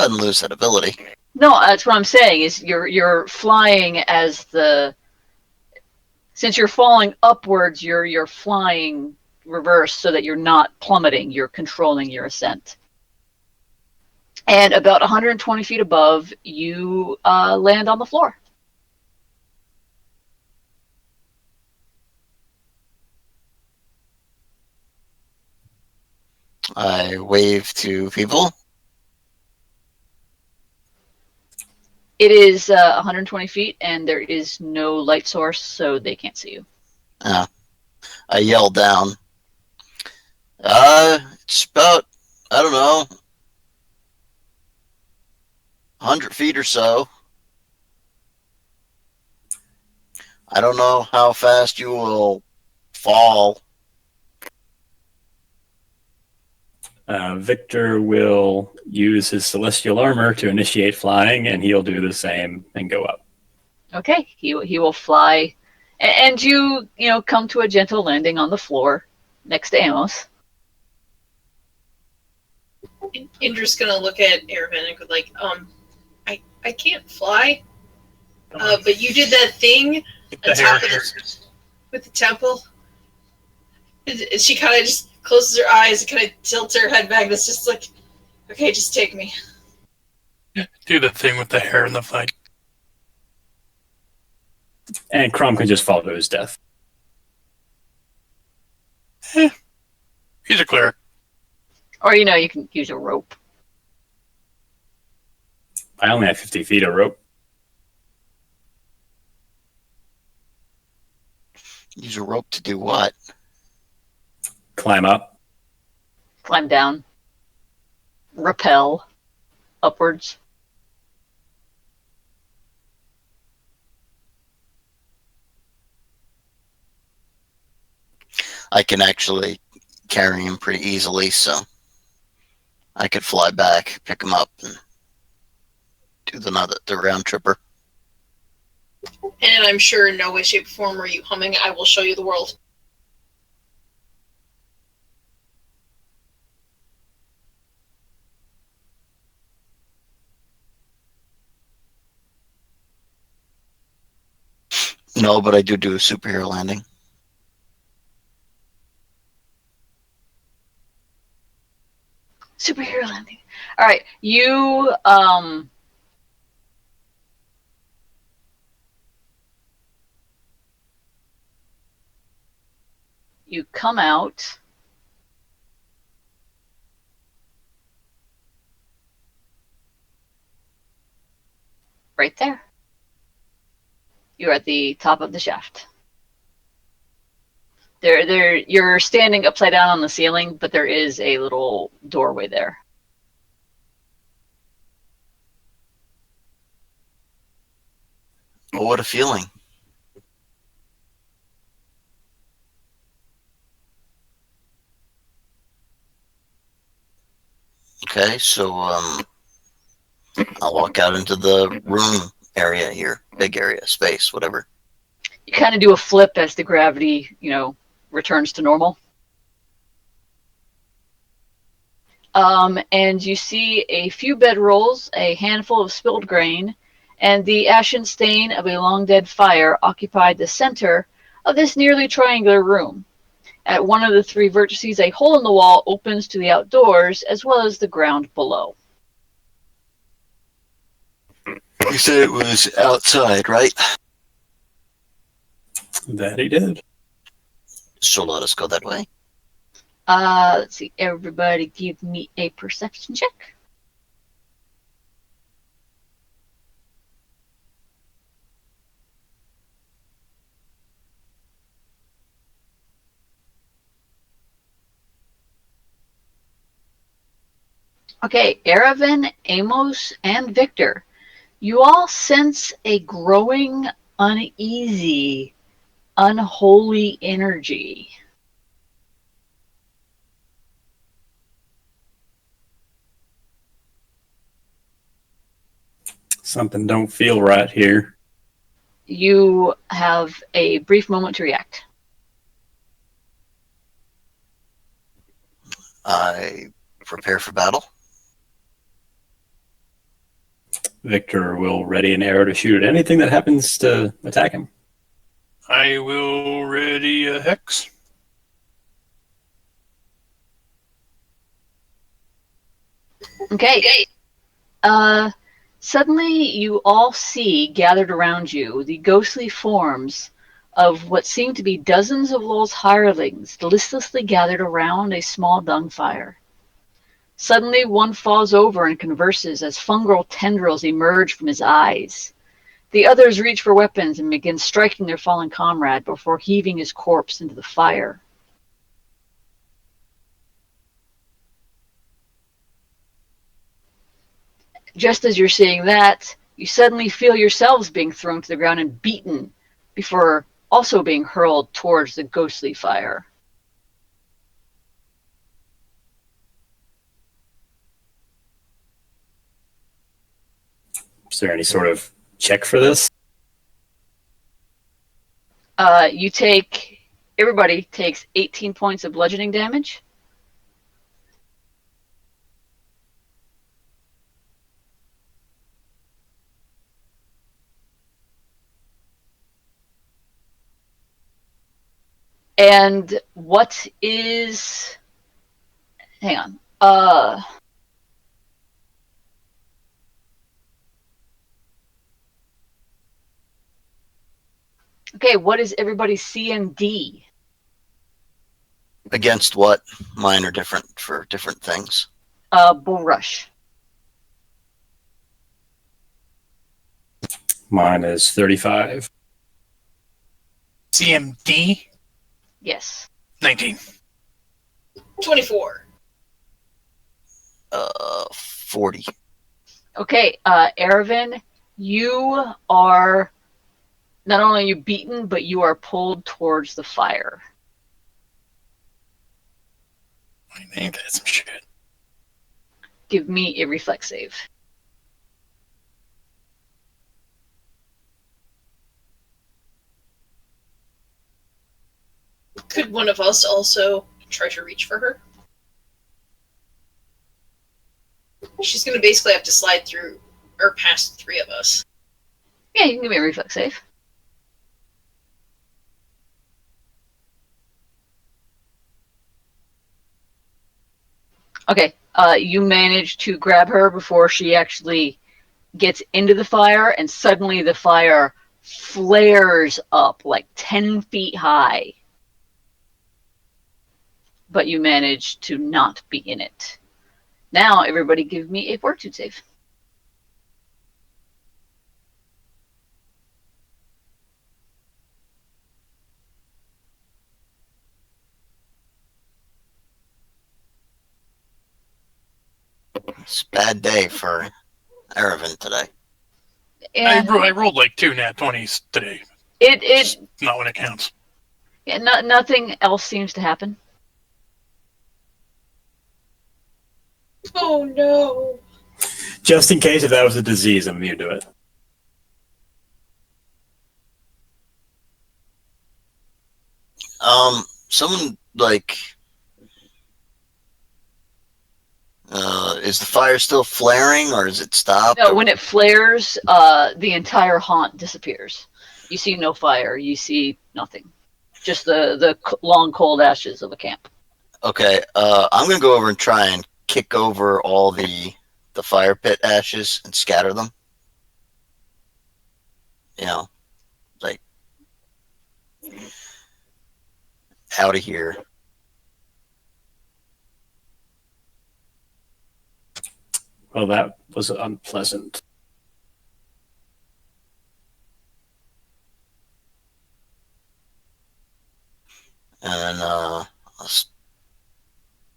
and lose that ability. No, that's what I'm saying. Is you're flying as the since you're falling upwards, you're flying reverse so that you're not plummeting. You're controlling your ascent. And about 120 feet above, you land on the floor. I wave to people. It is 120 feet, and there is no light source, so they can't see you. I yell down. It's about, I don't know, 100 feet or so. I don't know how fast you will fall. Victor will use his celestial armor to initiate flying, and he'll do the same and go up. Okay, he will fly, and you come to a gentle landing on the floor next to Amos. Indra's gonna look at Airman and go like, I can't fly. But you did that thing Get the on top of hair. with the temple. And she kind of just closes her eyes and kind of tilts her head back. And it's just like, okay, just take me. Do the thing with the hair in the fight. And Crom can just fall to his death. He's a cleric. Or you can use a rope. I only have 50 feet of rope. Use a rope to do what? Climb up. Climb down. Rappel upwards. I can actually carry him pretty easily, so I could fly back, pick him up, and do the round tripper. And I'm sure in no way, shape, or form are you humming I Will Show You the World. No, but I do a superhero landing. Superhero landing. All right, you you come out. Right there. You're at the top of the shaft. You're standing upside down on the ceiling, but there is a little doorway there. Oh, what a feeling. Okay, so I'll walk out into the room area here, big area, space, whatever. You kind of do a flip as the gravity, returns to normal. And you see a few bedrolls, a handful of spilled grain, and the ashen stain of a long-dead fire occupied the center of this nearly triangular room. At one of the three vertices, a hole in the wall opens to the outdoors, as well as the ground below. You said it was outside, right? That he did. So let us go that way. Let's see. Everybody give me a perception check. Okay, Aravan, Amos, and Victor, you all sense a growing, uneasy, unholy energy. Something don't feel right here. You have a brief moment to react. I prepare for battle. Victor will ready an arrow to shoot at anything that happens to attack him. I will ready a hex. Okay. Suddenly, you all see gathered around you the ghostly forms of what seem to be dozens of Lol's hirelings listlessly gathered around a small dung fire. Suddenly, one falls over and converses as fungal tendrils emerge from his eyes. The others reach for weapons and begin striking their fallen comrade before heaving his corpse into the fire. Just as you're seeing that, you suddenly feel yourselves being thrown to the ground and beaten before also being hurled towards the ghostly fire. Is there any sort of check for this? Everybody takes 18 points of bludgeoning damage. And what is... Hang on. Okay, what is everybody's CMD? Against what? Mine are different for different things. Bull Rush. Mine is 35. CMD Yes. 19. 24. 40. Okay, Aravan, you are not only you beaten, but you are pulled towards the fire. Ain't that some shit? give me a reflex save. Could one of us also try to reach for her? She's going to basically have to slide through or past the three of us. Yeah, you can give me a reflex save. Okay, you manage to grab her before she actually gets into the fire, and suddenly the fire flares up like 10 feet high. But you manage to not be in it. Now, everybody give me a fortitude save. It's a bad day for Aravan today. Yeah, I rolled like 2 nat 20s today. it Just not when it counts. yeah, nothing else seems to happen. Oh no. Just in case if that was a disease, I'm immune to it. Someone like, is the fire still flaring or is it stopped? No, Or... when it flares, the entire haunt disappears. You see no fire. You see nothing. Just the long, cold ashes of a camp. Okay, I'm gonna go over and try and kick over all the fire pit ashes and scatter them. You know, like out of here. Well, that was unpleasant. And then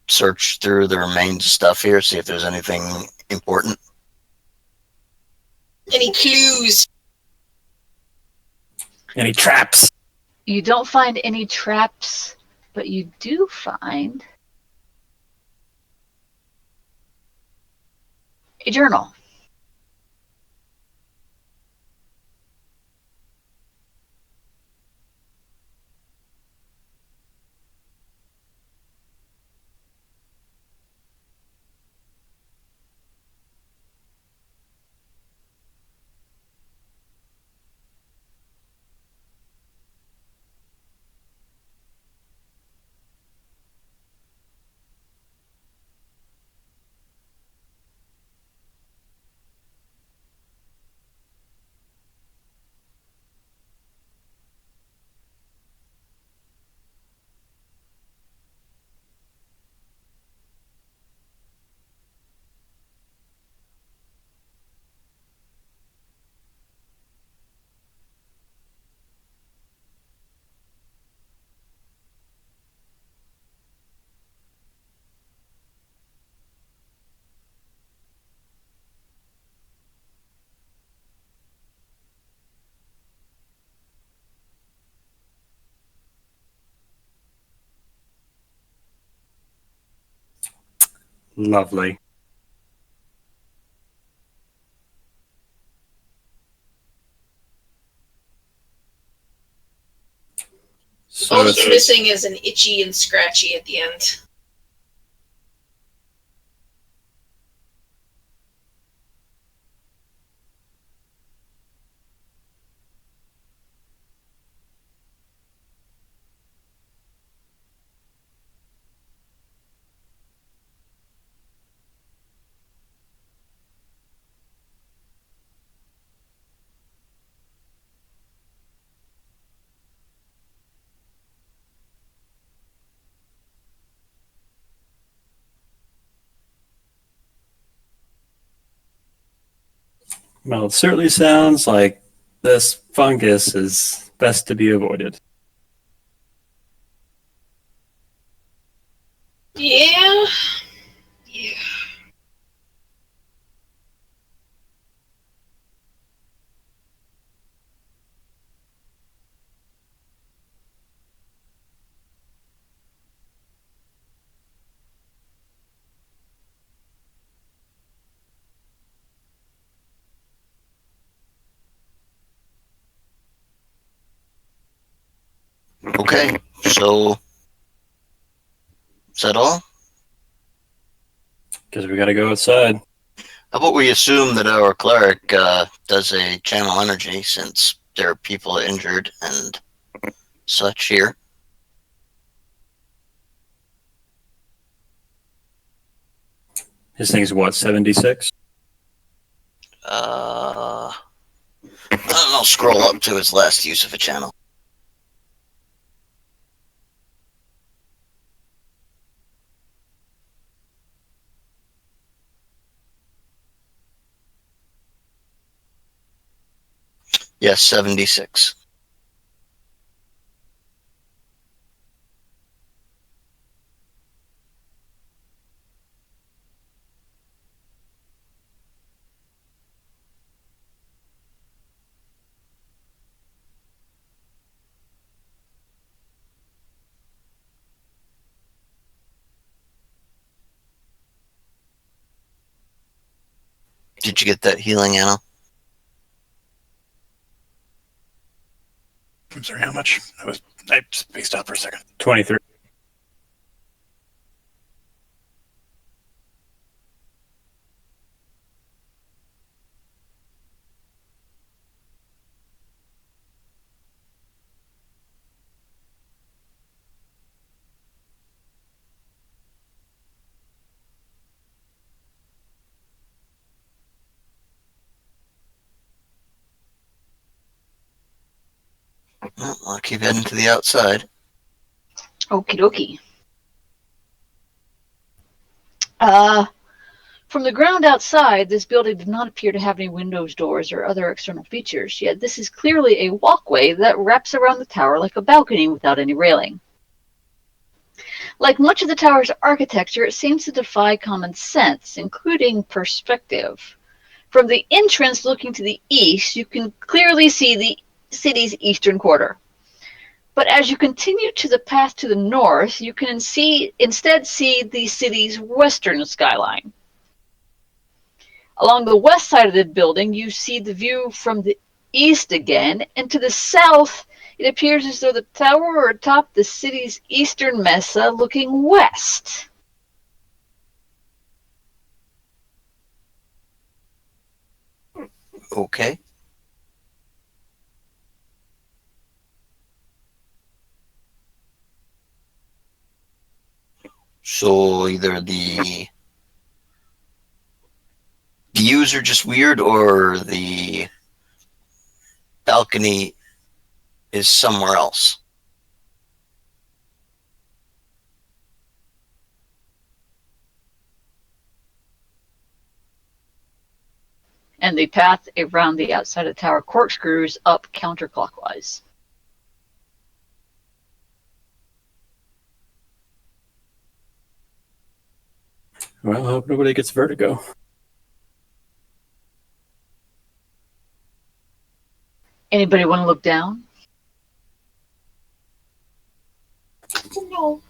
search through the remains of stuff here, see if there's anything important. Any clues? Any traps? You don't find any traps, but you do find a journal. Lovely. So All it's he's missing is an itchy and scratchy at the end. well, it certainly sounds like this fungus is best to be avoided. Yeah. Yeah. So, is that all? Because we got to go outside. How about we assume that our cleric does a channel energy since there are people injured and such here? His thing's what, 76? I don't know, scroll up to his last use of a channel. Yes, 76. Did you get that healing, Anna? I'm sorry, how much? I spaced out for a second. 23. Well, I'll keep heading to the outside. Okie dokie. From the ground outside, this building did not appear to have any windows, doors, or other external features, yet this is clearly a walkway that wraps around the tower like a balcony without any railing. Like much of the tower's architecture, it seems to defy common sense, including perspective. From the entrance looking to the east, you can clearly see the city's eastern quarter. But as you continue to the path to the north, you can instead see the city's western skyline. Along the west side of the building, you see the view from the east again, and to the south, it appears as though the tower were atop the city's eastern mesa looking west. Okay. So either the views are just weird or the balcony is somewhere else. And the path around the outside of the tower corkscrews up counterclockwise. Well, I hope nobody gets vertigo. Anybody want to look down? No.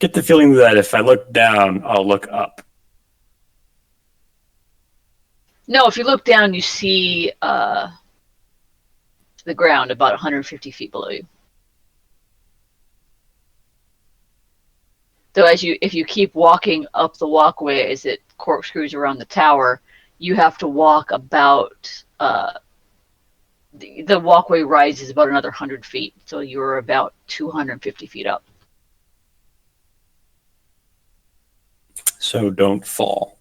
Get the feeling that if I look down, I'll look up. No, if you look down, you see the ground about 150 feet below you. So if you keep walking up the walkway as it corkscrews around the tower, you have to walk about the walkway rises about another 100 feet, so you're about 250 feet up. So don't fall.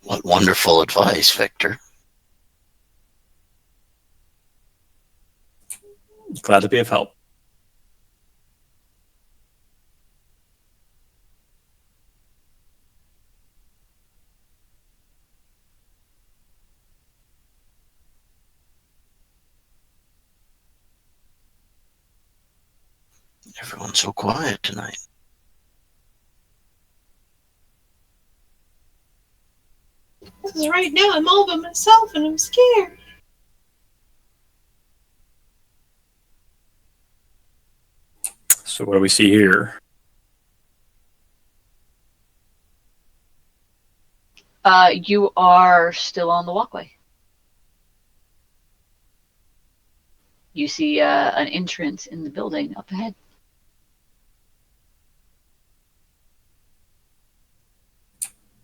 What wonderful advice, Victor. Glad to be of help. Everyone's so quiet tonight. Because right now I'm all by myself and I'm scared. So what do we see here? You are still on the walkway. You see an entrance in the building up ahead.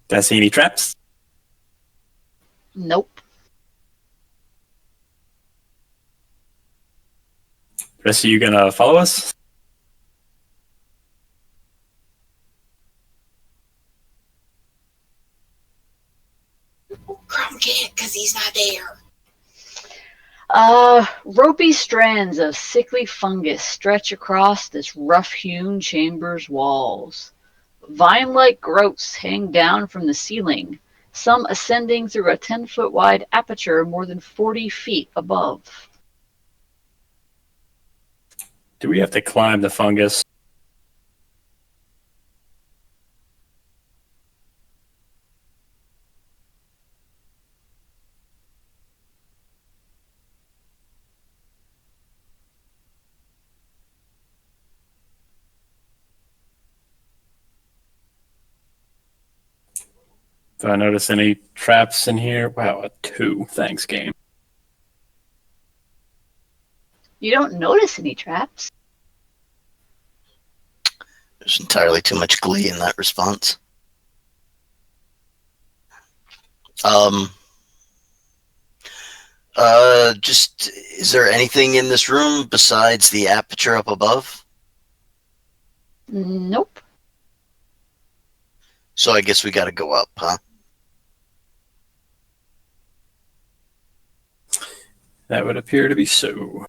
Do I see any traps? Nope. The rest of you gonna follow us? Crumb can't because he's not there. Ropey strands of sickly fungus stretch across this rough-hewn chamber's walls. Vine-like growths hang down from the ceiling, some ascending through a 10-foot wide aperture more than 40 feet above. Do we have to climb the fungus? Do I notice any traps in here? Wow, a 2. Thanks, game. You don't notice any traps. There's entirely too much glee in that response. Just, is there anything in this room besides the aperture up above? Nope. So I guess we gotta go up, huh? That would appear to be so.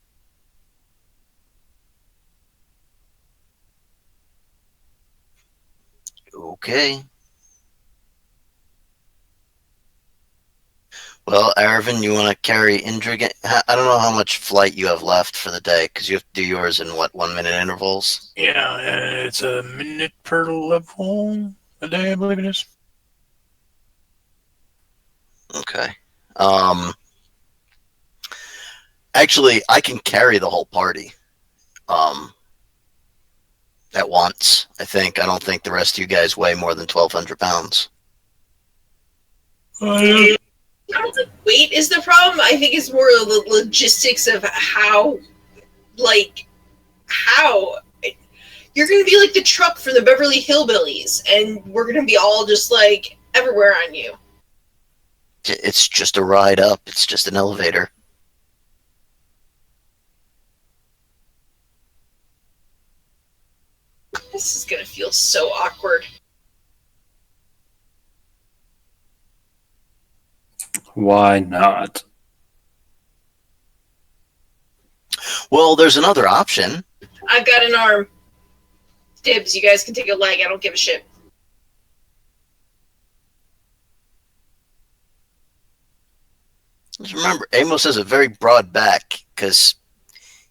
Okay. Well, Aravan, you want to carry Indra? I don't know how much flight you have left for the day, because you have to do yours in, what, 1 minute intervals? Yeah, it's a minute per level a day, I believe it is. Okay. Actually, I can carry the whole party. At once, I think. I don't think the rest of you guys weigh more than 1,200 pounds. I don't think weight is the problem. I think it's more of the logistics of how you're going to be like the truck for the Beverly Hillbillies, and we're going to be all just like everywhere on you. It's just a ride up. It's just an elevator. This is going to feel so awkward. Why not? Well, there's another option. I've got an arm. Dibs, you guys can take a leg. I don't give a shit. Just remember, Amos has a very broad back, because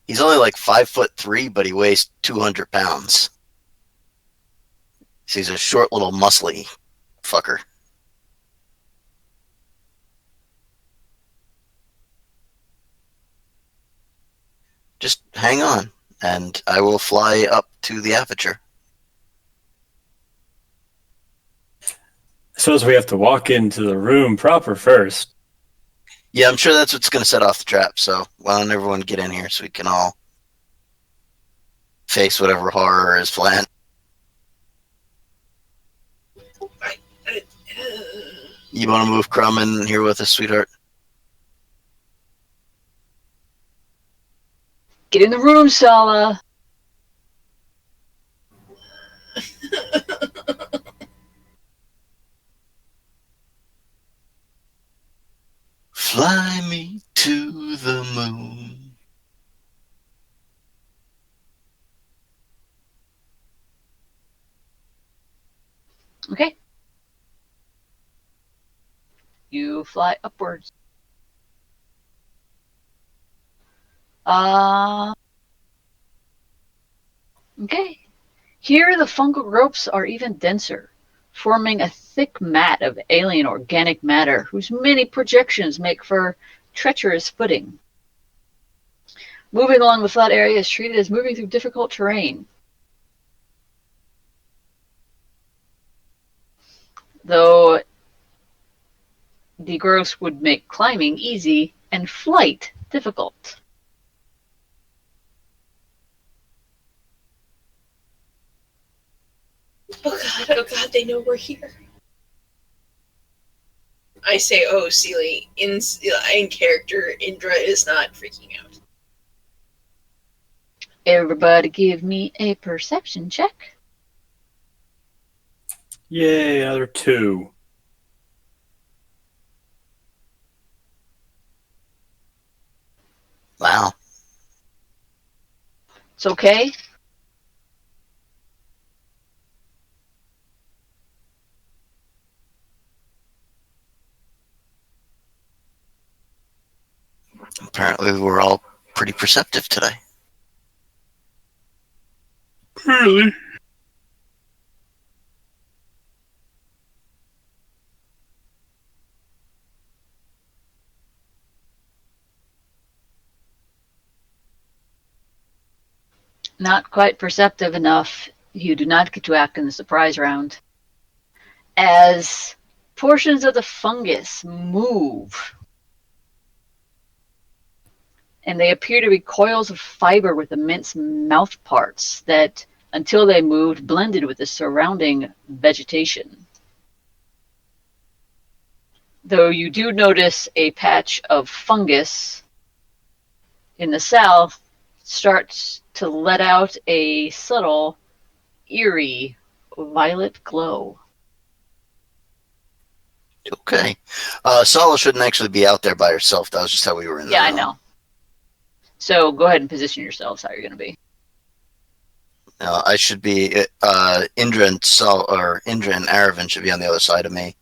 he's only like 5'3", but he weighs 200 pounds. So he's a short little muscly fucker. Just hang on, and I will fly up to the aperture. I suppose we have to walk into the room proper first. Yeah, I'm sure that's what's going to set off the trap, so why don't everyone get in here so we can all face whatever horror is planned. You want to move Crumb in here with us, sweetheart? Get in the room, Sala. Fly me to the moon. Okay. You fly upwards. Okay. Here the fungal ropes are even denser, forming a thick mat of alien organic matter whose many projections make for treacherous footing. Moving along the flat area is treated as moving through difficult terrain. though the growth would make climbing easy and flight difficult. Oh god, they know we're here. I say, oh, Seely, in character, Indra is not freaking out. Everybody give me a perception check. Yay, another 2. Wow. It's okay. Apparently, we're all pretty perceptive today. Really? Not quite perceptive enough. You do not get to act in the surprise round. As portions of the fungus move, and they appear to be coils of fiber with immense mouth parts that, until they moved, blended with the surrounding vegetation. Though you do notice a patch of fungus in the south starts to let out a subtle, eerie violet glow. Okay. Sala shouldn't actually be out there by herself. That was just how we were in the Yeah, I room. know. So go ahead and position yourselves how you're going to be. I should be Indra and Aravan should be on the other side of me.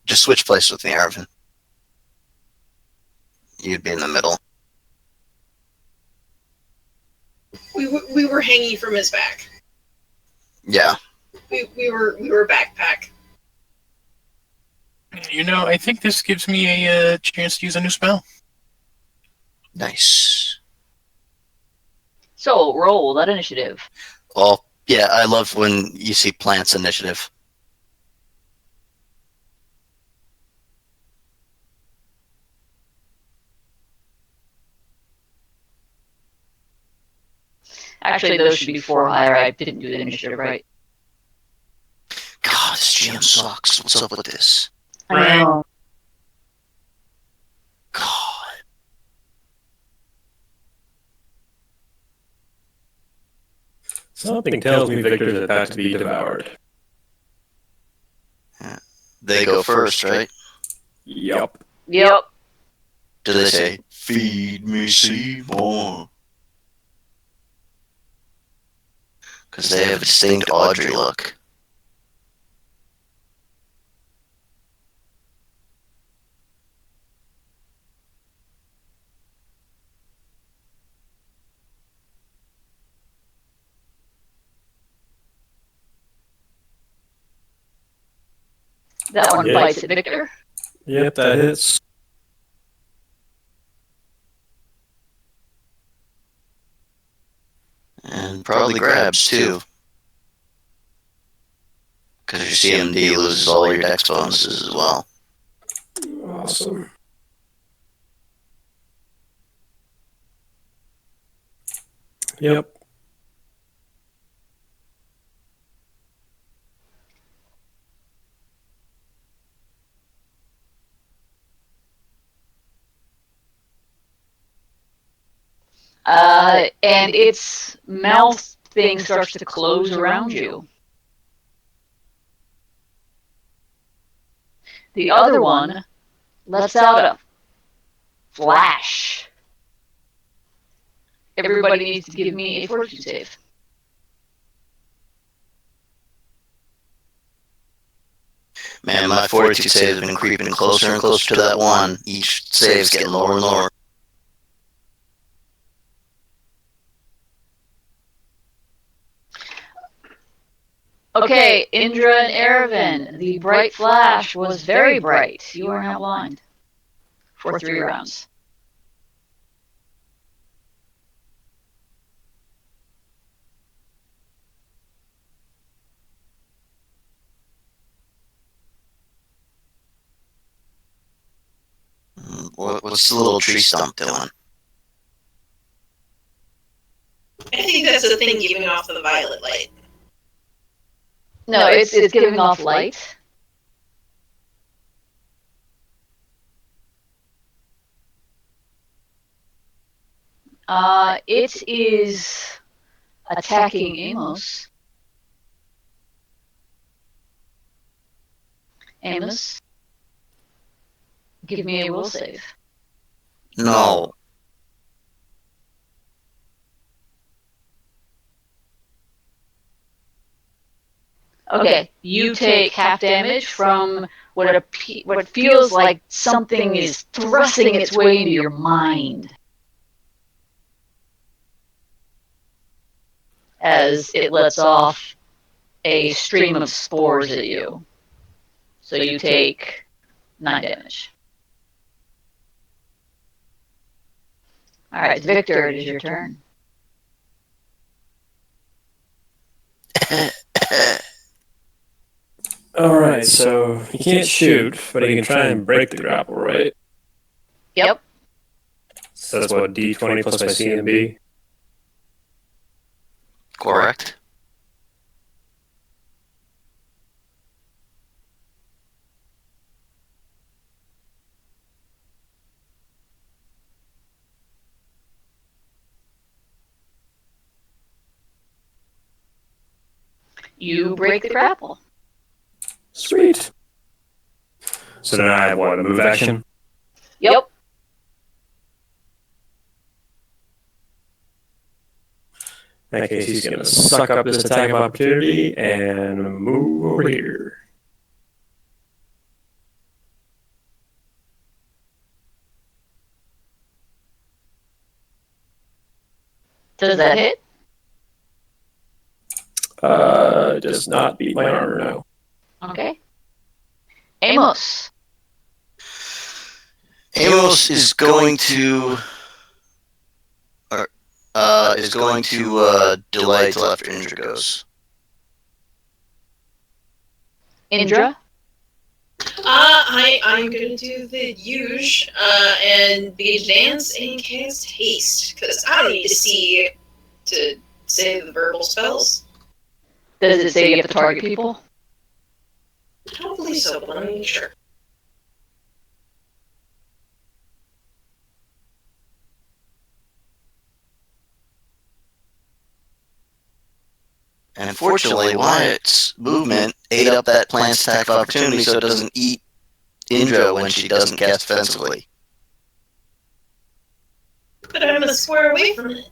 Just switch places with me, Aravan. You'd be in the middle. We were hanging from his back. Yeah. We were backpack. You know, I think this gives me a chance to use a new spell. Nice. So roll that initiative. Oh, yeah, I love when you see plants initiative. Actually, those should be 4 higher. I didn't do the initiative right. God, this GM sucks. What's up with this? I know. God. Something tells me Victor's about to be devoured. They go first, right? Yup. Yep. Do they say, feed me Seymour? Because they have a distinct Audrey look. That one Yeah. bites at Victor. Yep, that hits. And probably grabs, too. Because your CMD loses all your dex bonuses as well. Awesome. Yep. And its mouth thing starts to close around you. The other one lets out a flash. Everybody needs to give me a fortitude save. Man, my fortitude save has been creeping closer and closer to that one. Each save's getting lower and lower. Okay, Indra and Aravan, the bright flash was very bright. You are now blind for 3 rounds. What's the little tree stump doing? I think that's the thing giving off the violet light. No, it's giving off light. It is attacking Amos. Amos, give me a will save. No. Okay, you take half damage from what feels like something is thrusting its way into your mind. As it lets off a stream of spores at you. So you take 9 damage. Alright, Victor, it is your turn. Alright, so he can't shoot, but he can try and break the grapple, right? Yep. So that's what, D20 plus my CMB? Correct. You break the grapple. Sweet. So then I have what, a move action? Yep. In that case, he's going to suck up this attack of opportunity and move over here. Does that hit? Does not beat my armor, no. Okay. Amos. Amos is going to delay till after Indra goes. Indra. I'm gonna do the huge and begin to dance and cast haste because I don't need to see to say the verbal spells. Does it say you have to target people? I don't believe so, but let me make sure. And unfortunately, Wyatt's movement ate up that plant's attack of opportunity so it doesn't eat Indra when she doesn't cast defensively. But I'm a square away from it.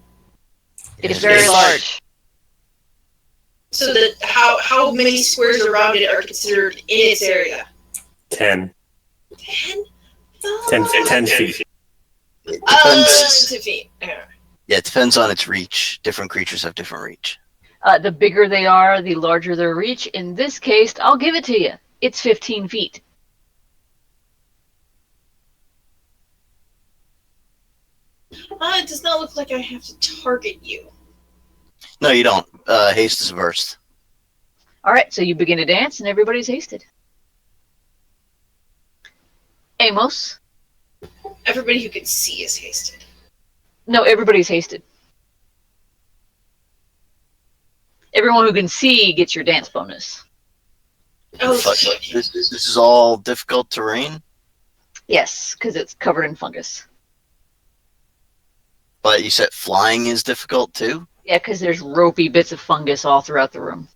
It's very large. So that how many squares around it are considered in its area? 10. 10? 10 feet. It depends. 10 feet. Okay. Yeah, it depends on its reach. Different creatures have different reach. The bigger they are, the larger their reach. In this case, I'll give it to you. It's 15 feet. It does not look like I have to target you. No, you don't. Haste is a burst. Alright, so you begin to dance and everybody's hasted. Amos. Everybody who can see is hasted. No, everybody's hasted. Everyone who can see gets your dance bonus. Oh, This is all difficult terrain? Yes, because it's covered in fungus. But you said flying is difficult too? Yeah, because there's ropey bits of fungus all throughout the room.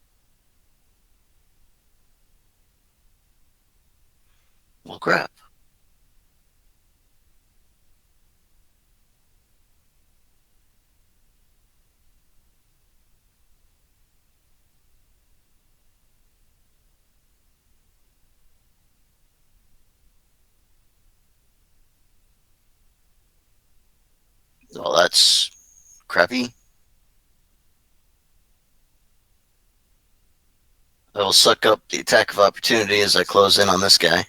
Well, crap. Well, that's crappy. I will suck up the attack of opportunity as I close in on this guy.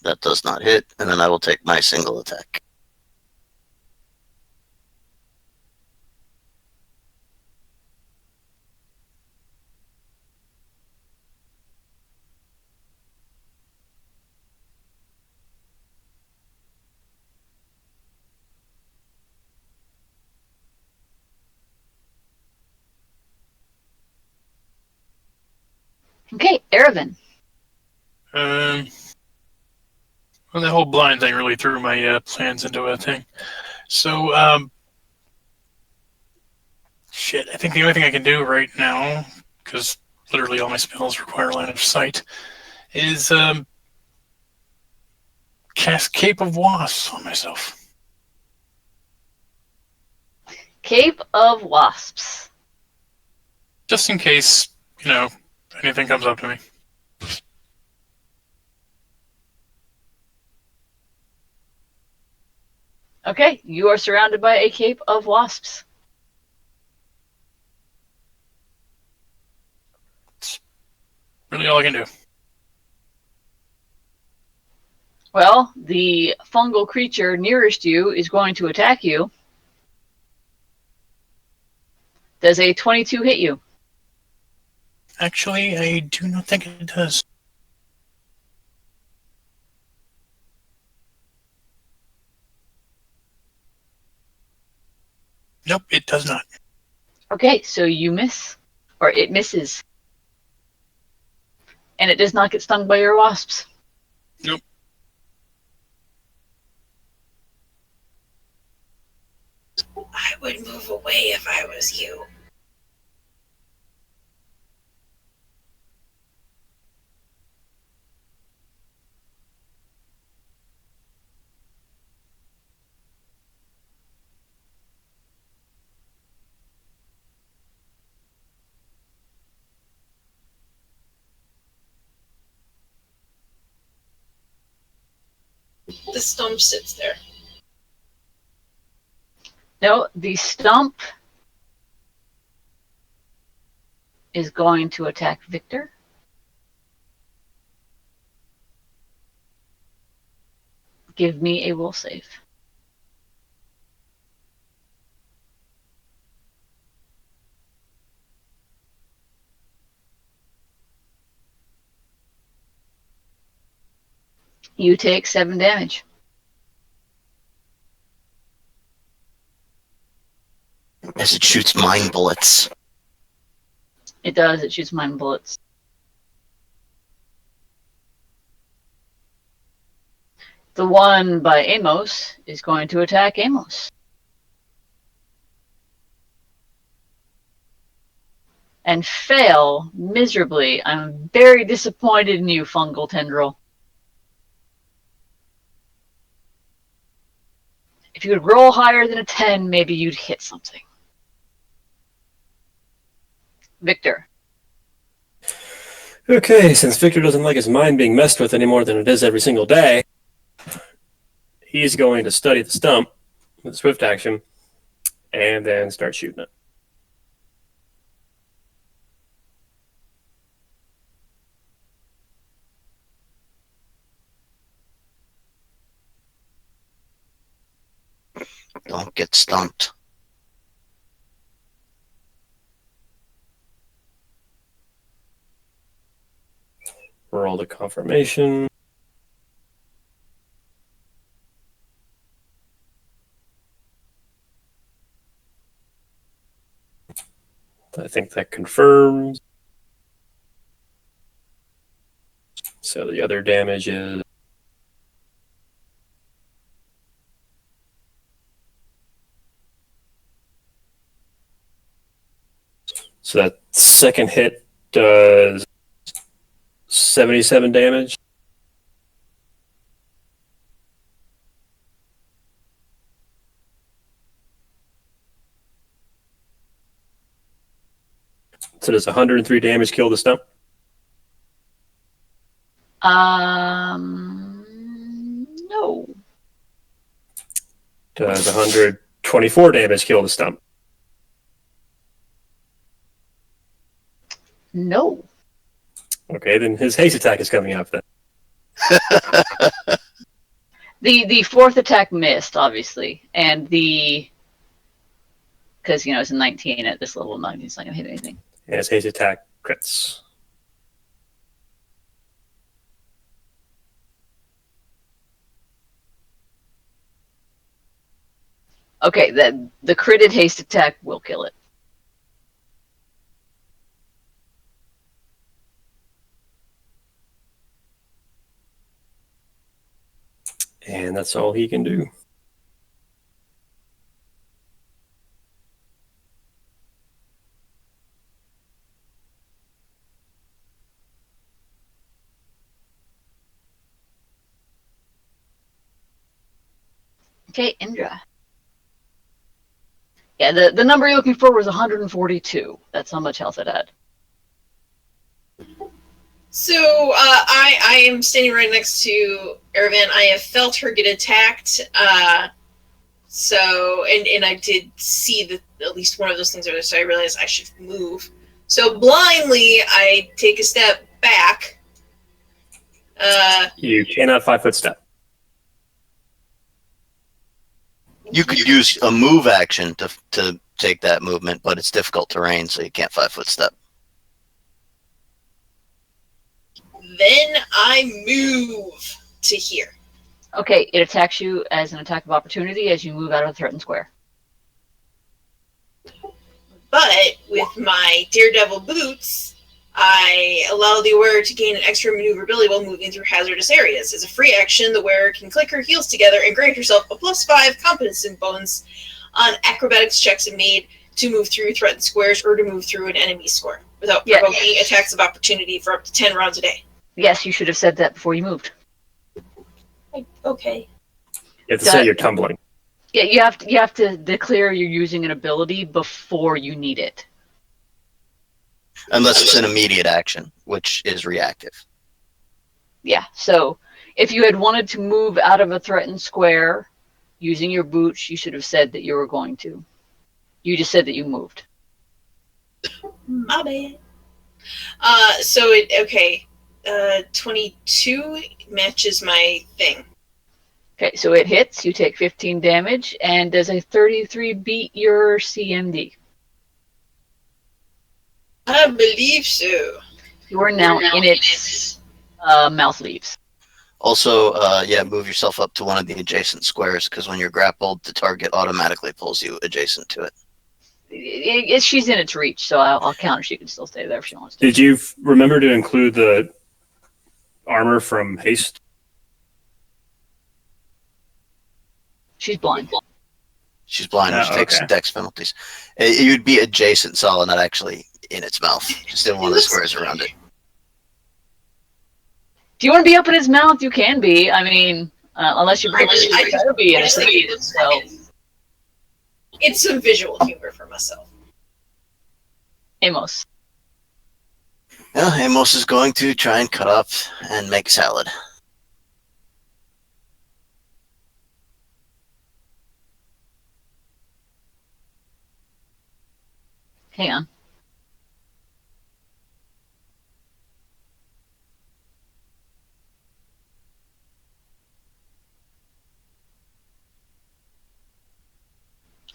That does not hit, and then I will take my single attack. Okay, Erevan. Well, the whole blind thing really threw my plans into a thing. So, shit, I think the only thing I can do right now, because literally all my spells require line of sight, is cast Cape of Wasps on myself. Cape of Wasps. Just in case, anything comes up to me. Okay, you are surrounded by a cape of wasps. Really all I can do. Well, the fungal creature nearest you is going to attack you. Does a 22 hit you? Actually, I do not think it does. Nope, it does not. Okay, so you miss. Or it misses. And it does not get stung by your wasps. Nope. I would move away if I was you. The stump sits there. No, the stump is going to attack Victor. Give me a will save. You take 7 damage. As it shoots mind bullets. It does, it shoots mind bullets. The one by Amos is going to attack Amos. And fail miserably. I'm very disappointed in you, fungal tendril. If you could roll higher than a 10, maybe you'd hit something. Victor. Okay, since Victor doesn't like his mind being messed with any more than it is every single day, he's going to study the stump with a swift action and then start shooting it. Don't get stumped. Roll the confirmation. I think that confirms. So the other damage is so that second hit does 77 damage. So does 103 damage kill the stump? No. Does 124 damage kill the stump? No. Okay, then his haste attack is coming up then. The fourth attack missed, obviously, and because it's a 19 at this level, 19 is not gonna hit anything. And his haste attack crits. Okay, the critted haste attack will kill it. And that's all he can do. Okay, Indra. Yeah, the number you're looking for was 142. That's how much health it had. So I am standing right next to Aravan. I have felt her get attacked. So and I did see that at least one of those things are there, so I realized I should move. So blindly, I take a step back. You cannot 5-foot step. You could use a move action to take that movement, but it's difficult terrain, so you can't 5-foot step. Then I move to here. Okay, it attacks you as an attack of opportunity as you move out of the threatened square. But with my Daredevil boots, I allow the wearer to gain an extra maneuverability while moving through hazardous areas. As a free action, the wearer can click her heels together and grant herself a +5 competence bonus on acrobatics checks made to move through threatened squares or to move through an enemy square without provoking attacks of opportunity for up to 10 rounds a day. Yes, you should have said that before you moved. Okay. You have to say you're tumbling. Yeah, you have to declare you're using an ability before you need it. Unless it's an immediate action, which is reactive. Yeah, so if you had wanted to move out of a threatened square using your boots, you should have said that you were going to. You just said that you moved. My bad. 22 matches my thing. Okay, so it hits, you take 15 damage, and does a 33 beat your CMD? I believe so. You are now in its mouth leaves. Also, move yourself up to one of the adjacent squares, because when you're grappled, the target automatically pulls you adjacent to it. She's in its reach, so I'll counter. She can still stay there if she wants to. Did you remember to include the armor from haste? She's blind. She's blind, which takes dex penalties. You'd be adjacent, Sala, not actually in its mouth. Just in one of the squares around it. If you want to be up in its mouth, you can be. I mean, unless you try to be in its mouth. So. It's some visual humor for myself. Amos. Yeah, Amos is going to try and cut up and make salad. Hang on.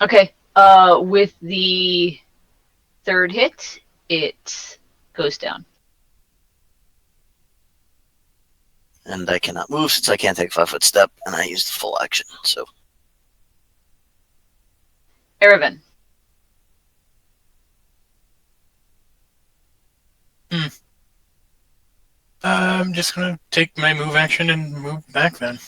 Okay. With the third hit, it goes down. And I cannot move since I can't take a 5-foot step, and I used the full action, so. Erevan. I'm just gonna take my move action and move back then.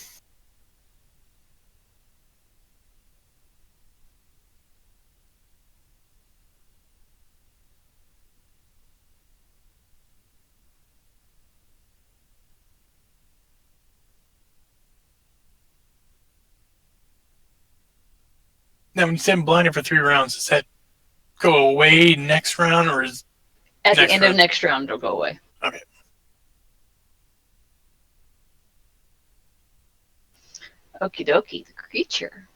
Now, when you say I'm blinded for 3 rounds, does that go away next round, or is At the end of next round, it'll go away. Okay. Okie dokie, the creature.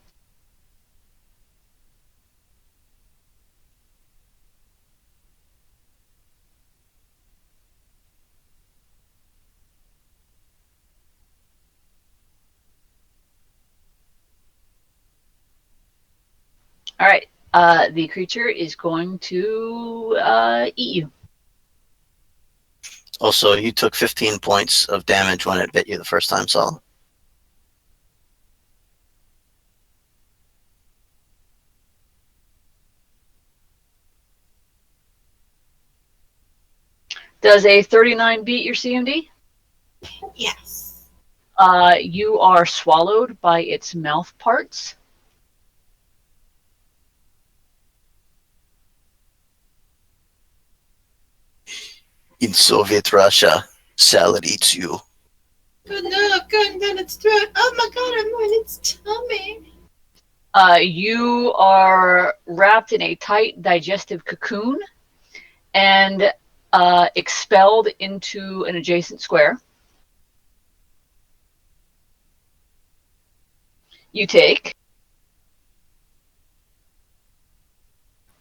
All right. The creature is going to eat you. Also, you took 15 points of damage when it bit you the first time, Sala. Does a 39 beat your CMD? Yes. You are swallowed by its mouth parts. In Soviet Russia, salad eats you. Oh no, I'm going down its throat. Oh my god, I'm on its tummy. You are wrapped in a tight digestive cocoon and expelled into an adjacent square. You take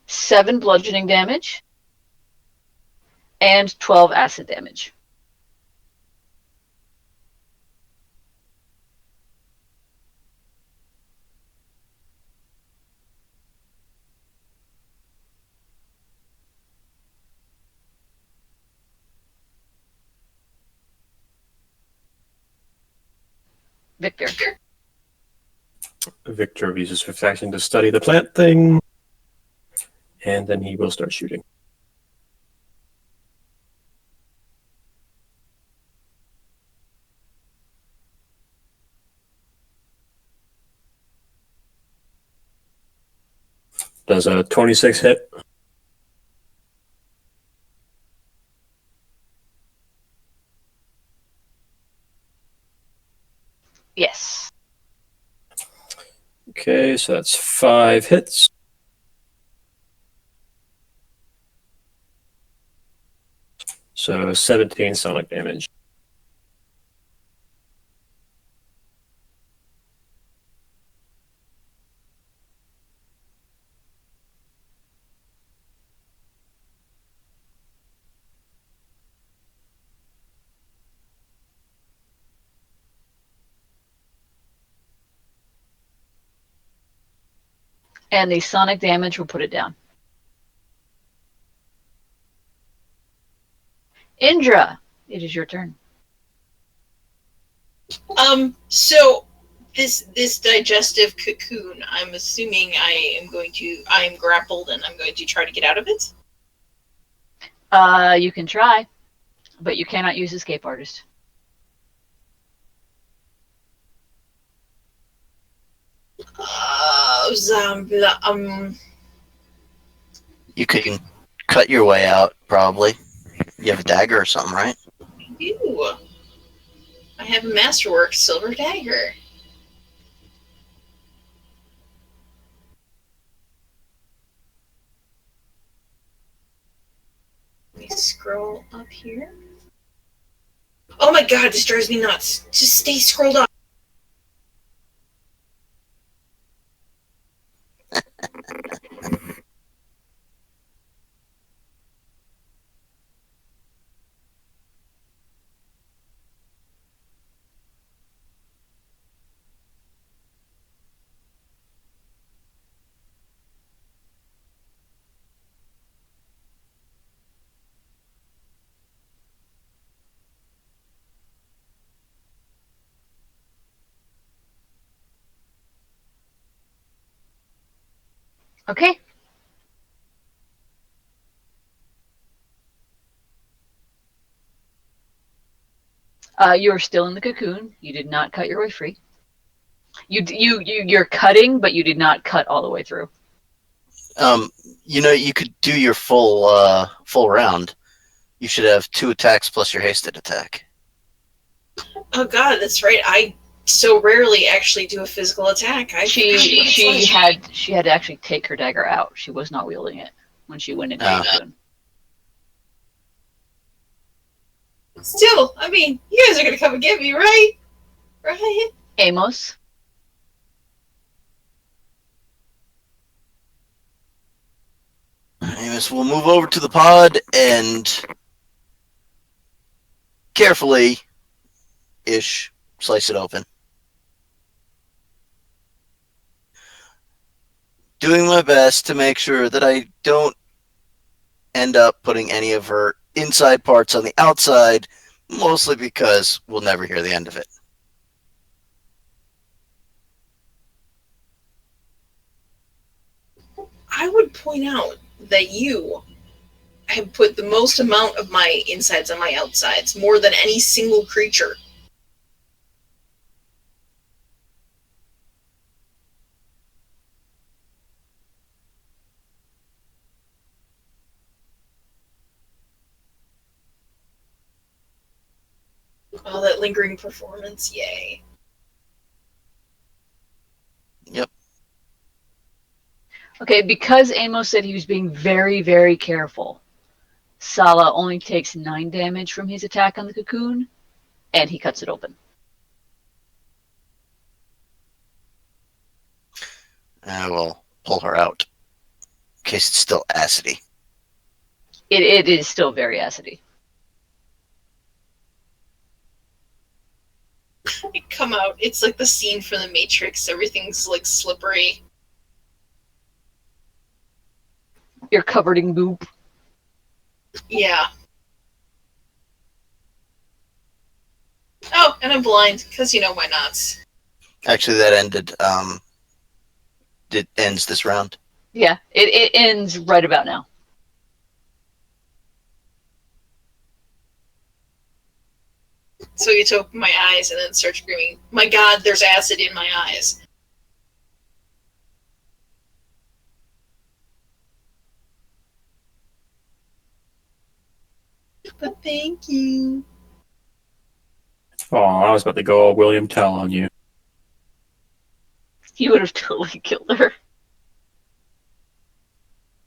7 bludgeoning damage and 12 acid damage. Victor. Victor uses his action to study the plant thing, and then he will start shooting. Does a 26 hit? Yes. Okay, so that's 5 hits. So 17 sonic damage. And the sonic damage will put it down. Indra, it is your turn. So this digestive cocoon, I'm assuming I am grappled and I'm going to try to get out of it. You can try, but you cannot use escape artist. Zombie. You can cut your way out, probably. You have a dagger or something, right? Ew. I have a masterwork silver dagger. Let me scroll up here. Oh my god, this drives me nuts. Just stay scrolled up. Okay. You are still in the cocoon. You did not cut your way free. You're cutting, but you did not cut all the way through. You could do your full round. You should have 2 attacks plus your hasted attack. Oh god, that's right. I so rarely actually do a physical attack. She had to actually take her dagger out. She was not wielding it when she went into the cocoon. Still, I mean, you guys are gonna come and get me, right? Right? Amos. Amos will move over to the pod and carefully slice it open. Doing my best to make sure that I don't end up putting any of her inside parts on the outside, mostly because we'll never hear the end of it. I would point out that you have put the most amount of my insides on my outsides, more than any single creature. lingering performance. Yay. Yep. Okay, because Amos said he was being very, very careful, Sala only takes 9 damage from his attack on the cocoon, and he cuts it open. I will pull her out. In case it's still acidy. It is still very acidy. I come out. It's like the scene from The Matrix. Everything's like slippery. You're covered in goop. Yeah. Oh, and I'm blind, because why not? Actually, that ended. It ends this round. Yeah, it ends right about now. So I get to open my eyes and then start screaming, "My God, there's acid in my eyes." But thank you. Oh, I was about to go all William Tell on you. You would have totally killed her.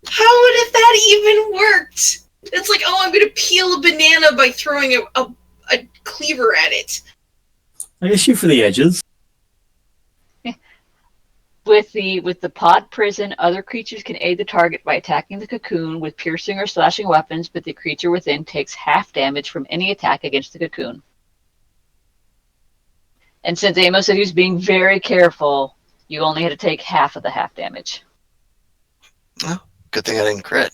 How would have that even worked? It's like, oh, I'm going to peel a banana by throwing a cleaver at it. I guess shoot for the edges. With the pod prison, other creatures can aid the target by attacking the cocoon with piercing or slashing weapons, but the creature within takes half damage from any attack against the cocoon. And since Amos said he was being very careful, you only had to take half of the half damage. Oh, good thing I didn't crit.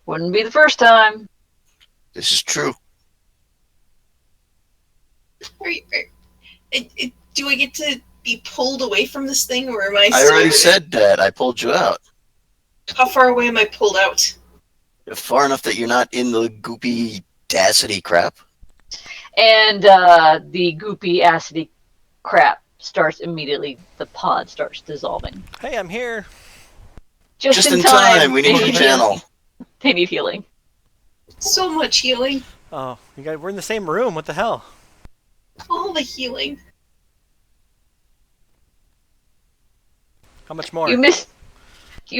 Wouldn't be the first time. This is true. Do I get to be pulled away from this thing, or am I I still... already said that. I pulled you out. How far away am I pulled out? Far enough that you're not in the goopy, acidy crap. And the goopy, acidy crap starts immediately. The pod starts dissolving. Hey, I'm here. Just in time. We need They your channel. They need healing. So much healing. Oh, we're in the same room. What the hell? All the healing. How much more? You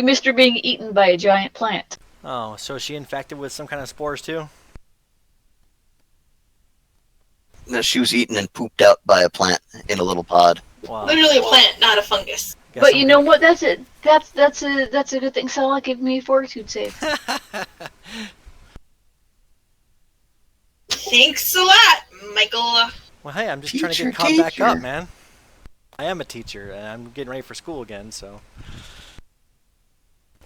missed her being eaten by a giant plant. Oh, so is she infected with some kind of spores too? No, she was eaten and pooped out by a plant in a little pod. Wow. Literally a plant, not a fungus. But you know what? That's it. That's a good thing. Sala, give me a fortitude save. Thanks a lot, Michael. Well, hey, I'm just Teacher, trying to get caught back up, teacher. man. I am a teacher, and I'm getting ready for school again, so...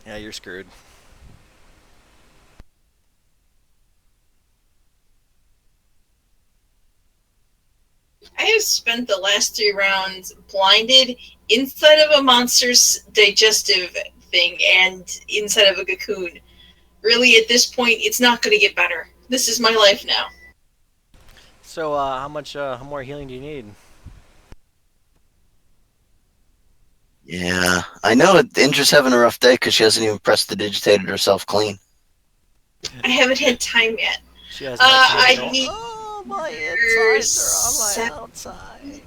Yeah, you're screwed. I have spent the last 3 rounds blinded inside of a monster's digestive thing and inside of a cocoon. Really, at this point, it's not going to get better. This is my life now. So, how much more healing do you need? Yeah, I know Indra's having a rough day because she hasn't even prestidigitated herself clean. I haven't had time yet. She has I need... Oh, my insides are on my outside.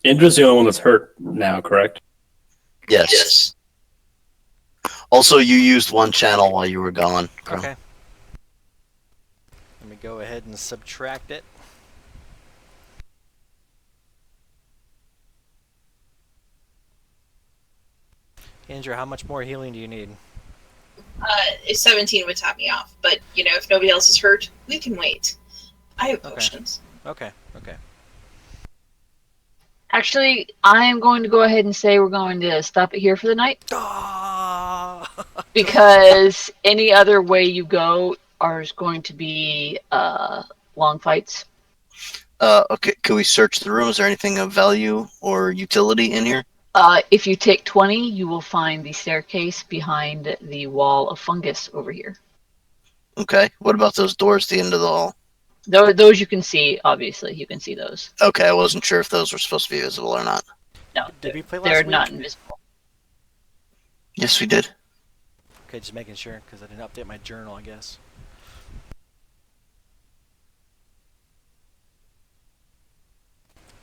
Indra's the only one that's hurt now, correct? Yes. Yes. Also, you used one channel while you were gone. Crow. Okay. Let me go ahead and subtract it. Andrew, how much more healing do you need? 17 would top me off, but, if nobody else is hurt, we can wait. I have Okay. potions. Okay. Actually, I am going to go ahead and say we're going to stop it here for the night. Because any other way you go is going to be long fights. Okay, can we search the room? Is there anything of value or utility in here? If you take 20, you will find the staircase behind the wall of fungus over here. Okay, what about those doors at the end of the hall? Those you can see, obviously. You can see those. Okay, I wasn't sure if those were supposed to be visible or not. No, Did we play last they're week? not invisible. Yes, we did. Okay, just making sure, because I didn't update my journal, I guess.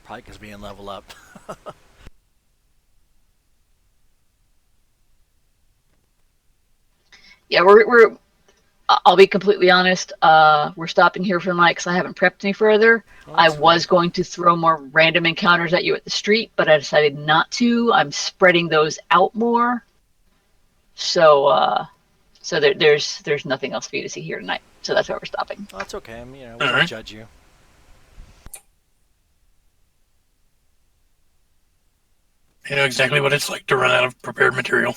Probably because we didn't level up. Yeah, we're. I'll be completely honest. We're stopping here for the night because I haven't prepped any further. Oh, I that's was fine. going to throw more random encounters at you at the street, but I decided not to. I'm spreading those out more. So there's nothing else for you to see here tonight. So that's why we're stopping. Oh, that's okay. I mean, we All don't right. judge you. You know exactly what it's like to run out of prepared material.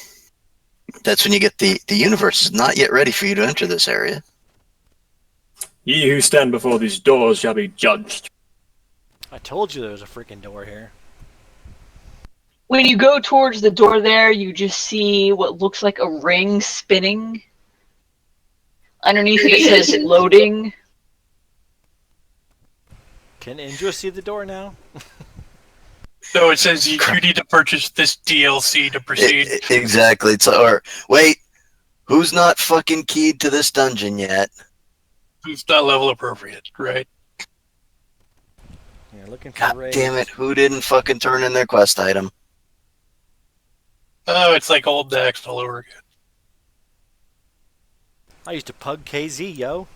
That's when you get the universe is not yet ready for you to enter this area. Ye who stand before these doors shall be judged. I told you there was a freaking door here. When you go towards the door there, you just see what looks like a ring spinning. Underneath it says loading. Can Indra see the door now? So it says you need to purchase this DLC to proceed. Exactly. Or wait, who's not fucking keyed to this dungeon yet? It's not level appropriate, right? Yeah, looking for God raids. damn it! Who didn't fucking turn in their quest item? Oh, it's like old decks all over again. I used to pug KZ, yo.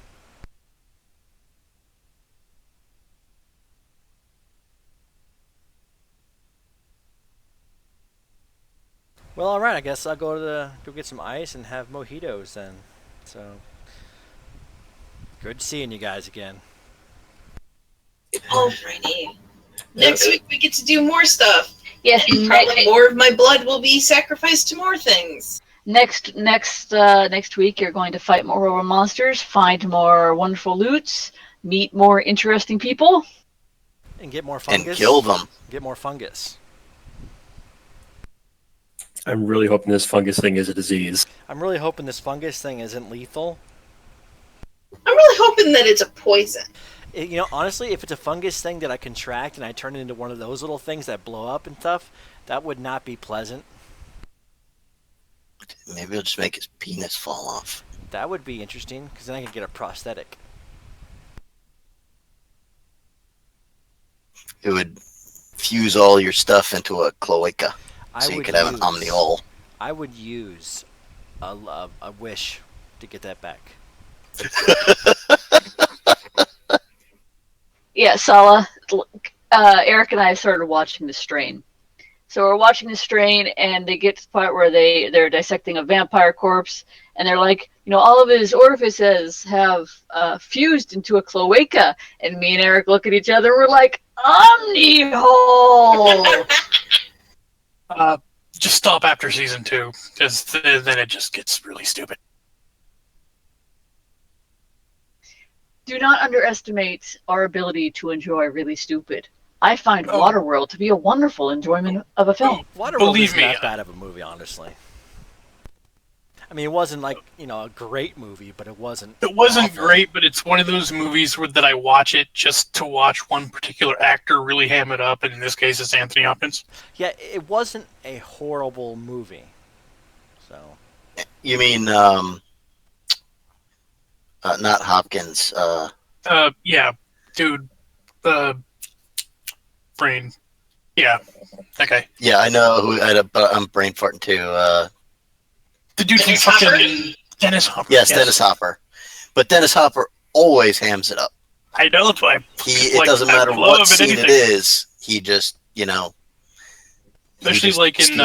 Well, all right. I guess I'll go get some ice and have mojitos then. So, good seeing you guys again. Alrighty. Next week we get to do more stuff. Yes, Probably more of my blood will be sacrificed to more things. next week you're going to fight more monsters, find more wonderful loots, meet more interesting people. And get more fungus. And kill them. Get more fungus. I'm really hoping this fungus thing is a disease. I'm really hoping this fungus thing isn't lethal. I'm really hoping that it's a poison. You know, honestly, if it's a fungus thing that I contract and I turn it into one of those little things that blow up and stuff, that would not be pleasant. Maybe it'll just make his penis fall off. That would be interesting, because then I could get a prosthetic. It would fuse all your stuff into a cloaca, so you could have an omni-hole. I would use a wish to get that back. Yeah, Sala, Eric and I started watching The Strain. So we're watching The Strain, and they get to the part where they're dissecting a vampire corpse, and they're like, all of his orifices have fused into a cloaca. And me and Eric look at each other, and we're like, omni-hole! Just stop after season 2, because then it just gets really stupid. Do not underestimate our ability to enjoy really stupid. I find Waterworld to be a wonderful enjoyment of a film. Waterworld Believe isn't me, that bad of a movie, honestly. I mean, it wasn't like, a great movie, but it wasn't. It wasn't awful. great, but it's one of those movies that I watch it just to watch one particular actor really ham it up, and in this case, it's Anthony Hopkins. Yeah, it wasn't a horrible movie. So. You mean, not Hopkins. Yeah, dude. Brain. Yeah, that guy. Yeah, I know who. I'm brain farting too. The dude from Dennis Hopper? fucking Dennis Hopper. Yes, Dennis Hopper. But Dennis Hopper always hams it up. I know, that's why. It doesn't matter what scene it is. He just, Especially like in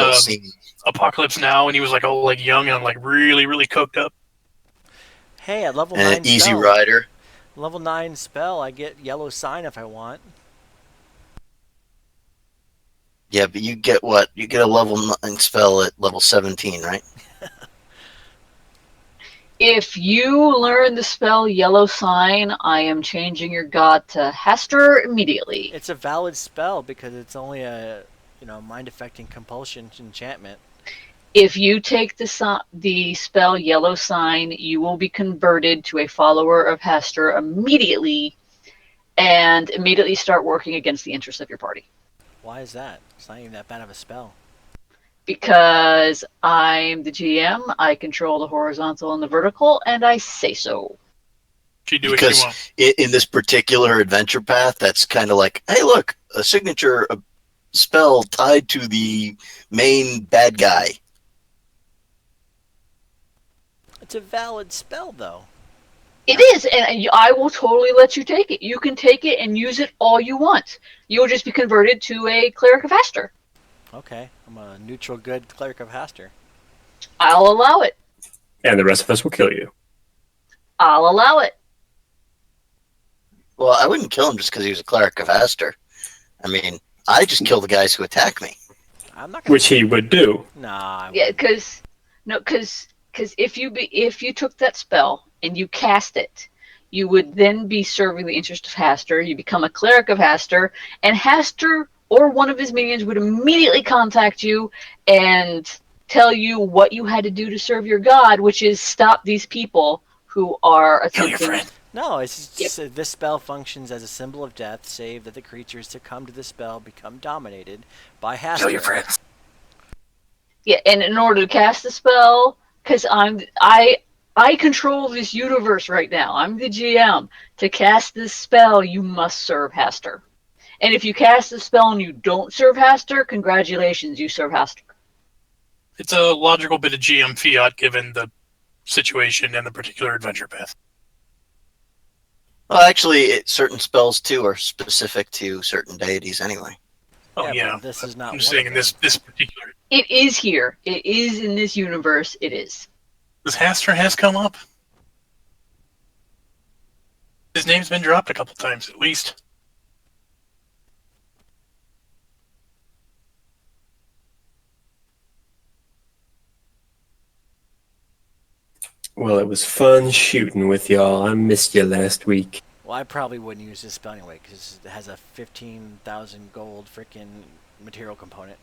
Apocalypse Now, and he was like all like young and like really, really cooked up. Hey, at level and 9 Easy spell. Rider. Level 9 spell, I get yellow sign if I want. Yeah, but you get what? You get a level 9 spell at level 17, right? If you learn the spell Yellow Sign, I am changing your god to Hester immediately. It's a valid spell because it's only a, mind-affecting compulsion enchantment. If you take the spell Yellow Sign, you will be converted to a follower of Hester immediately, and immediately start working against the interests of your party. Why is that? It's not even that bad of a spell. Because I'm the GM, I control the horizontal and the vertical, and I say so. She'd do what she Because wants. in this particular adventure path, that's kind of like, hey, look, a signature spell tied to the main bad guy. It's a valid spell, though. It is, and I will totally let you take it. You can take it and use it all you want. You'll just be converted to a cleric of Hastur. Okay, I'm a neutral good cleric of Hastur. I'll allow it. And the rest of us will kill you. I'll allow it. Well, I wouldn't kill him just because he was a cleric of Aster. I mean, I just kill the guys who attack me. I'm not gonna. Which he would do. Nah. Yeah, because if you took that spell and you cast it, you would then be serving the interest of Hastur. You become a cleric of Hastur, and Hastur or one of his minions would immediately contact you and tell you what you had to do to serve your god, which is stop these people who are Kill your attempting. friend. No, it's just, this spell functions as a symbol of death, save that the creatures to come to the spell become dominated by Hastur. Kill your friends. Yeah, and in order to cast the spell, because I control this universe right now. I'm the GM. To cast this spell, you must serve Hastur. And if you cast the spell and you don't serve Hastur, congratulations, you serve Hastur. It's a logical bit of GM fiat given the situation and the particular adventure path. Well, actually, certain spells, too, are specific to certain deities anyway. Oh, Yeah, yeah. but this is not I'm just one saying of in this them. particular. It is here. It is in this universe. It is. This Hastur has come up. His name's been dropped a couple times at least. Well, it was fun shooting with y'all. I missed you last week. Well, I probably wouldn't use this spell anyway, because it has a 15,000 gold freaking material component.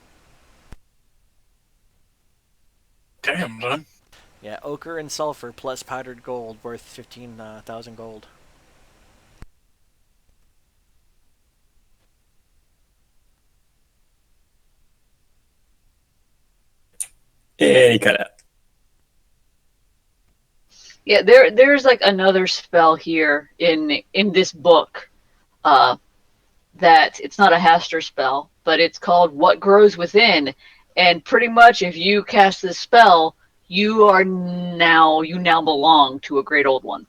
Damn, son. Yeah, ochre and sulfur plus powdered gold worth 15,000 gold. And he cut out. Yeah, there's like another spell here in this book, that it's not a Hastur spell, but it's called What Grows Within, and pretty much if you cast this spell, you now belong to a Great Old One.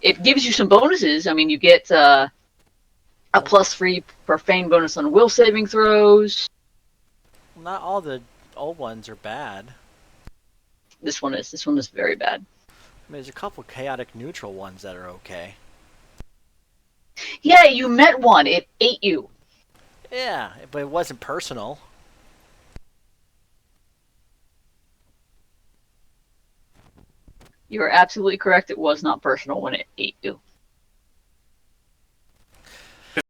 It gives you some bonuses. I mean, you get a +3 profane bonus on will saving throws. Not all the old ones are bad. This one is very bad. I mean, there's a couple chaotic neutral ones that are okay. Yeah, you met one. It ate you. Yeah, but it wasn't personal. You are absolutely correct. It was not personal when it ate you.